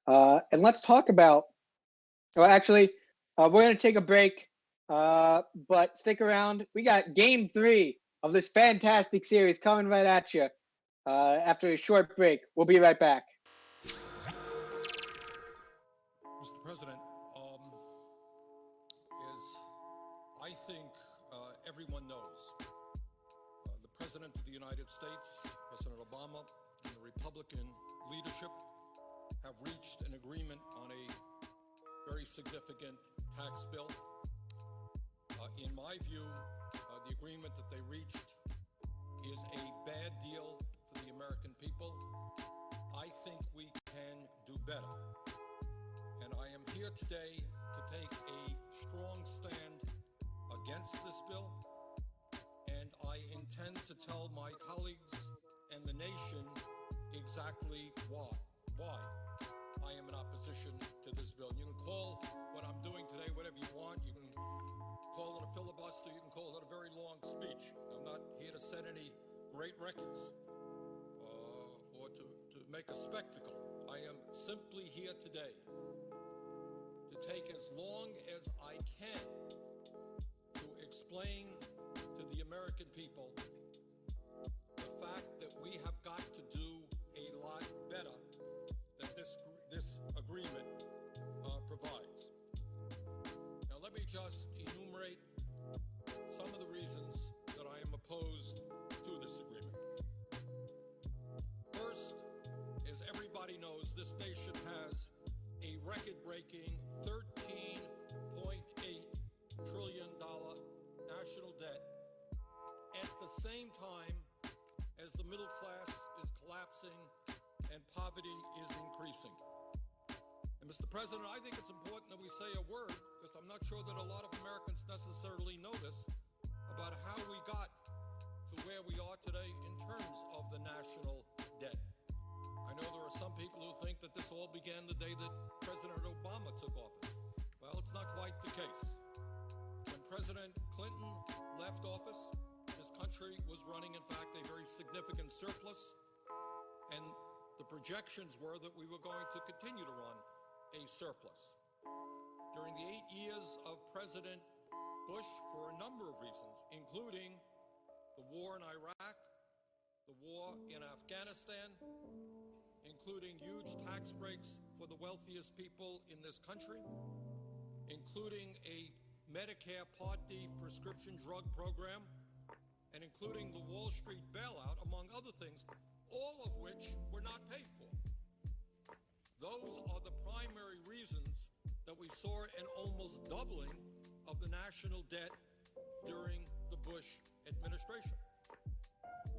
And let's talk about. Well, actually, we're going to take a break, but stick around. We got game 3 of this fantastic series coming right at you after a short break. We'll be right back. Mr. President, I think everyone knows, the President of the United States, President Obama, and the Republican leadership have reached an agreement on a very significant tax bill. In my view, the agreement that they reached is a bad deal for the American people. I think we can do better. And I am here today to take a strong stand against this bill. And I intend to tell my colleagues and the nation exactly why I am in opposition to this bill. You can call what I'm doing today whatever you want. You can call it a filibuster. You can call it a very long speech. I'm not here to set any great records or to make a spectacle. I am simply here today to take as long as I can to explain to the American people the fact that we have got to do a lot better than this agreement provides. Now let me just enumerate some of the reasons that I am opposed to this agreement. First, as everybody knows, this nation has a record-breaking $13.8 trillion national debt at the same time as the middle class is collapsing and poverty is increasing. And Mr. President, I think it's important that we say a word, because I'm not sure that a lot of Americans necessarily know this, about how we got to where we are today in terms of the national debt. I know there are some people who think that this all began the day that President Obama took office. Well, it's not quite the case. When President Clinton left office, this country was running, in fact, a very significant surplus, and the projections were that we were going to continue to run a surplus. During the 8 years of President Bush, for a number of reasons, including the war in Iraq, the war in Afghanistan, including huge tax breaks for the wealthiest people in this country, including a Medicare Part D prescription drug program, and including the Wall Street bailout, among other things, all of which were not paid for. Those are the primary reasons that we saw an almost doubling of the national debt during the Bush administration.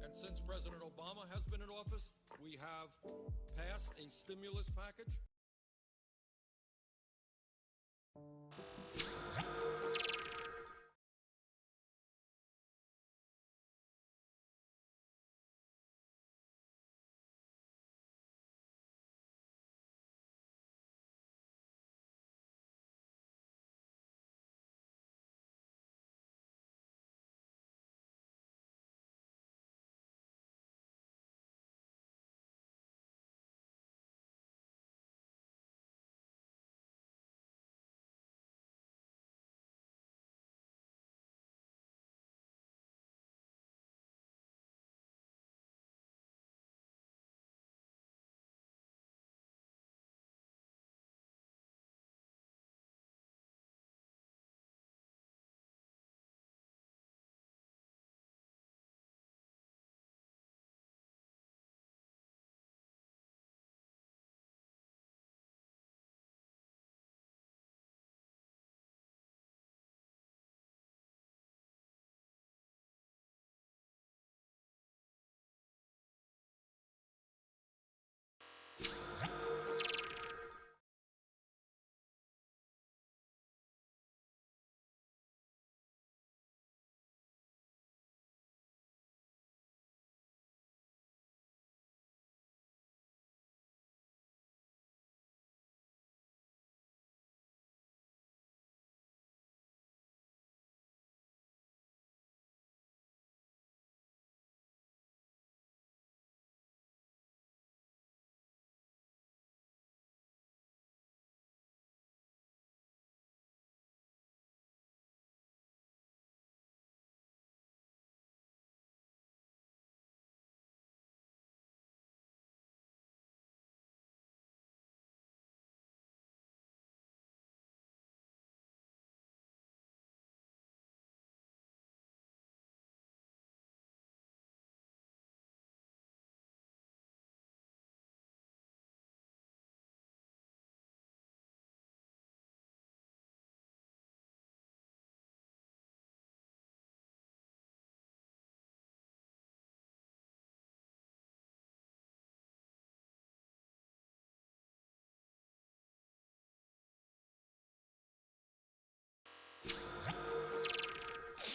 And since President Obama has been in office, we have passed a stimulus package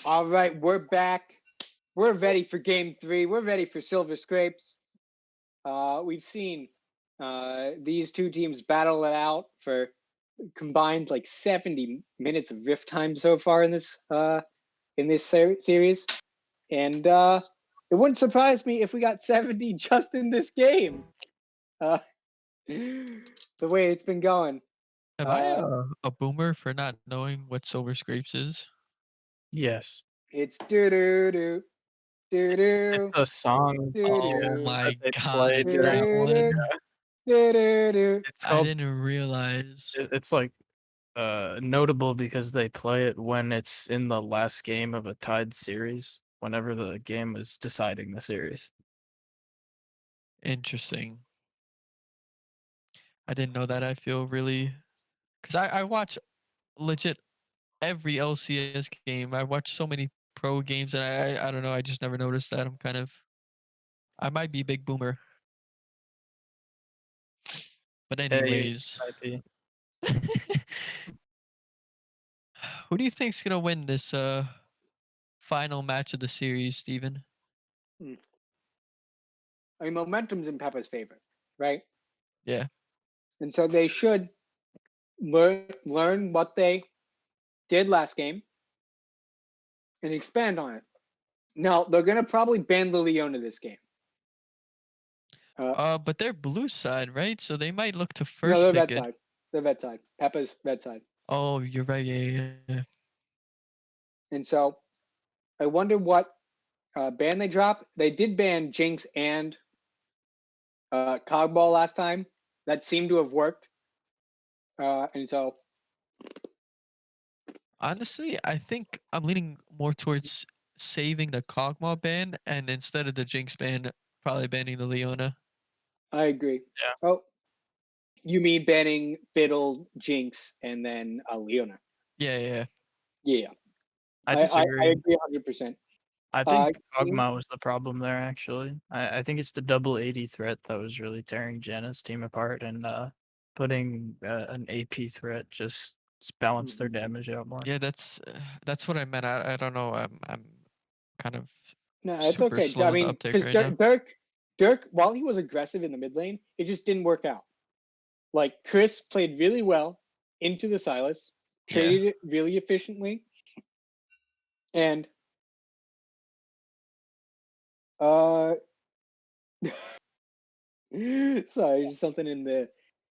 All right, we're back. We're ready for game 3. We're ready for Silver Scrapes. We've seen these two teams battle it out for combined like 70 minutes of rift time so far in this series, and it wouldn't surprise me if we got 70 just in this game. The way it's been going. Am I a boomer for not knowing what Silver Scrapes is? Yes. It's do do do do do. It's a song Oh my that they god, play it's during. that one. It's I called. didn't realize. It's like notable because they play it when it's in the last game of a tied series. Whenever the game is deciding the series. Interesting. I didn't know that. I feel really, because I watch legit every LCS game. I watch so many pro games, and I don't know. I just never noticed that. I might be big boomer. But Yeah, you anyways, might be. who do you think's gonna win this final match of the series, Steven? I mean, momentum's in Peppa's favor, right? Yeah. And so they should learn what they did last game and expand on it. Now they're gonna probably ban the Leona this game. But they're blue side, right? So they might look to No, first they're pick red it. side. They're red side. Peppa's red side. Oh, you're right. Yeah. And so I wonder what ban they drop. They did ban Jinx and Cogball last time. That seemed to have worked. And so Honestly, I think I'm leaning more towards saving the Kog'Maw ban, and instead of the Jinx ban, probably banning the Leona. I agree. Yeah. Oh, you mean banning Fiddle, Jinx, and then Leona? Yeah. Yeah, I I disagree. agree 100%. I think King- Kog'Maw was the problem there. Actually, I think it's the double 80 threat that was really tearing Janna's team apart, and putting an AP threat just balanced their damage out more. Yeah, that's what I meant. I don't know. I'm kind of No, it's super okay. slow I in the mean, uptake because right now. Dirk, while he was aggressive in the mid lane, it just didn't work out. Like Chris played really well into the Silas, traded it really efficiently, and sorry, just something in the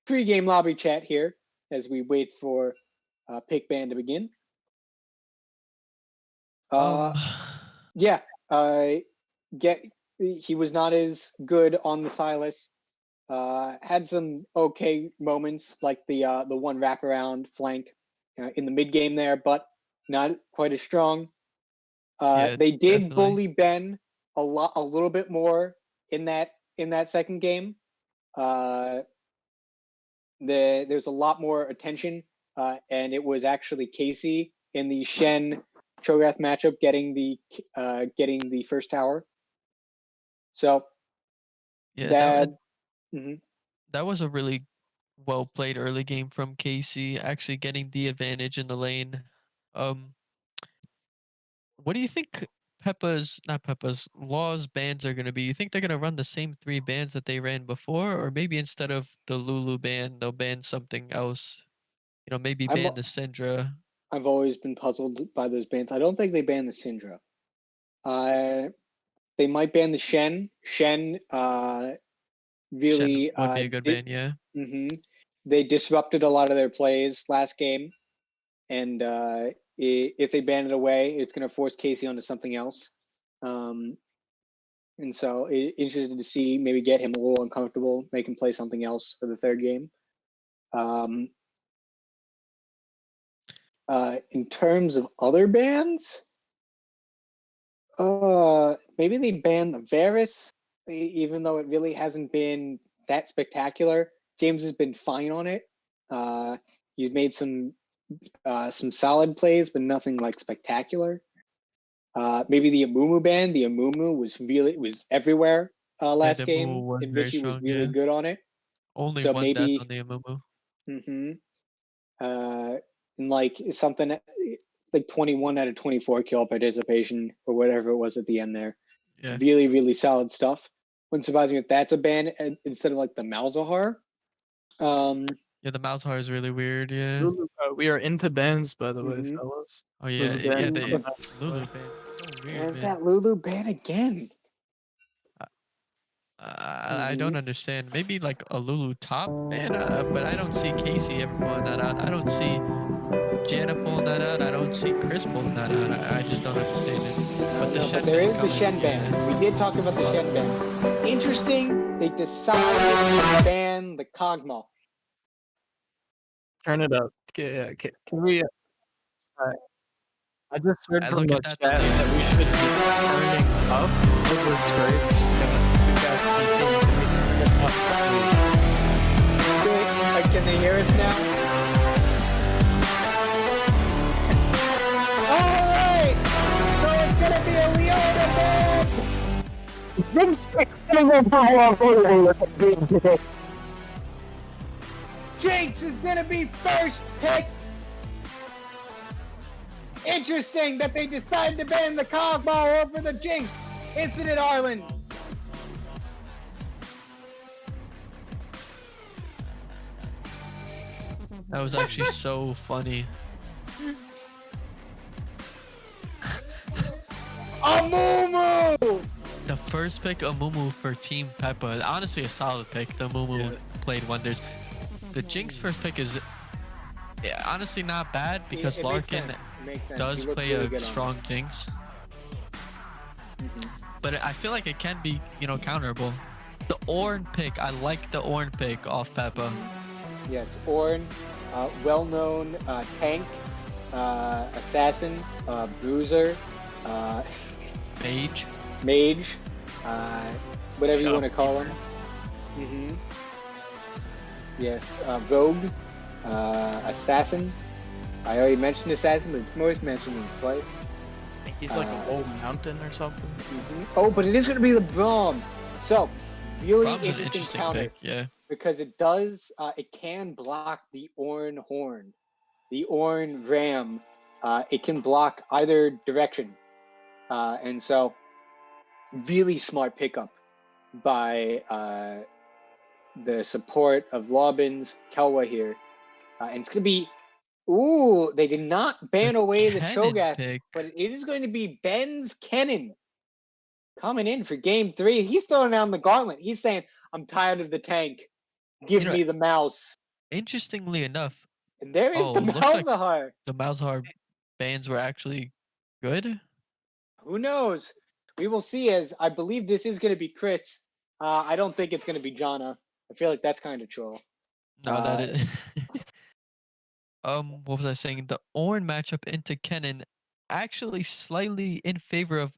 pre-game lobby chat here as we wait for pick ban to begin. Um, Yeah, he was not as good on the Silas. Had some okay moments like the one wraparound flank in the mid game there, but not quite as strong. yeah, They did definitely. bully Ben a little bit more in that second game. There's a lot more attention, and it was actually Casey in the Shen Cho'Gath matchup getting the first tower. So Yeah, that that was a really well played early game from Casey, actually getting the advantage in the lane. Um, what do you think not Peppa's, Law's bans are going to be? You think they're going to run the same 3 bans that they ran before? Or maybe instead of the Lulu ban, they'll ban something else? You know, maybe ban the Syndra. I've always been puzzled by those bans. I don't think they banned the Syndra. They might ban the Shen. Shen really Shen would be a good ban, yeah. They disrupted a lot of their plays last game, and if they ban it away, it's going to force Casey onto something else. And so, interested to see maybe get him a little uncomfortable, make him play something else for the third game. In terms of other bans, maybe they ban the Varus, even though it really hasn't been that spectacular. James has been fine on it. He's made some solid plays, but nothing like spectacular. Maybe the Amumu ban. The Amumu was everywhere last the game, Amumu was and very Richie was strong, really yeah. good on it. Only So one death maybe on the Amumu. and like something like 21 out of 24 kill participation or whatever it was at the end there. Yeah. Really, really solid stuff. Wouldn't surprise me if that's a ban instead of like the Malzahar. Yeah, the Malzahar is really weird. Yeah. We are into bans, by the way, Mhm. fellas. Oh yeah, Lulu yeah. ban They coming out. Lulu ban. So weird, There's man. that Lulu ban again. I don't understand. Maybe like a Lulu top ban, but I don't see Casey ever pulling that out. I don't see Jana pulling that out. I don't see Chris pulling that out. I just don't understand it. But the Shen there ban is the coming, Shen ban. yeah. We did talk about the Shen ban. Interesting. They decided to ban the Kog'Maw. Turn it up. Can we? I just heard I from look the at that, chat the that we should be turning up over grapes. Can they hear us now? Alright! So it's gonna be a Leona ban! Jinx is gonna be first pick! Interesting that they decided to ban the Kog'Maw over the Jinx! Isn't it, Arlen? That was actually so funny. Amumu! The first pick of Mumu for Team PEPPA. Honestly, a solid pick. The Mumu played wonders. The Jinx first pick is honestly not bad because Larkin does play a strong Jinx. But I feel like it can be, counterable. The Ornn pick, I like the Ornn pick off Peppa. Yes, Ornn, well-known tank, assassin, bruiser, mage, whatever you want to call him. Yes, rogue, assassin. I already mentioned assassin, but it's worth mentioning twice. I think he's like a low mountain or something. Oh, but it is going to be the Braum. So, really Braum's an interesting interesting counter. pick, yeah. Because it does, it can block the Ornn Horn, the Ornn Ram. It can block either direction. And so, really smart pickup by the support of Lobbins, Kelwa here. And it's going to be, ooh, they did not ban away the Kennen Cho'Gath, pick. but it is going to be Ben's Kennen coming in for game 3. He's throwing down the gauntlet. He's saying, I'm tired of the tank. Give me the mouse. Interestingly enough, And there is the Malzahar. Like the Malzahar bans were actually good. Who knows? We will see. As I believe this is going to be Chris. I don't think it's going to be Jana. I feel like that's kind of troll. No, that is. What was I saying? The Ornn matchup into Kennen actually slightly in favor of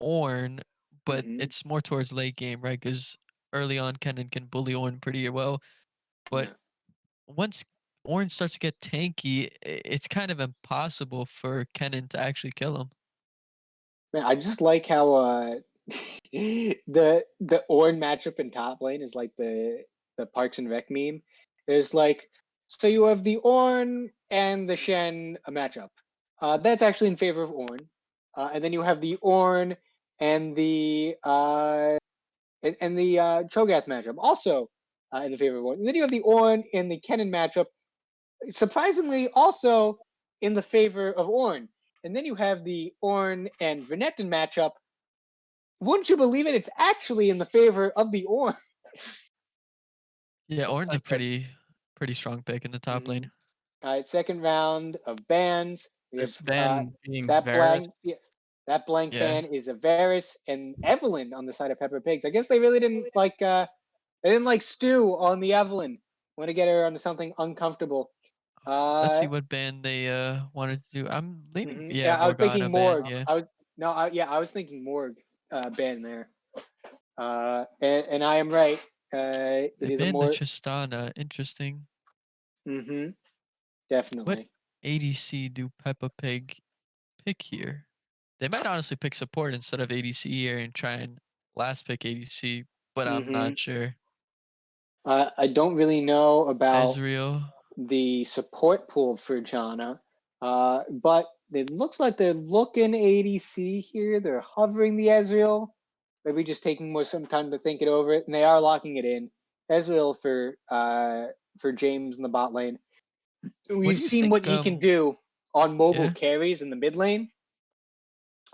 Ornn, but it's more towards late game, right? Because early on, Kennen can bully Ornn pretty well, but once Ornn starts to get tanky, it's kind of impossible for Kennen to actually kill him. Man, I just like how the Ornn matchup in top lane is like the Parks and Rec meme. There's like, so you have the Ornn and the Shen matchup. That's actually in favor of Ornn. And then you have the Ornn and the Cho'Gath matchup, also in the favor of Ornn. And then you have the Ornn and the Kennen matchup, surprisingly also in the favor of Ornn. And then you have the Ornn and Renekton matchup. Wouldn't you believe it? It's actually in the favor of the Ornn. Yeah, Ornn's a pretty strong pick in the top lane. All right, second round of bans. We This have ban being that Varus. that blank ban is a Varus and Evelyn on the side of Peppa Pigs. I guess they really didn't like stew on the Evelyn. Want to get her onto something uncomfortable. Let's see what ban they wanted to do. I'm leaning. Yeah, I was thinking Morgana Morg. ban, yeah. I was thinking Morg ban there. And I am right. It They is a banned more the Tristana. Interesting. Definitely. What ADC do Peppa Pig pick here? They might honestly pick support instead of ADC here and try and last pick ADC, but I'm not sure. I don't really know about Ezreal. the support pool for Jana, but it looks like they're looking ADC here. They're hovering the Ezreal. Maybe just taking some time to think it over, and they are locking it in. Ezreal for James in the bot lane. We've do you seen think, what he can do on mobile yeah. carries in the mid lane.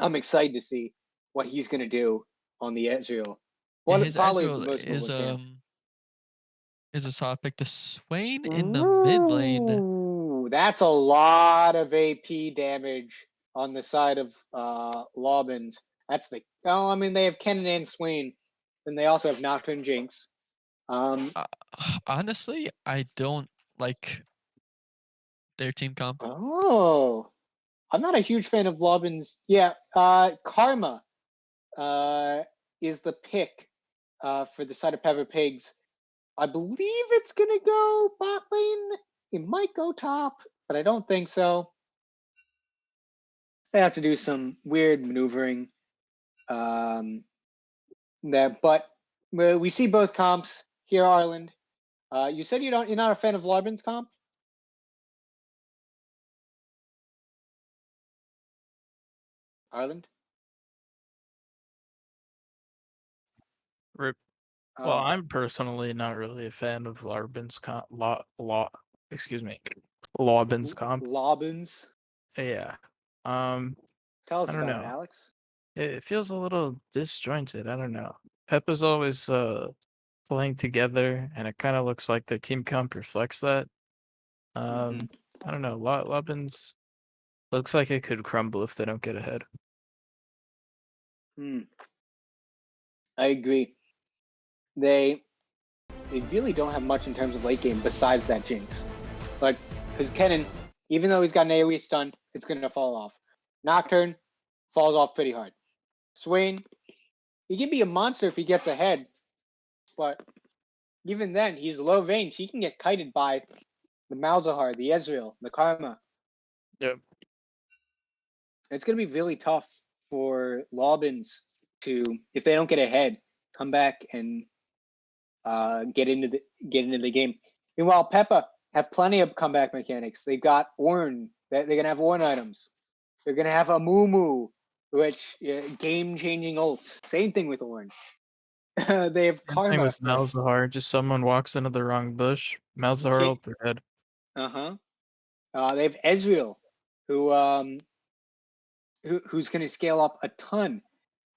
I'm excited to see what he's going to do on the Ezreal. His Probably the Ezreal most mobile champ. is a solid pick. The Swain in the mid lane. Ooh, that's a lot of AP damage on the side of Lobbins. I mean, they have Kennen and Swain, and they also have Nocturne Jinx. Honestly, I don't like their team comp. Oh, I'm not a huge fan of Lobbins. Yeah, Karma is the pick for the side of Peppa Pigs. I believe it's gonna go bot lane. It might go top, but I don't think so. They have to do some weird maneuvering. But we see both comps here, Arland. You said you're not a fan of Lobbins comp. Arland. Rip. Well, I'm personally not really a fan of Larbin's comp. Excuse me, Lobbin's comp. Lobbins. Yeah. Tell us I don't about it, know. Alex. It feels a little disjointed. I don't know. Peppa's always playing together, and it kind of looks like their team comp reflects that. I don't know. Lobbins looks like it could crumble if they don't get ahead. I agree. They really don't have much in terms of late game besides that Jinx. Like, because Kennen, even though he's got an AoE stun, it's going to fall off. Nocturne falls off pretty hard. Swain, he can be a monster if he gets ahead, but even then, he's low range. He can get kited by the Malzahar, the Ezreal, the Karma. Yep. It's going to be really tough for Lobbins to, if they don't get ahead, come back and get into the game. Meanwhile, Peppa have plenty of comeback mechanics. They've got Ornn. They're gonna have Ornn items. They're gonna have a Moo, which game-changing ults. Same thing with Ornn. They have Same Karma. thing with Malzahar. Just someone walks into the wrong bush. Malzahar ult their head. They have Ezreal, who's gonna scale up a ton.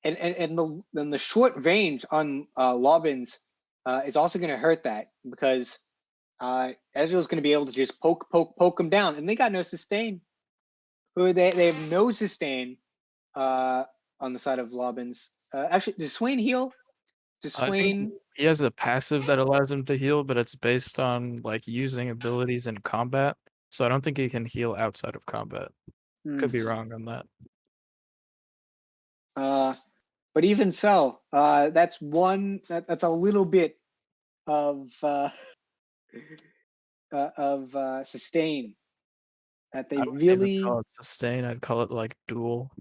And the short range on Lobbins is also going to hurt that because Ezreal's going to be able to just poke them down, and they got no sustain. They have no sustain on the side of Lobbins. Actually, does Swain heal? Does Swain? He has a passive that allows him to heal, but it's based on like using abilities in combat. So I don't think he can heal outside of combat. Could be wrong on that. But even so, that's a little bit of sustain that they I wouldn't really even call it sustain. I'd call it like duel.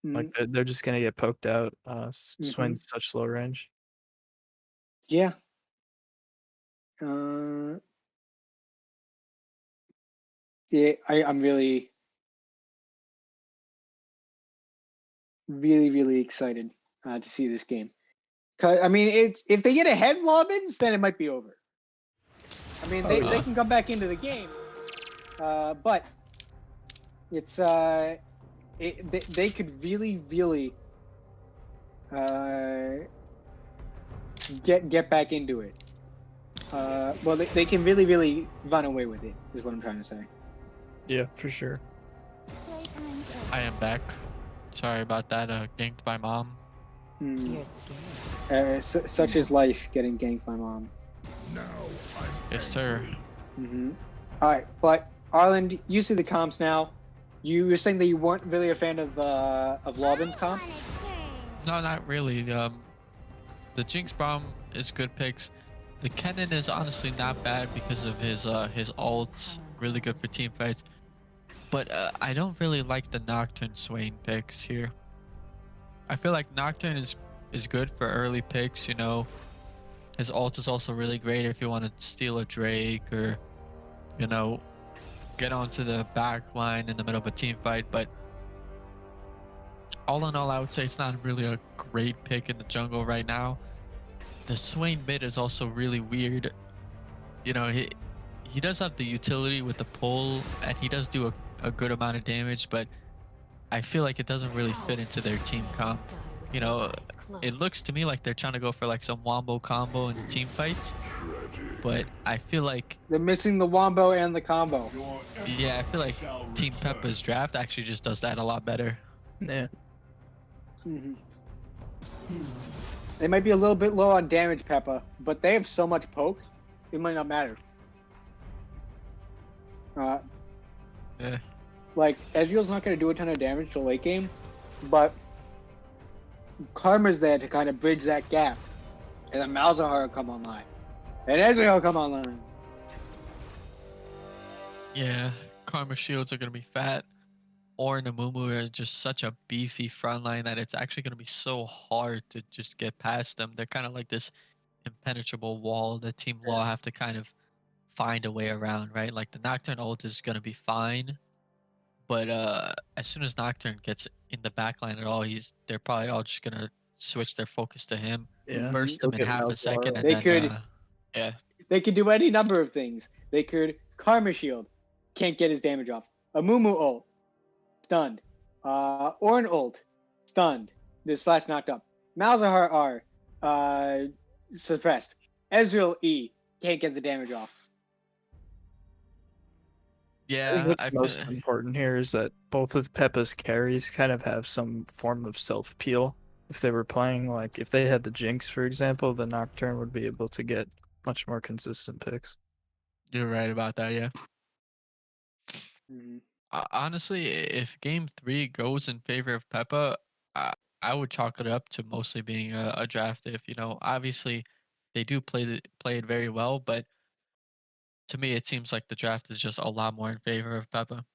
Like they're just gonna get poked out. Swain's such slow range. Yeah. Yeah, I'm really, really, really excited to see this game. Cause I mean, it's if they get ahead Lobbins, then it might be over. I mean, they can come back into the game, but it's they could really, really get back into it. Well, they can really, really run away with it. Is what I'm trying to say. Yeah, for sure. I am back. Sorry about that. Ganked by mom. Such is life, getting ganked by mom. Yes, sir. All right, but Arland, you see the comps now. You were saying that you weren't really a fan of Lobbins comp. No, not really. The Jinx Bomb is good picks. The Kennen is honestly not bad because of his ults. Really good for team fights. But I don't really like the Nocturne Swain picks here. I feel like Nocturne is good for early picks, you know. His ult is also really great if you want to steal a Drake or, you know, get onto the back line in the middle of a team fight. But all in all, I would say it's not really a great pick in the jungle right now. The Swain mid is also really weird. You know, he does have the utility with the pull, and he does do a good amount of damage, but I feel like it doesn't really fit into their team comp. You know, it looks to me like they're trying to go for like some wombo combo in team fights, but I feel like, They're missing the wombo and the combo. yeah, I feel like Team Peppa's draft actually just does that a lot better. Yeah. Mm-hmm. They might be a little bit low on damage, Peppa, but they have so much poke, it might not matter. Yeah. Like, Ezreal's not going to do a ton of damage to late game, but Karma's there to kind of bridge that gap. And then Malzahar will come online. And Ezreal will come online. Yeah, Karma shields are going to be fat. Ornn and Mumu are just such a beefy front line that it's actually going to be so hard to just get past them. They're kind of like this impenetrable wall that Team Law have to kind of find a way around, right? Like the Nocturne ult is going to be fine, but as soon as Nocturne gets in the backline at all, they're probably all just going to switch their focus to him, Yeah. burst Go him in get half a Malzahar. second, and They then could- yeah. They could do any number of things. They could Karma Shield, can't get his damage off. A Mumu ult, stunned. Ornn ult, stunned. This slash knocked up. Malzahar R, suppressed. Ezreal E, can't get the damage off. I think Yeah, what's I most feel, important here is that both of Peppa's carries kind of have some form of self peel. If they were playing, like, if they had the Jinx, for example, the Nocturne would be able to get much more consistent picks. you're right about that, yeah. Mm-hmm. Honestly, if game 3 goes in favor of Peppa, I would chalk it up to mostly being a draft if, you know, obviously they do play it very well, but to me it seems like the draft is just a lot more in favor of Peppa.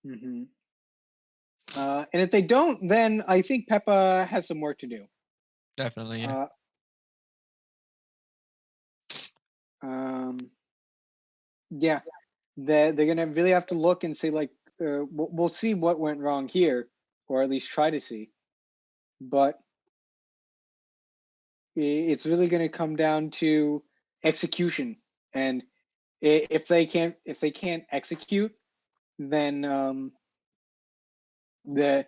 Mm-hmm. And if they don't, then I think Peppa has some work to do. Definitely, yeah. Yeah, they're gonna really have to look and say like, we'll see what went wrong here, or at least try to see. But it's really gonna come down to execution, and if they can't execute, then they're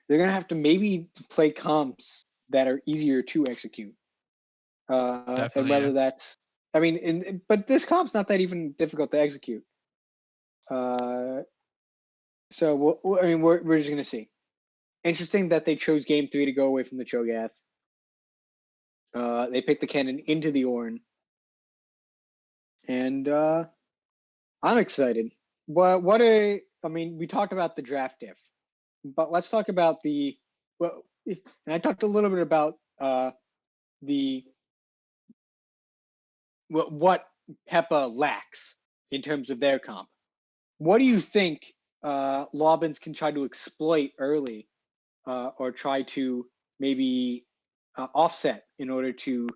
gonna have to maybe play comps that are easier to execute. And Definitely, whether yeah. that's, I mean, but this comp's not that even difficult to execute. So I mean, we're just gonna see. Interesting that they chose game 3 to go away from the Cho'Gath. They picked the cannon into the Ornn, and I'm excited. I mean, we talked about the draft diff, but let's talk about the and I talked a little bit about the what Peppa lacks in terms of their comp. What do you think Lobbins can try to exploit early, or try to maybe offset in order to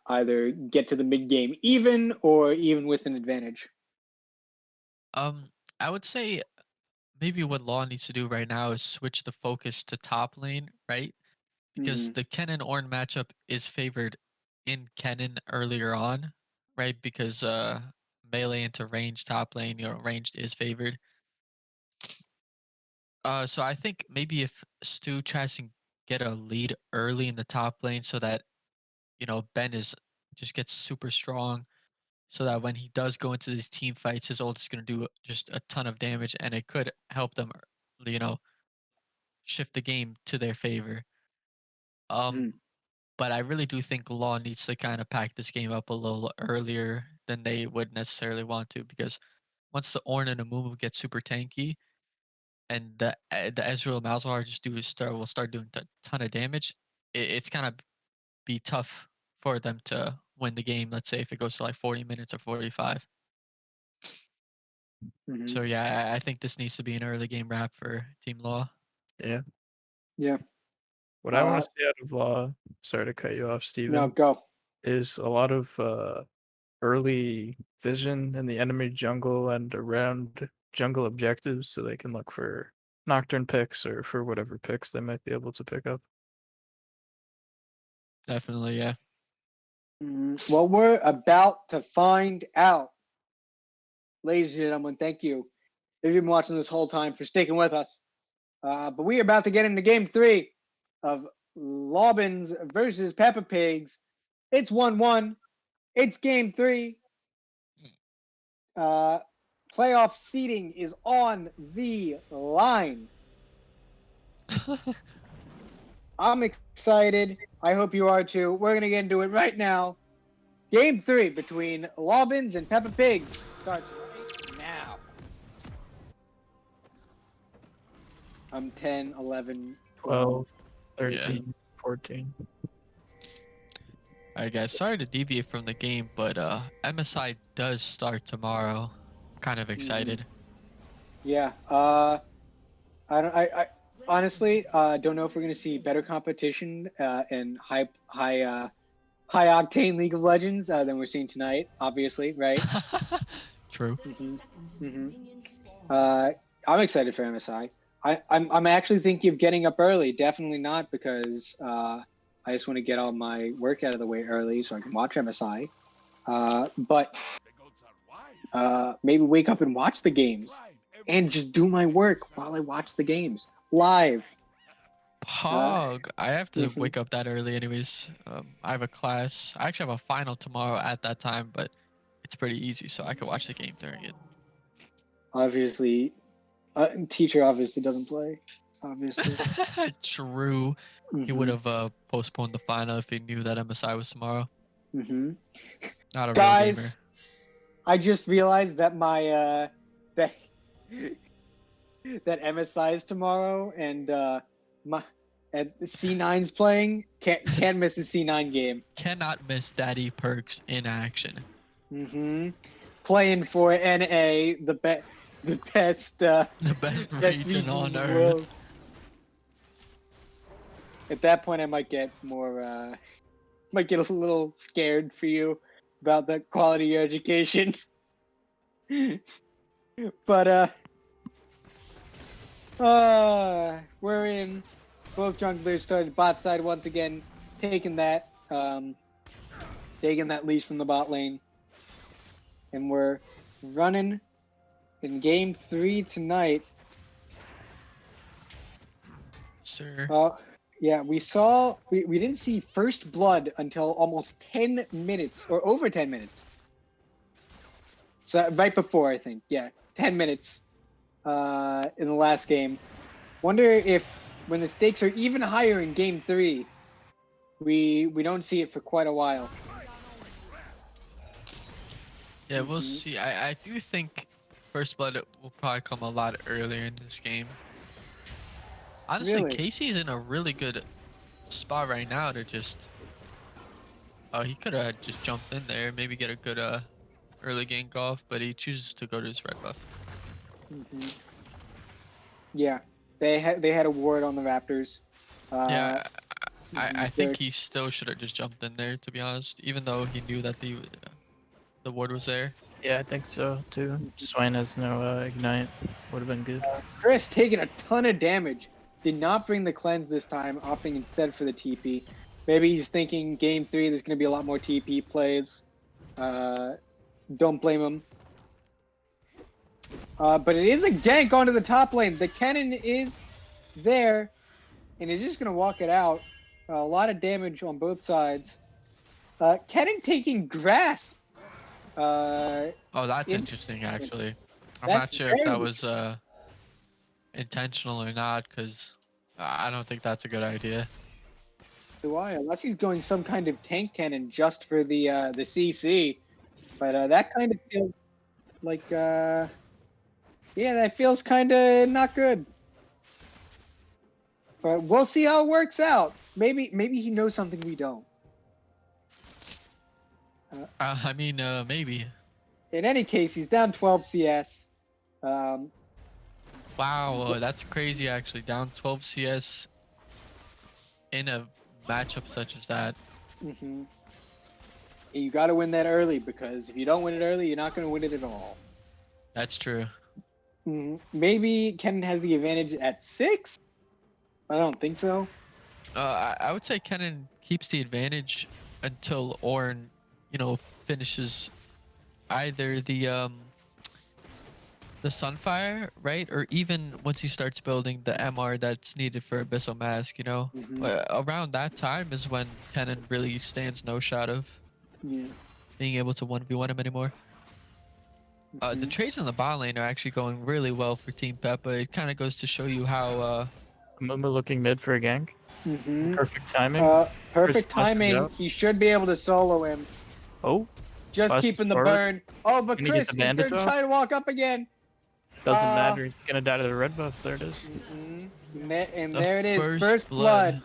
either get to the mid game even or even with an advantage? I would say maybe what Law needs to do right now is switch the focus to top lane, right? Because Mm-hmm. the Kennen Ornn matchup is favored in Kennen earlier on, right? Because melee into range top lane, you know, ranged is favored. So I think maybe if Stu tries to get a lead early in the top lane so that, you know, Ben is just gets super strong so that when he does go into these team fights, his ult is going to do just a ton of damage and it could help them, you know, shift the game to their favor. Mm-hmm. But I really do think Law needs to kind of pack this game up a little earlier than they would necessarily want to because once the Ornn and Amumu get super tanky and the Ezreal and Malzahar just will start doing a ton of damage, it's kind of be tough for them to win the game. Let's say if it goes to like 40 minutes or 45. Mm-hmm. So yeah, I think this needs to be an early game wrap for Team Law. Yeah. Yeah. What I want to see out of sorry to cut you off, No, Steven, go. is a lot of early vision in the enemy jungle and around jungle objectives, so they can look for Nocturne picks or for whatever picks they might be able to pick up. Definitely, yeah. Well, we're about to find out. Ladies and gentlemen, thank you if you've been watching this whole time for sticking with us. But we are about to get into game 3 of Lobbins versus Peppa Pigs. It's 1-1. It's game 3. Playoff seeding is on the line. I'm excited. I hope you are too. We're going to get into it right now. Game 3 between Lobbins and Peppa Pigs starts right now. I'm 10, 11, 12, 13, 13, 14. Alright guys, sorry to deviate from the game, but MSI does start tomorrow. Kind of excited. Yeah. I honestly don't know if we're gonna see better competition and high octane League of Legends than we're seeing tonight. Obviously, right? True. I'm excited for MSI. I'm actually thinking of getting up early. Definitely not because I just want to get all my work out of the way early so I can watch MSI. But maybe wake up and watch the games and just do my work while I watch the games live. Pog. I have to wake up that early anyways. I have a class. I actually have a final tomorrow at that time, but it's pretty easy, so I can watch the game during it. Obviously, teacher obviously doesn't play. Obviously. True. He would have postponed the final if he knew that MSI was tomorrow. Not a Guys, real gamer. I just realized that my that MSI is tomorrow, and C9's playing. Can't miss the C9 game. Cannot miss Daddy Perks in action. Playing for NA, the best region on Earth. At that point, I might get more, might get a little scared for you about the quality of your education. But we're in. Both junglers started bot side once again, taking that leash from the bot lane, and we're running in game 3 tonight. Sir. Yeah, we didn't see first blood until almost 10 minutes or over 10 minutes. So right before, I think, 10 minutes in the last game. Wonder if when the stakes are even higher in game 3, we don't see it for quite a while. Yeah, we'll see. I do think first blood will probably come a lot earlier in this game. Honestly, Really? Casey's in a really good spot right now to just... Oh, he could have just jumped in there, maybe get a good early gank off, but he chooses to go to his red buff. Yeah, they had a ward on the Raptors. Yeah, I think he still should have just jumped in there, to be honest, even though he knew that the ward was there. Yeah, I think so too. Swain has no ignite. Would have been good. Chris taking a ton of damage. Did not bring the cleanse this time, opting instead for the TP. Maybe he's thinking game 3 there's going to be a lot more TP plays. Don't blame him. But it is a gank onto the top lane. The cannon is there, and he's just going to walk it out. A lot of damage on both sides. Cannon taking grasp. Oh, that's interesting, actually. I'm not sure if that was intentional or not, because I don't think that's a good idea. Do I? Unless he's going some kind of tank cannon just for the CC. But that kind of feels like, yeah, that feels kind of not good. But we'll see how it works out. Maybe he knows something we don't. I mean, maybe. In any case, he's down 12 CS. Wow, that's crazy, actually. Down 12 CS in a matchup such as that. You got to win that early, because if you don't win it early, you're not going to win it at all. That's true. Maybe Kennen has the advantage at 6? I don't think so. I would say Kennen keeps the advantage until Ornn, finishes either the Sunfire, right? Or even once he starts building the MR that's needed for Abyssal Mask, around that time is when Kennen really stands no shot of being able to 1v1 him anymore. The trades in the bot lane are actually going really well for Team PEPPA. It kind of goes to show you how Mumu looking mid for a gank. Perfect timing. Perfect timing. He should be able to solo him. Oh. Just keeping the burn. Oh, but Chris, he's going to try to walk up again. Doesn't matter. He's going to die to the red buff. There it is. And there it is. First blood.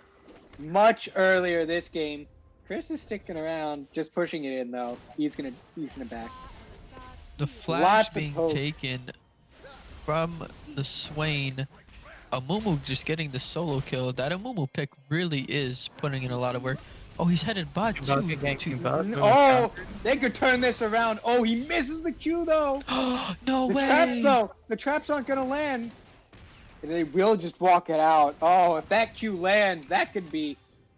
Much earlier this game. Chris is sticking around, just pushing it in, though. He's gonna back. The flash being taken from the Swain. Amumu just getting the solo kill. That Amumu pick really is putting in a lot of work. Oh, he's headed bot too. Oh, they could turn this around. Oh, he misses the Q though. No way. Traps though. The traps aren't gonna land. They will just walk it out. Oh, if that Q lands, that could be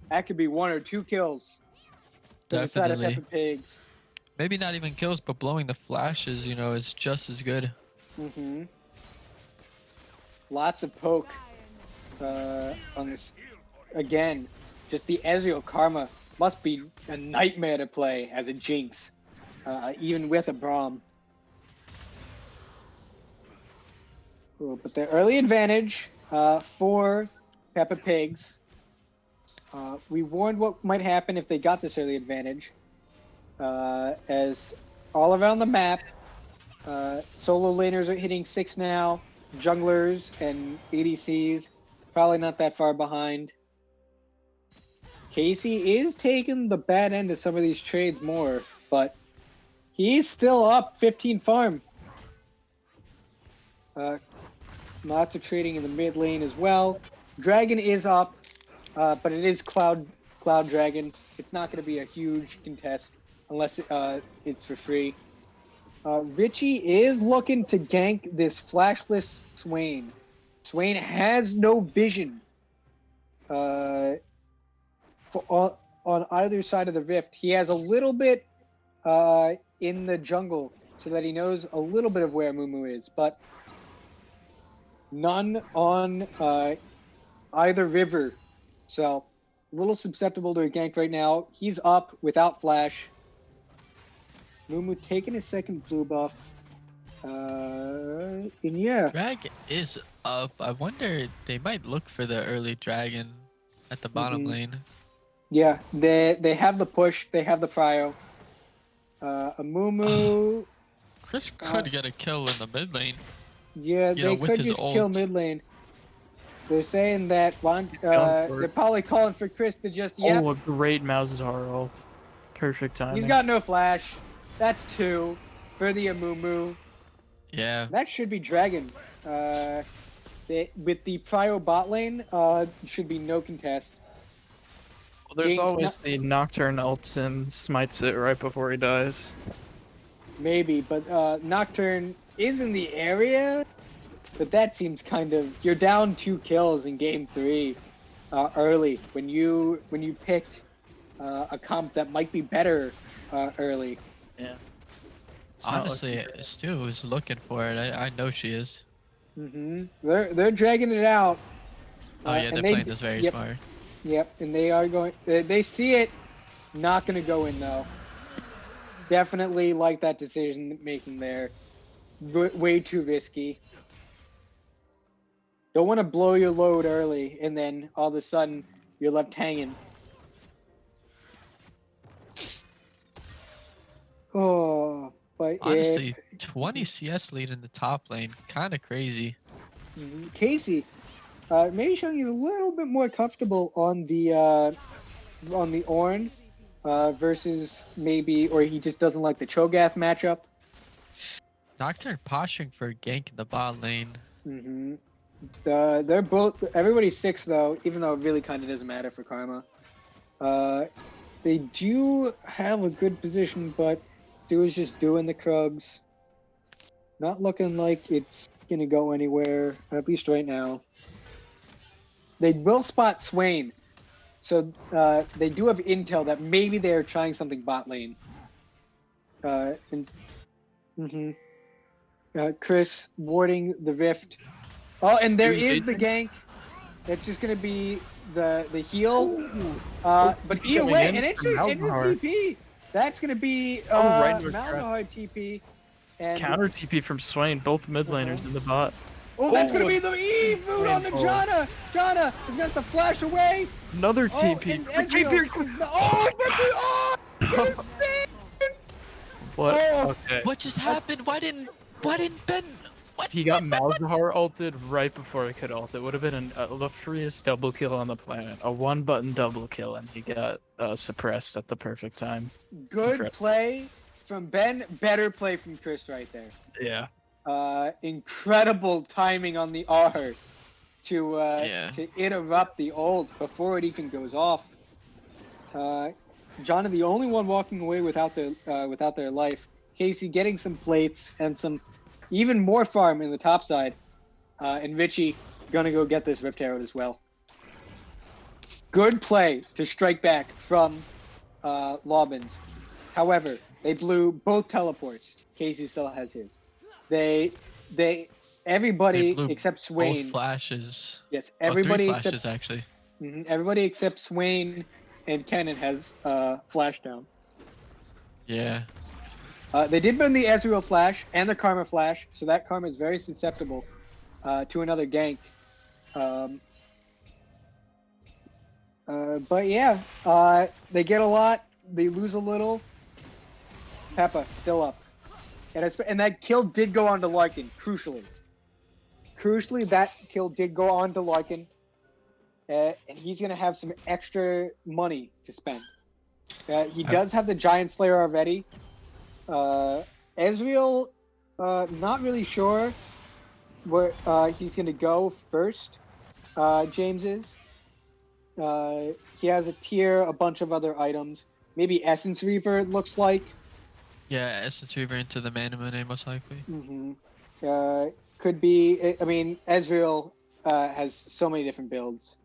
1 or 2 kills. Definitely. Of Pigs. Maybe not even kills, but blowing the flashes, is just as good. Lots of poke on this. Again, just the Ezreal Karma must be a nightmare to play as a Jinx, even with a Braum. Cool, but the early advantage for Peppa Pigs. We warned what might happen if they got this early advantage. As all around the map, solo laners are hitting 6 now. Junglers and ADCs probably not that far behind. Casey is taking the bad end of some of these trades more, but he's still up 15 farm. Lots of trading in the mid lane as well. Dragon is up, but it is Cloud Dragon. It's not going to be a huge contest unless it's for free. Richie is looking to gank this flashless Swain. Swain has no vision on either side of the rift. He has a little bit in the jungle so that he knows a little bit of where Mumu is, but none on either river. So a little susceptible to a gank right now. He's up without flash. Mumu taking his second blue buff. And yeah. Dragon is up. I wonder, they might look for the early dragon at the bottom lane. Yeah, they have the push. They have the prio. A Mumu. Chris could get a kill in the mid lane. Yeah, they could just kill mid lane. They're saying that they're probably calling for Chris to just Oh, a great Malzahar ult. Perfect timing. He's got no flash. That's 2 for the Amumu. Yeah. That should be Dragon. With the prio bot lane, should be no contest. Well, there's always the Nocturne ults and smites it right before he dies. Maybe, but Nocturne is in the area, but that seems kind of... You're down 2 kills in game 3 early when you picked a comp that might be better early. Yeah. Honestly, Stu is looking for it. I know she is. They're dragging it out. Oh yeah, they're playing this very smart. Yep, and they are going. They see it. Not going to go in though. Definitely like that decision making there. Way too risky. Don't want to blow your load early, and then all of a sudden you're left hanging. Oh, but honestly, 20 CS lead in the top lane, kind of crazy. Casey, maybe showing you a little bit more comfortable on the Ornn versus maybe, or he just doesn't like the Cho'Gath matchup. Nocturne posturing for a gank in the bot lane. They're both. Everybody's 6 though, even though it really kind of doesn't matter for Karma. They do have a good position, but Stu is just doing the Krugs. Not looking like it's going to go anywhere, at least right now. They will spot Swain. So they do have intel that maybe they are trying something bot lane. Chris warding the Rift. Oh, and there is the gank. It's just going to be the heal. But either way, and it's just TP. That's going to be Malzahar TP. And counter TP from Swain, both mid laners in the bot. Oh, that's going to be the E-Food on the Janna! Janna is going to flash away! Another TP. What? Oh. Okay. What just happened? Why didn't Ben? What? He got Malzahar ulted right before he could ult. It would have been the freest double kill on the planet. A one-button double kill, and he got suppressed at the perfect time. Good play from Ben. Better play from Chris right there. Yeah. Incredible timing on the R to interrupt the ult before it even goes off. Janna, the only one walking away without their life. Casey getting some plates and some even more farm in the top side. And Richie gonna go get this Rift Herald as well. Good play to strike back from Lobbins. However, they blew both teleports. Casey still has his. Everybody except Swain. Both flashes. Yes, everybody 3 except flashes actually. Everybody except Swain and Kennen has flash down. Yeah. They did burn the Ezreal flash and the Karma flash, so that Karma is very susceptible to another gank. But yeah, they get a lot, they lose a little. PEPPA still up. And that kill did go on to Larkin, crucially. Crucially, that kill did go on to Larkin. And he's going to have some extra money to spend. He does have the Giant Slayer already. Ezreal, not really sure where he's going to go first. James is. He has a tier, a bunch of other items. Maybe Essence Reaver, it looks like. Yeah, Essence Reaver into the Mana Moon, most likely. Could be. I mean, Ezreal has so many different builds.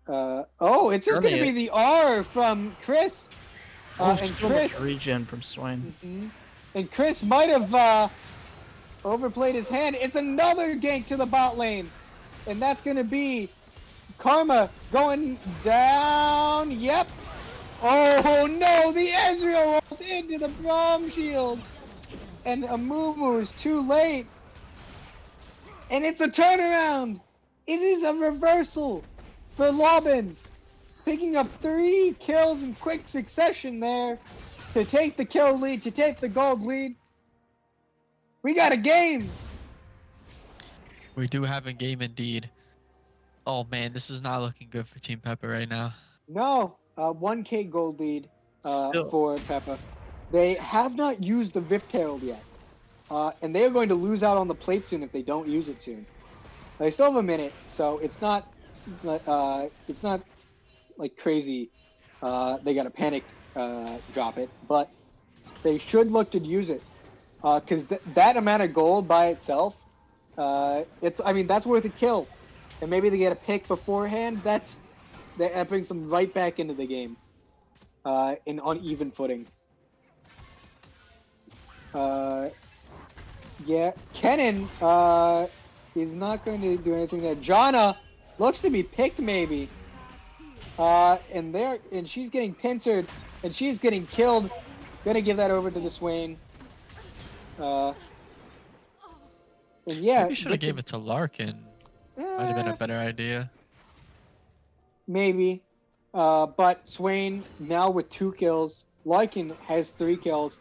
It's just going to be the R from Chris. And so much regen from Swain. And Chris might have overplayed his hand. It's another gank to the bot lane. And that's going to be Karma going down. Yep. Oh no, the Ezreal rolled into the Braum shield. And Amumu is too late. And it's a turnaround. It is a reversal for Lobbins. Picking up 3 kills in quick succession there to take the kill lead, to take the gold lead. We got a game. We do have a game indeed. Oh man, this is not looking good for Team PEPPA right now. No, 1k gold lead for PEPPA. They have not used the Rift Herald yet. And they are going to lose out on the plate soon if they don't use it soon. They still have a minute, so it's not like crazy. They got to panic drop it, but they should look to use it because that amount of gold by itself, that's worth a kill. And maybe they get a pick beforehand. That brings them right back into the game on even footing. Yeah, Kennen is not going to do anything there. Janna looks to be picked maybe. And she's getting pincered and she's getting killed. Gonna give that over to the Swain. And yeah, Maybe should have gave it to Larkin. Might have been a better idea. Maybe. But Swain now with 2 kills. Larkin has 3 kills.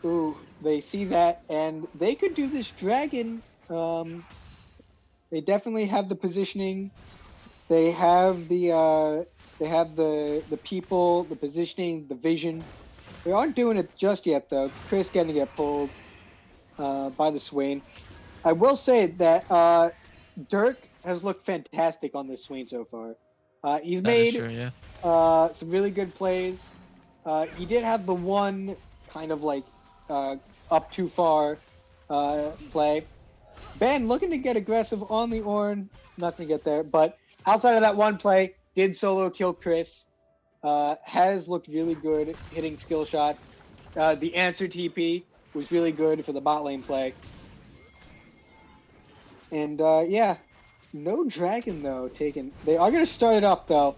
Ooh, they see that and they could do this dragon. They definitely have the positioning. They have the people, the positioning, the vision. They aren't doing it just yet though. Chris getting to get pulled by the Swain. I will say that Dirk has looked fantastic on this Swain so far. He's That is made true, yeah. some really good plays. He did have the one kind of like up too far play. Ben looking to get aggressive on the Ornn, not gonna get there, but outside of that one play, did solo kill Chris. Has looked really good hitting skill shots. The answer TP was really good for the bot lane play. And yeah, no dragon though taken. They are gonna start it up though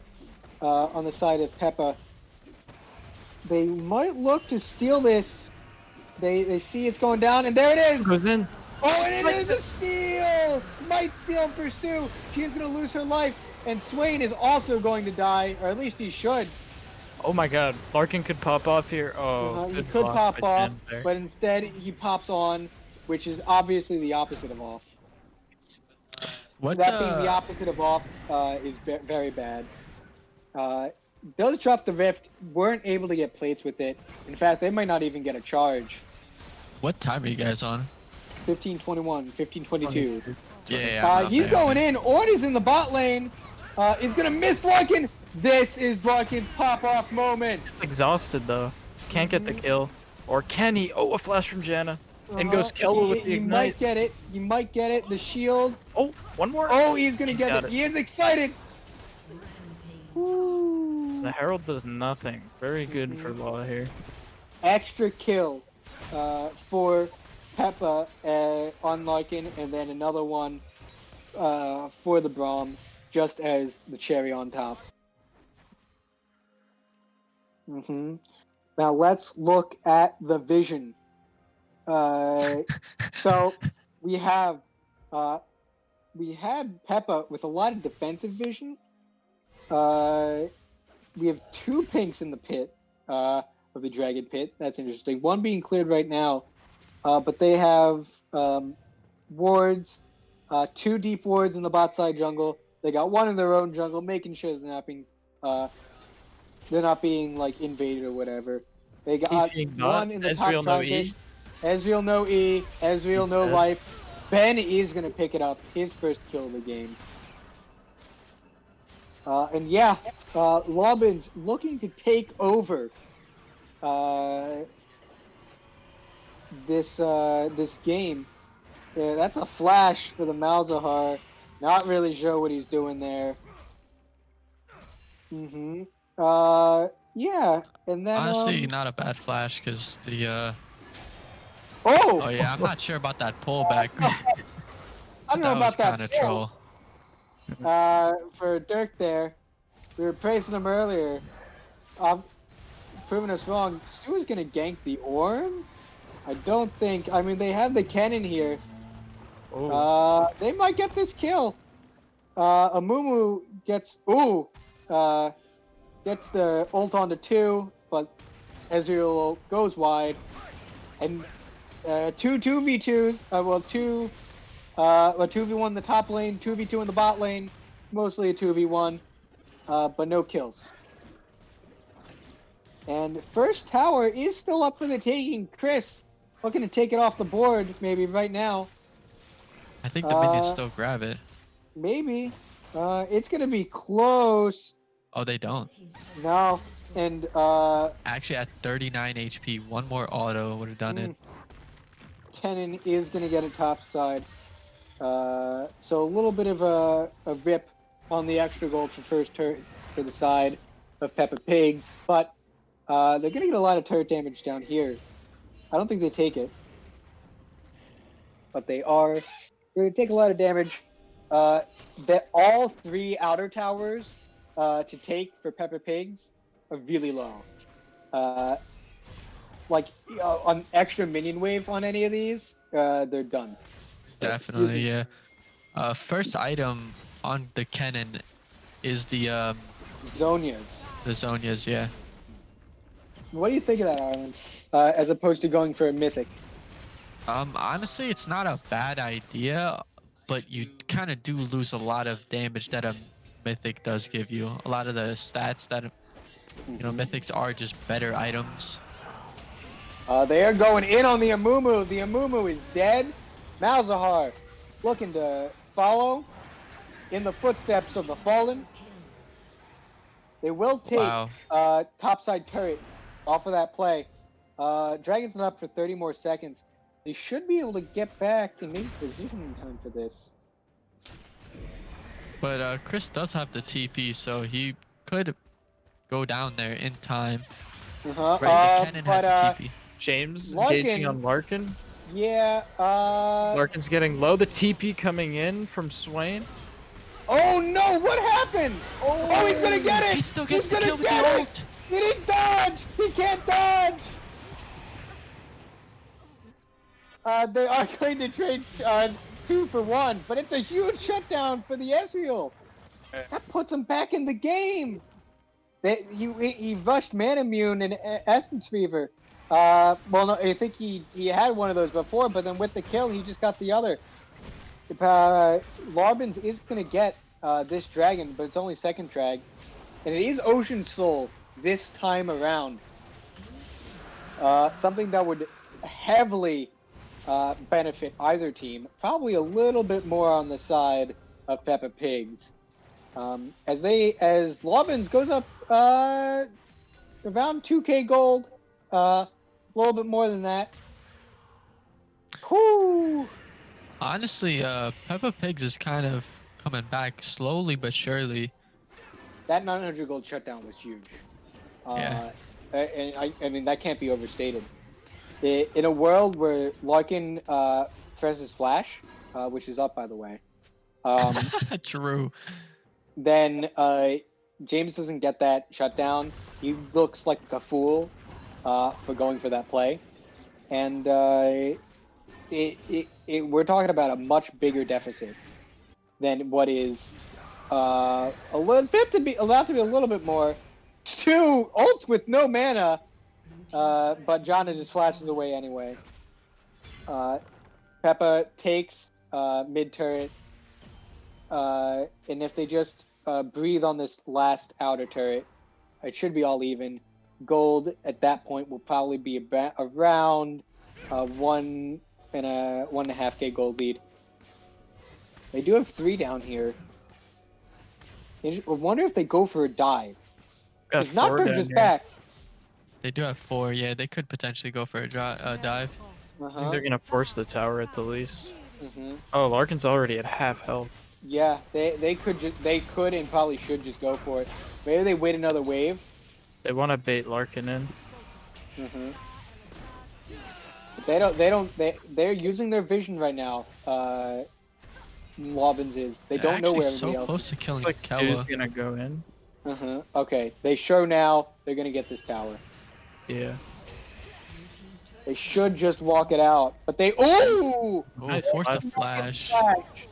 on the side of PEPPA. They might look to steal this. They see it's going down, and there it is. Goes in. Oh, and it is a steal! Smite steal for Stu. She is going to lose her life, and Swain is also going to die, or at least he should. Oh my god, Larkin could pop off here. Oh, He good could block pop by off, Jen there. but instead he pops on, which is obviously the opposite of off. What? That being the opposite of off is very bad. Does drop the Rift, weren't able to get plates with it. In fact, they might not even get a charge. What time are you guys on? 15-21, 15-22. Yeah. He's going in. Ornn is in the bot lane. Is going to miss Larkin. This is Larkin's pop-off moment. Exhausted though. Can't get the kill. Or can he? Oh, a flash from Janna. And goes Kello with the You ignite. might get it. You might get it. The shield. Oh, one more. Oh, he's going to get got it. He is excited. Ooh. The Herald does nothing. Very good for Law here. Extra kill for PEPPA on Larkin, and then another one for the Braum, just as the cherry on top. Now let's look at the vision. So we had PEPPA with a lot of defensive vision. We have 2 pinks in the pit of the Dragon Pit. That's interesting. One being cleared right now, but they have wards, 2 deep wards in the bot side jungle. They got 1 in their own jungle, making sure they're not being like invaded or whatever. They got 1 in the top no E. Ezreal no E. Ezreal no life. Ben is gonna pick it up, his first kill of the game. And yeah, Lobbins looking to take over this game. Yeah, that's a flash for the Malzahar. Not really sure what he's doing there. Yeah, and then Honestly, not a bad flash because the. Oh Yeah, I'm not sure about that pullback. I don't know about that. Kind of troll. For Dirk there, we were praising him earlier. Proving us wrong. Stu is gonna gank the Ornn. I don't think. I mean, they have the cannon here. They might get this kill. Amumu gets gets the ult onto 2, but Ezreal goes wide, and 2v2s. 2v1 in the top lane, 2v2 in the bot lane, mostly a 2v1, but no kills. And first tower is still up for the taking. Chris looking to take it off the board, maybe right now. I think the minions still grab it. Maybe. It's gonna be close. Oh, they don't. No, and Actually, at 39 HP, 1 more auto would have done it. Kennen is gonna get it top side. So a little bit of a rip on the extra gold for first turret for the side of Peppa Pigs, but they're gonna get a lot of turret damage down here. I don't think they take it, but they are. They're gonna take a lot of damage. That all 3 outer towers to take for Peppa Pigs are really low. An extra minion wave on any of these, they're done. Definitely, yeah. First item on the Kennen is the Zonias. The Zonias, yeah. What do you think of that, Arlen? As opposed to going for a mythic? Honestly, it's not a bad idea, but you kind of do lose a lot of damage that a mythic does give you. A lot of the stats that, mythics are just better items. They are going in on the Amumu. The Amumu is dead. Malzahar looking to follow in the footsteps of the fallen. They will take Wow. topside turret off of that play. Dragon's not up for 30 more seconds. They should be able to get back and maybe position in time for this. But Chris does have the TP, so he could go down there in time. Right, the cannon has a TP. James Larkin. engaging on Larkin. Yeah, Larkin's getting low. The TP coming in from Swain. Oh no, what happened? Oh, he's gonna get it! He still gets He's the gonna kill with get the it! ult. He didn't dodge! He can't dodge! They are going to trade 2 for 1, but it's a huge shutdown for the Ezreal. That puts him back in the game. He rushed Manamune and Essence Fever. Well, no, I think he had one of those before, but then with the kill, he just got the other. Larbins is going to get this dragon, but it's only second drag. And it is Ocean Soul this time around. Something that would heavily benefit either team. Probably a little bit more on the side of Peppa Pigs. As Larbins goes up around 2k gold. A little bit more than that. Whoo! Honestly, Peppa Pigs is kind of coming back slowly but surely. That 900 gold shutdown was huge. Yeah. And I mean, that can't be overstated. In a world where Larkin presses Flash, which is up, by the way, True. then James doesn't get that shutdown. He looks like a fool for going for that play. And we're talking about a much bigger deficit than what is allowed to be a little bit more. Stu ults with no mana, but Jana just flashes away anyway. Peppa takes mid turret, and if they just breathe on this last outer turret, it should be all even. Gold at that point will probably be around 1.5k gold lead. They do have 3 down here. I wonder if they go for a dive. Got Because 4 Nocturne down just here. back. They do have 4. Yeah, they could potentially go for a dive. I think Uh-huh. they're gonna force the tower at the least. Mm-hmm. Oh, Larkin's already at half health. Yeah, they could and probably should just go for it. Maybe they wait another wave. They want to bait Larkin in. Mm-hmm. But they're using their vision right now. Lobbins is. They don't know actually where so everybody else close to killing Like Stu's Kella. gonna go in. Uh-huh. Okay, they show now they're gonna get this tower. Yeah. They should just walk it out, but they Oh, Nice force a flash. flash.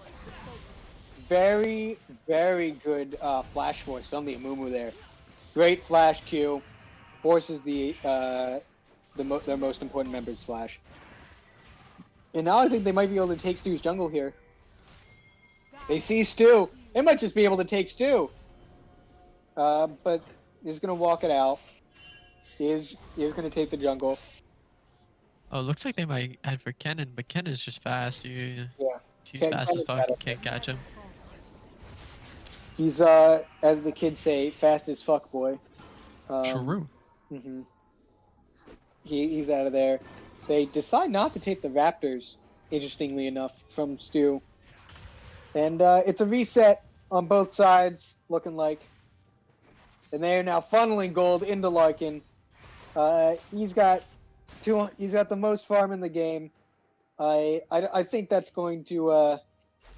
Very, very good flash force on the Amumu there. Great flash Q, forces their most important member's flash. And now I think they might be able to take Stu's jungle here. They see Stu. They might just be able to take Stu. But he's gonna walk it out. He is gonna take the jungle. Oh, looks like they might head for Kennen, but Kennen's just fast. Yeah. He's fast as Kennen's fuck. You better. can't catch him. He's as the kids say, fast as fuck boy. True. Mm-hmm. He's out of there. They decide not to take the Raptors, interestingly enough, from Stu. And it's a reset on both sides, looking like. And they are now funneling gold into Larkin. He's got the most farm in the game. I think that's going to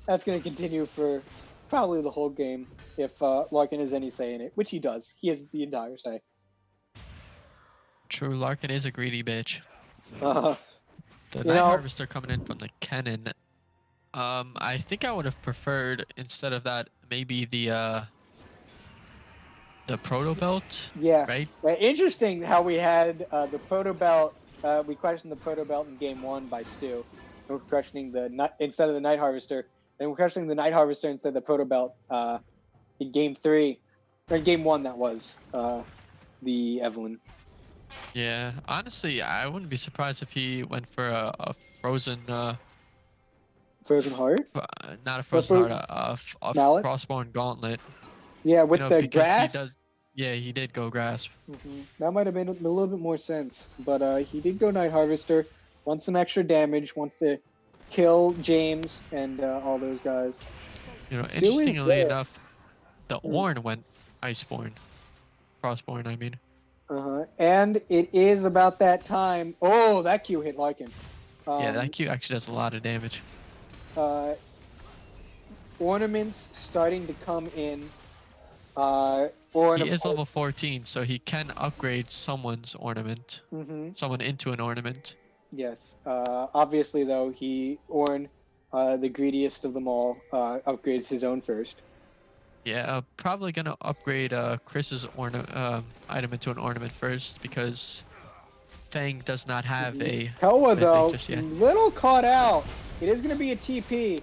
continue for probably the whole game if Larkin has any say in it, which he does. He has the entire say. True. Larkin is a greedy bitch. Uh, The You Night know- Harvester coming in from the Kennen. I think I would have preferred instead of that maybe the Proto Belt. yeah. Right. Interesting how we had the Proto Belt. We questioned the Proto Belt in Game 1 by Stu. We're questioning instead of the Night Harvester. Then we're questioning the Night Harvester instead of the Proto Belt in Game 3. Or in Game 1, that was the Evelyn. Yeah. Honestly, I wouldn't be surprised if he went for a frozen. Frozen Heart? Not a frozen fro- heart. A Mallet? frostborn gauntlet. Yeah, with You know, the because grass. Yeah, he did go grasp. That might have made a little bit more sense, but he did go Night Harvester. Wants some extra damage. Wants to kill James and all those guys. You know, Stu is interestingly there. enough, the Ornn went Iceborne. Frostborn, I mean. And it is about that time. Oh, that Q hit Lycan. Yeah, that Q actually does a lot of damage. Ornaments starting to come in. He is level 14, so he can upgrade someone's ornament. Someone into an ornament. Yes. Obviously, though, Ornn, the greediest of them all, upgrades his own first. Yeah, probably gonna upgrade Chris's item into an ornament first because Fang does not have a Koa, mythic though, just yet. little caught out. It is going to be a TP.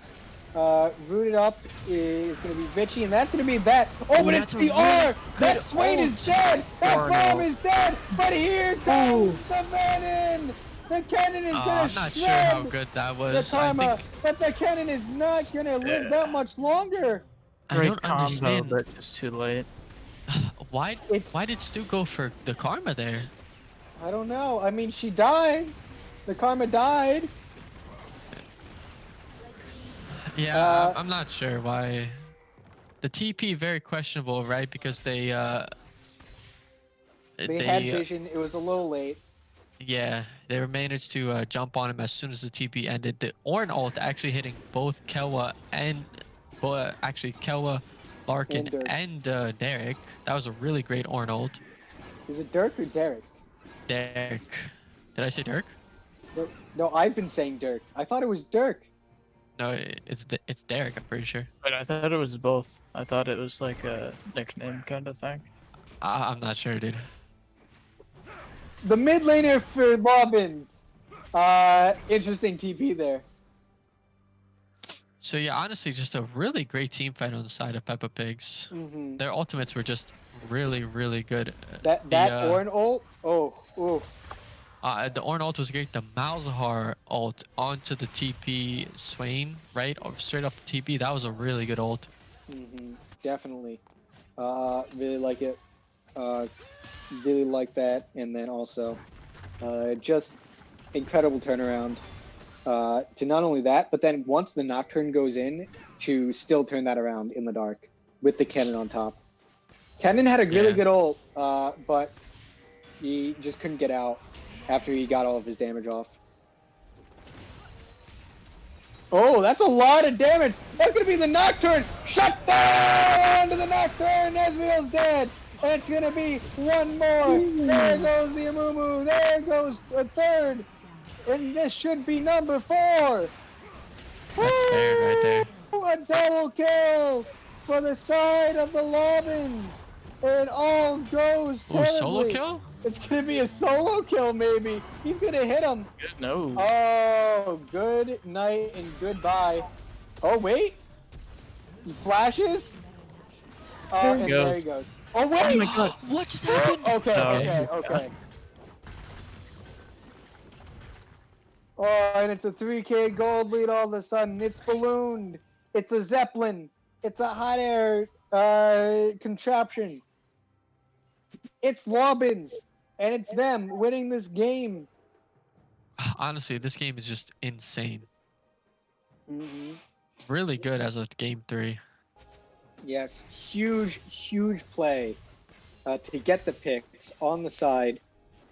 Rooted up is going to be Vichy, and that's going to be that. Oh, but it's the R! That Swain is dead! That bomb is dead! But here comes the cannon! The cannon is going to I'm not sure how good that was. the karma, but the cannon is not going to live that much longer. I don't understand. But it's too late. Why did Stu go for the karma there? I don't know. I mean, she died. The karma died. Yeah, I'm not sure why. The TP very questionable, right? Because they had vision. It was a little late. Yeah, they managed to jump on him as soon as the TP ended. The Ornn ult actually hitting both Kelwa and Kelwa, Larkin, and Derek. That was a really great Ornn ult. Is it Dirk or Derek? Derek. Did I say Dirk? No, I've been saying Dirk. I thought it was Dirk. No, it's Derek, I'm pretty sure. But I thought it was both. I thought it was like a nickname kind of thing. I'm not sure, dude. The mid laner for Lobbins. Interesting TP there. So yeah, honestly, just a really great team fight on the side of Peppa Pigs. Their ultimates were just really, really good. That Ornn ult? Oh. The Ornn ult was great. The Malzahar ult onto the TP Swain, right? Straight off the TP. That was a really good ult. Definitely. Really like it. Really like that. And then also, just incredible turnaround. To not only that, but then once the Nocturne goes in, to still turn that around in the dark with the cannon on top. Cannon had a really good ult, but he just couldn't get out after he got all of his damage off. Oh, that's a lot of damage. That's going to be the Nocturne. Shut down to the Nocturne. Ezreal's dead. And it's going to be one more. There goes the Amumu. There goes a third. And this should be number 4. That's fair right there. A double kill for the side of the Lobbins. It all goes terribly. Ooh, solo kill? It's going to be a solo kill, maybe. He's going to hit him. No. Oh, good night and goodbye. Oh, wait. He flashes. And there he goes. Oh, wait. Oh, my God. What just happened? Okay. Oh, and it's a 3K gold lead all of a sudden. It's ballooned. It's a Zeppelin. It's a hot air contraption. It's Lobbins, and it's them winning this game. Honestly, this game is just insane. Really good as a game 3. Yes, huge play to get the picks on the side.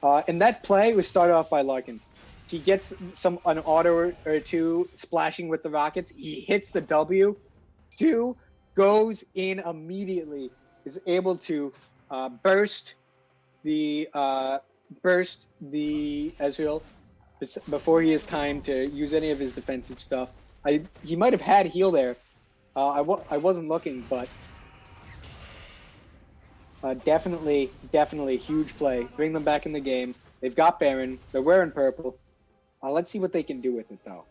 And that play was started off by Larkin. He gets an auto or two splashing with the rockets. He hits the W. 2 goes in immediately. Is able to burst the Ezreal before he has time to use any of his defensive stuff. He might have had heal there. I wasn't looking, but definitely huge play. Bring them back in the game. They've got Baron. They're wearing purple. Let's see what they can do with it, though.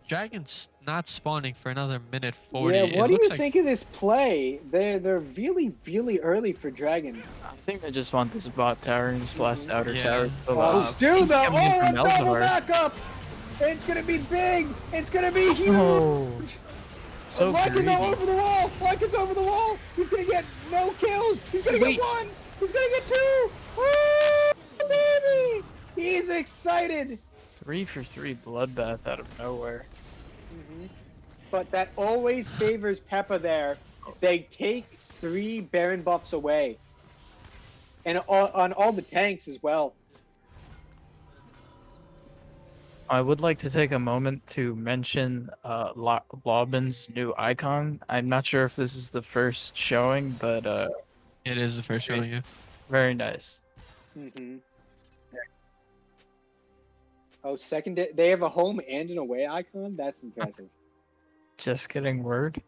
Dragon's not spawning for another minute 40. Yeah, what do you think of this play? They're really early for Dragon. I think they just want this bot tower and this last outer tower. Stu, though! Oh, double backup! It's gonna be big! It's gonna be huge! So Larkin greedy. over the wall. Larkin's over the wall. He's gonna get no kills. He's gonna Wait. get one. He's gonna get two. Oh, baby! He's excited. 3 for 3 bloodbath out of nowhere. But that always favors PEPPA there. They take 3 Baron buffs away. And on all the tanks as well. I would like to take a moment to mention Lobin's new icon. I'm not sure if this is the first showing, but It is the first showing, yeah. very nice. Oh, second, they have a home and an away icon? That's impressive. Just getting word.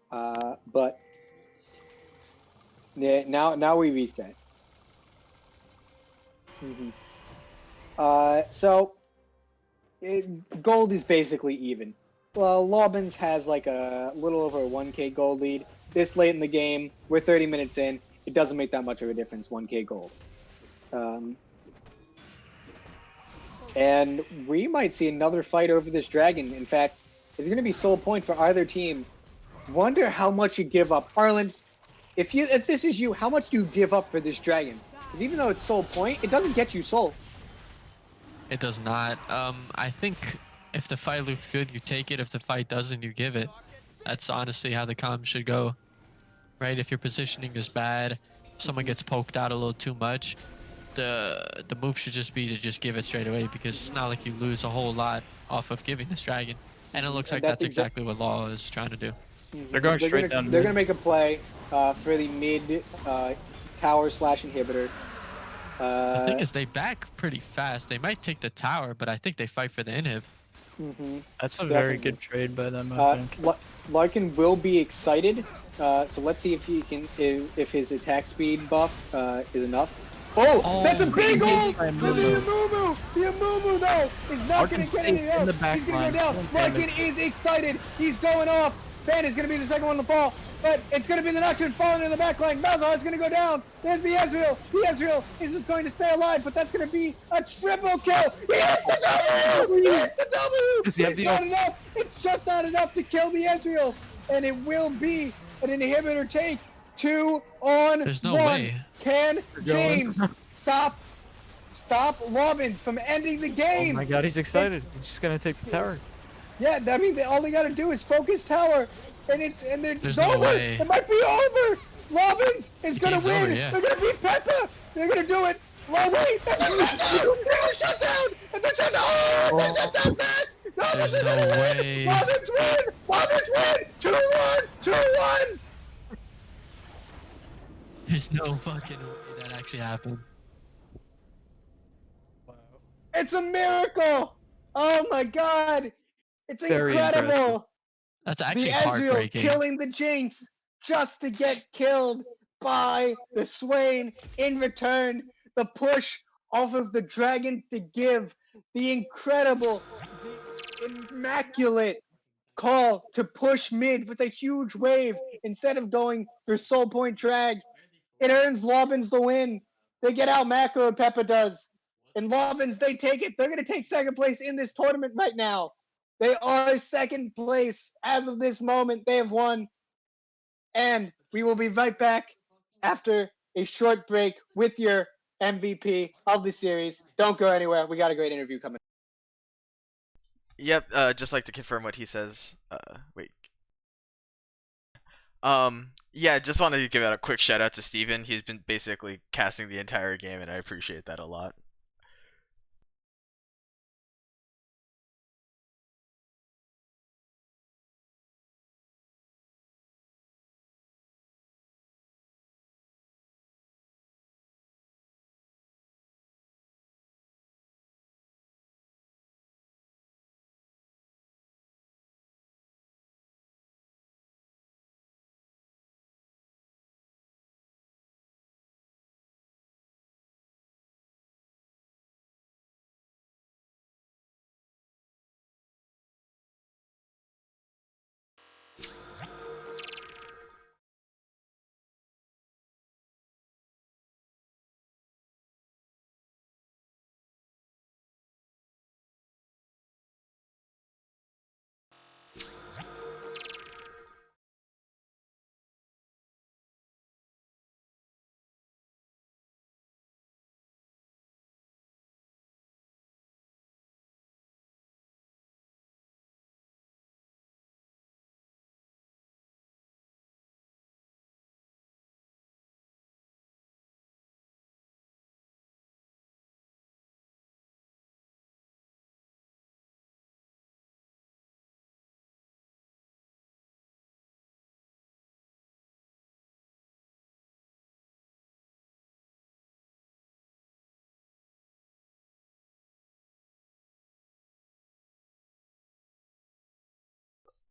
But yeah, now we reset. So gold is basically even. Well, Lobbins has like a little over a 1k gold lead. This late in the game, we're 30 minutes in. It doesn't make that much of a difference, 1k gold. And we might see another fight over this dragon. In fact, it's going to be sole point for either team. Wonder how much you give up. Arlen, if this is you, how much do you give up for this dragon? Because even though it's sole point, it doesn't get you soul. It does not. I think if the fight looks good, you take it. If the fight doesn't, you give it. That's honestly how the comp should go, right? If your positioning is bad, someone gets poked out a little too much, the move should just be to just give it straight away, because it's not like you lose a whole lot off of giving this dragon. And it looks like that's exactly what Law is trying to do. They're going straight down. They're going to make a play for the mid tower / inhibitor. The thing is, they back pretty fast. They might take the tower, but I think they fight for the inhib. That's a very good trade by them, I think. Larkin will be excited, so let's see if he can, if his attack speed buff is enough. Oh, that's a big ult! The Amumu though is not going to get any else. He's going to go down. Larkin is excited. He's going off. Fan is going to be the second one to fall, but it's going to be the Nocturne falling in the back line. Malzahar's going to go down. There's the Ezreal. The Ezreal is just going to stay alive, but that's going to be a triple kill. He hits the W! He hits the W! Does he have the not enough. It's just not enough to kill the Ezreal, and it will be an inhibitor take. 2 on 1. There's no way. Can James stop Lobbins from ending the game? Oh my god, he's excited. He's just gonna take the tower. Yeah, I mean, all they gotta do is focus tower, and it's no over. way. It might be over. Lobbins is gonna win. Over, yeah. They're gonna beat PEPPA. They're gonna do it. Wait, and then shut down. And then shut down. Oh, they shut down, man. There's no way. Lobbins win. Lobbins win. 2-1. 2-1. There's no fucking way that actually happened. It's a miracle. Oh my god. It's Very incredible. impressive. That's actually The Ezreal heartbreaking. killing the Jinx just to get killed by the Swain. In return, the push off of the dragon to give the incredible, immaculate call to push mid with a huge wave instead of going for soul point drag. It earns Lobbins the win. They get out macro, PEPPA does. And Lobbins, they take it. They're going to take second place in this tournament right now. They are second place as of this moment. They have won. And we will be right back after a short break with your MVP of the series. Don't go anywhere. We got a great interview coming. Yep, just like to confirm what he says. Wait. Yeah, just wanted to give out a quick shout out to Steven. He's been basically casting the entire game, and I appreciate that a lot.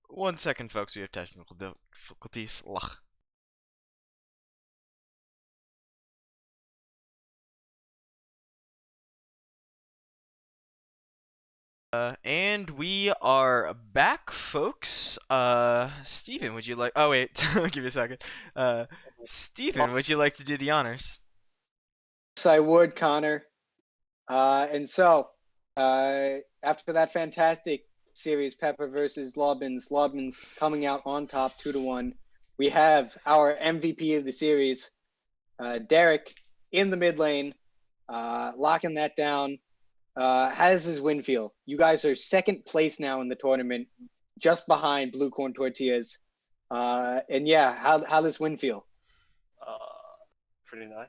1 second, folks. We have technical difficulties. Ugh. And we are back, folks. Steven, would you like? Oh wait, I'll give you a second. Steven, would you like to do the honors? Yes, I would, Connor. And so, after that fantastic series, Peppa versus Lobbins coming out on top 2-1. We have our MVP of the series, Derek, in the mid lane, locking that down. How does his win feel? You guys are second place now in the tournament, just behind Blue Corn Tortillas. And yeah, how does win feel? Pretty nice.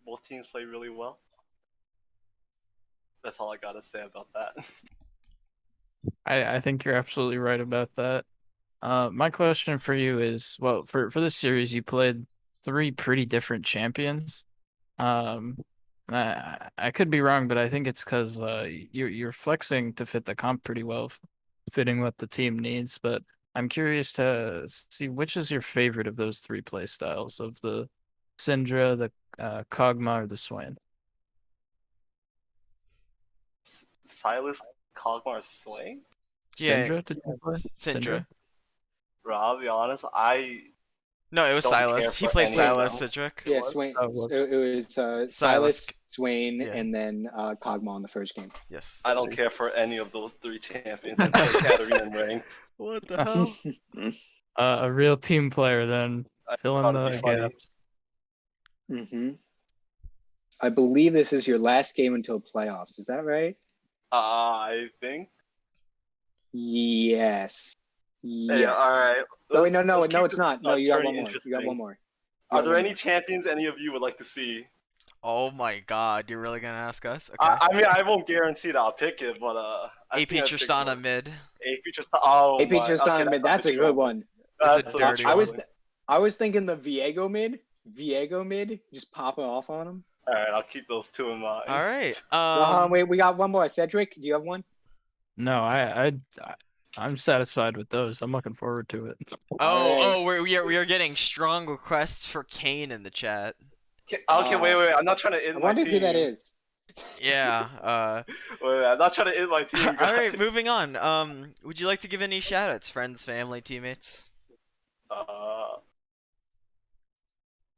Both teams play really well. That's all I gotta say about that. I think you're absolutely right about that. My question for you is, well, for this series, you played 3 pretty different champions. I could be wrong, but I think it's because you're flexing to fit the comp pretty well, fitting what the team needs. But I'm curious to see which is your favorite of those 3 play styles of the Syndra, the Kog'Maw, or the Swain. Silas, Kog'Maw, Swain? Yeah, Syndra, did you play? Syndra. Bro, I'll be honest, I No, it was don't care Silas. He for played any of Silas, them. Cedric. Yeah, was? Swain. Oh, whoops. It was Silas. Silas, Swain, Yeah. and then Kog'Maw in the first game. Yes. I don't care for any of those 3 champions until Katarina and ranked. What the hell? A real team player then, I fill in thought it'd the be funny. gaps. Mm-hmm. I believe this is your last game until playoffs. Is that right? I think. Yes. Hey, Yes. alright. Oh, wait, no, let's keep it's this, not. No, you got turning one more. You got interesting. one more. You Are got there one any more. champions any of you would like to see? Oh my God! You're really gonna ask us? Okay. I mean, I won't guarantee that I'll pick it, but I AP think I'd pick Tristana one. mid. AP Tristana. Oh AP my. Tristana Okay, mid. That's a good troubling. one. It's a That's dirty troubling. I was thinking the Viego mid. Just pop it off on him. Alright, I'll keep those 2 in mind. All right. Wait, we got one more. Cedric, do you have one? No, I'm satisfied with those. I'm looking forward to it. We are getting strong requests for Kane in the chat. Okay, wait. I'm not trying to I end my wonder team. who that is. Yeah. Wait, I'm not trying to end my team. All guys. right. Moving on. Would you like to give any shoutouts, friends, family, teammates?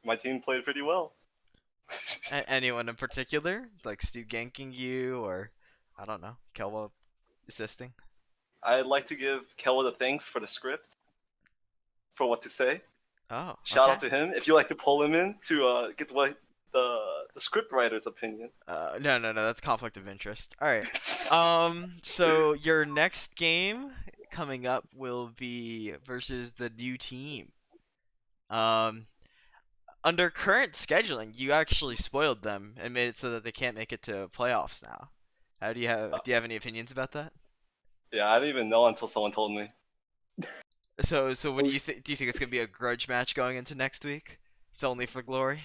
My team played pretty well. Anyone in particular, like Stu ganking you, or I don't know, Kelwa assisting? I'd like to give Kelwa the thanks for the script, for what to say. Oh. Shout out to him. If you like to pull him in to get the script writer's opinion. No, that's conflict of interest. All right. So your next game coming up will be versus the new team. Under current scheduling, you actually spoiled them and made it so that they can't make it to playoffs now. Do you have any opinions about that? Yeah, I didn't even know until someone told me. So what do you think? Do you think it's gonna be a grudge match going into next week? It's only for glory.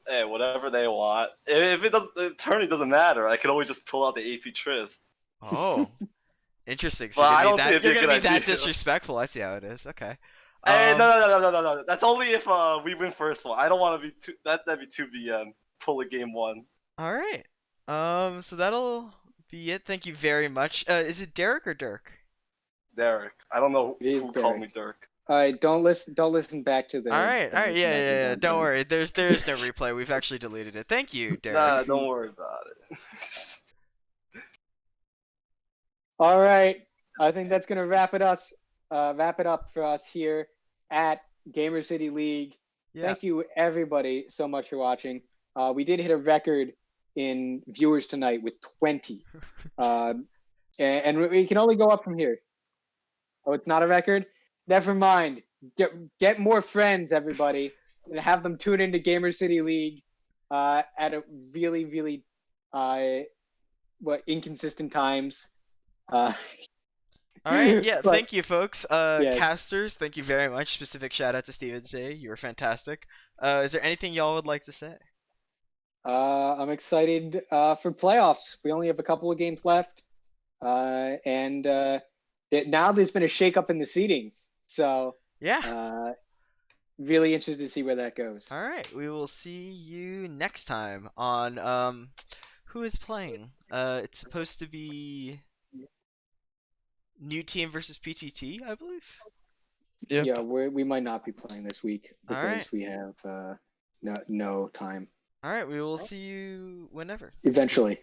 Hey, whatever they want. If it doesn't, the tourney doesn't matter. I can always just pull out the AP Trist. Oh, interesting. So Well, you're gonna be that idea. disrespectful. I see how it is. Okay. Hey, no. That's only if we win first one. I don't want to be too. That'd be 2BM. Pull a game 1. All right. So that'll be it. Thank you very much. Is it Derek or Dirk? Derek. I don't know It is who called Derek. me Dirk. All right, don't listen back to the. All right. Yeah. Don't worry. There is no replay. We've actually deleted it. Thank you, Derek. Nah, don't worry about it. All right, I think that's gonna wrap it up for us here at Gamer City League. Yeah. Thank you everybody so much for watching. We did hit a record in viewers tonight with 20, and we can only go up from here. Oh, it's not a record? Never mind. Get more friends, everybody, and have them tune into Gamer City League at a really inconsistent times. All right. Yeah. But- Thank you, folks. Yeah. Casters, thank you very much. Specific shout out to Steven J. You were fantastic. Is there anything y'all would like to say? I'm excited for playoffs. We only have a couple of games left, and now there's been a shakeup in the seedings, so Yeah. really interested to see where that goes. All right. We will see you next time on who is playing? It's supposed to be New Team versus PTT, I believe. Yep. Yeah, we might not be playing this week All because right. we have no time. All right. We will see you whenever. Eventually.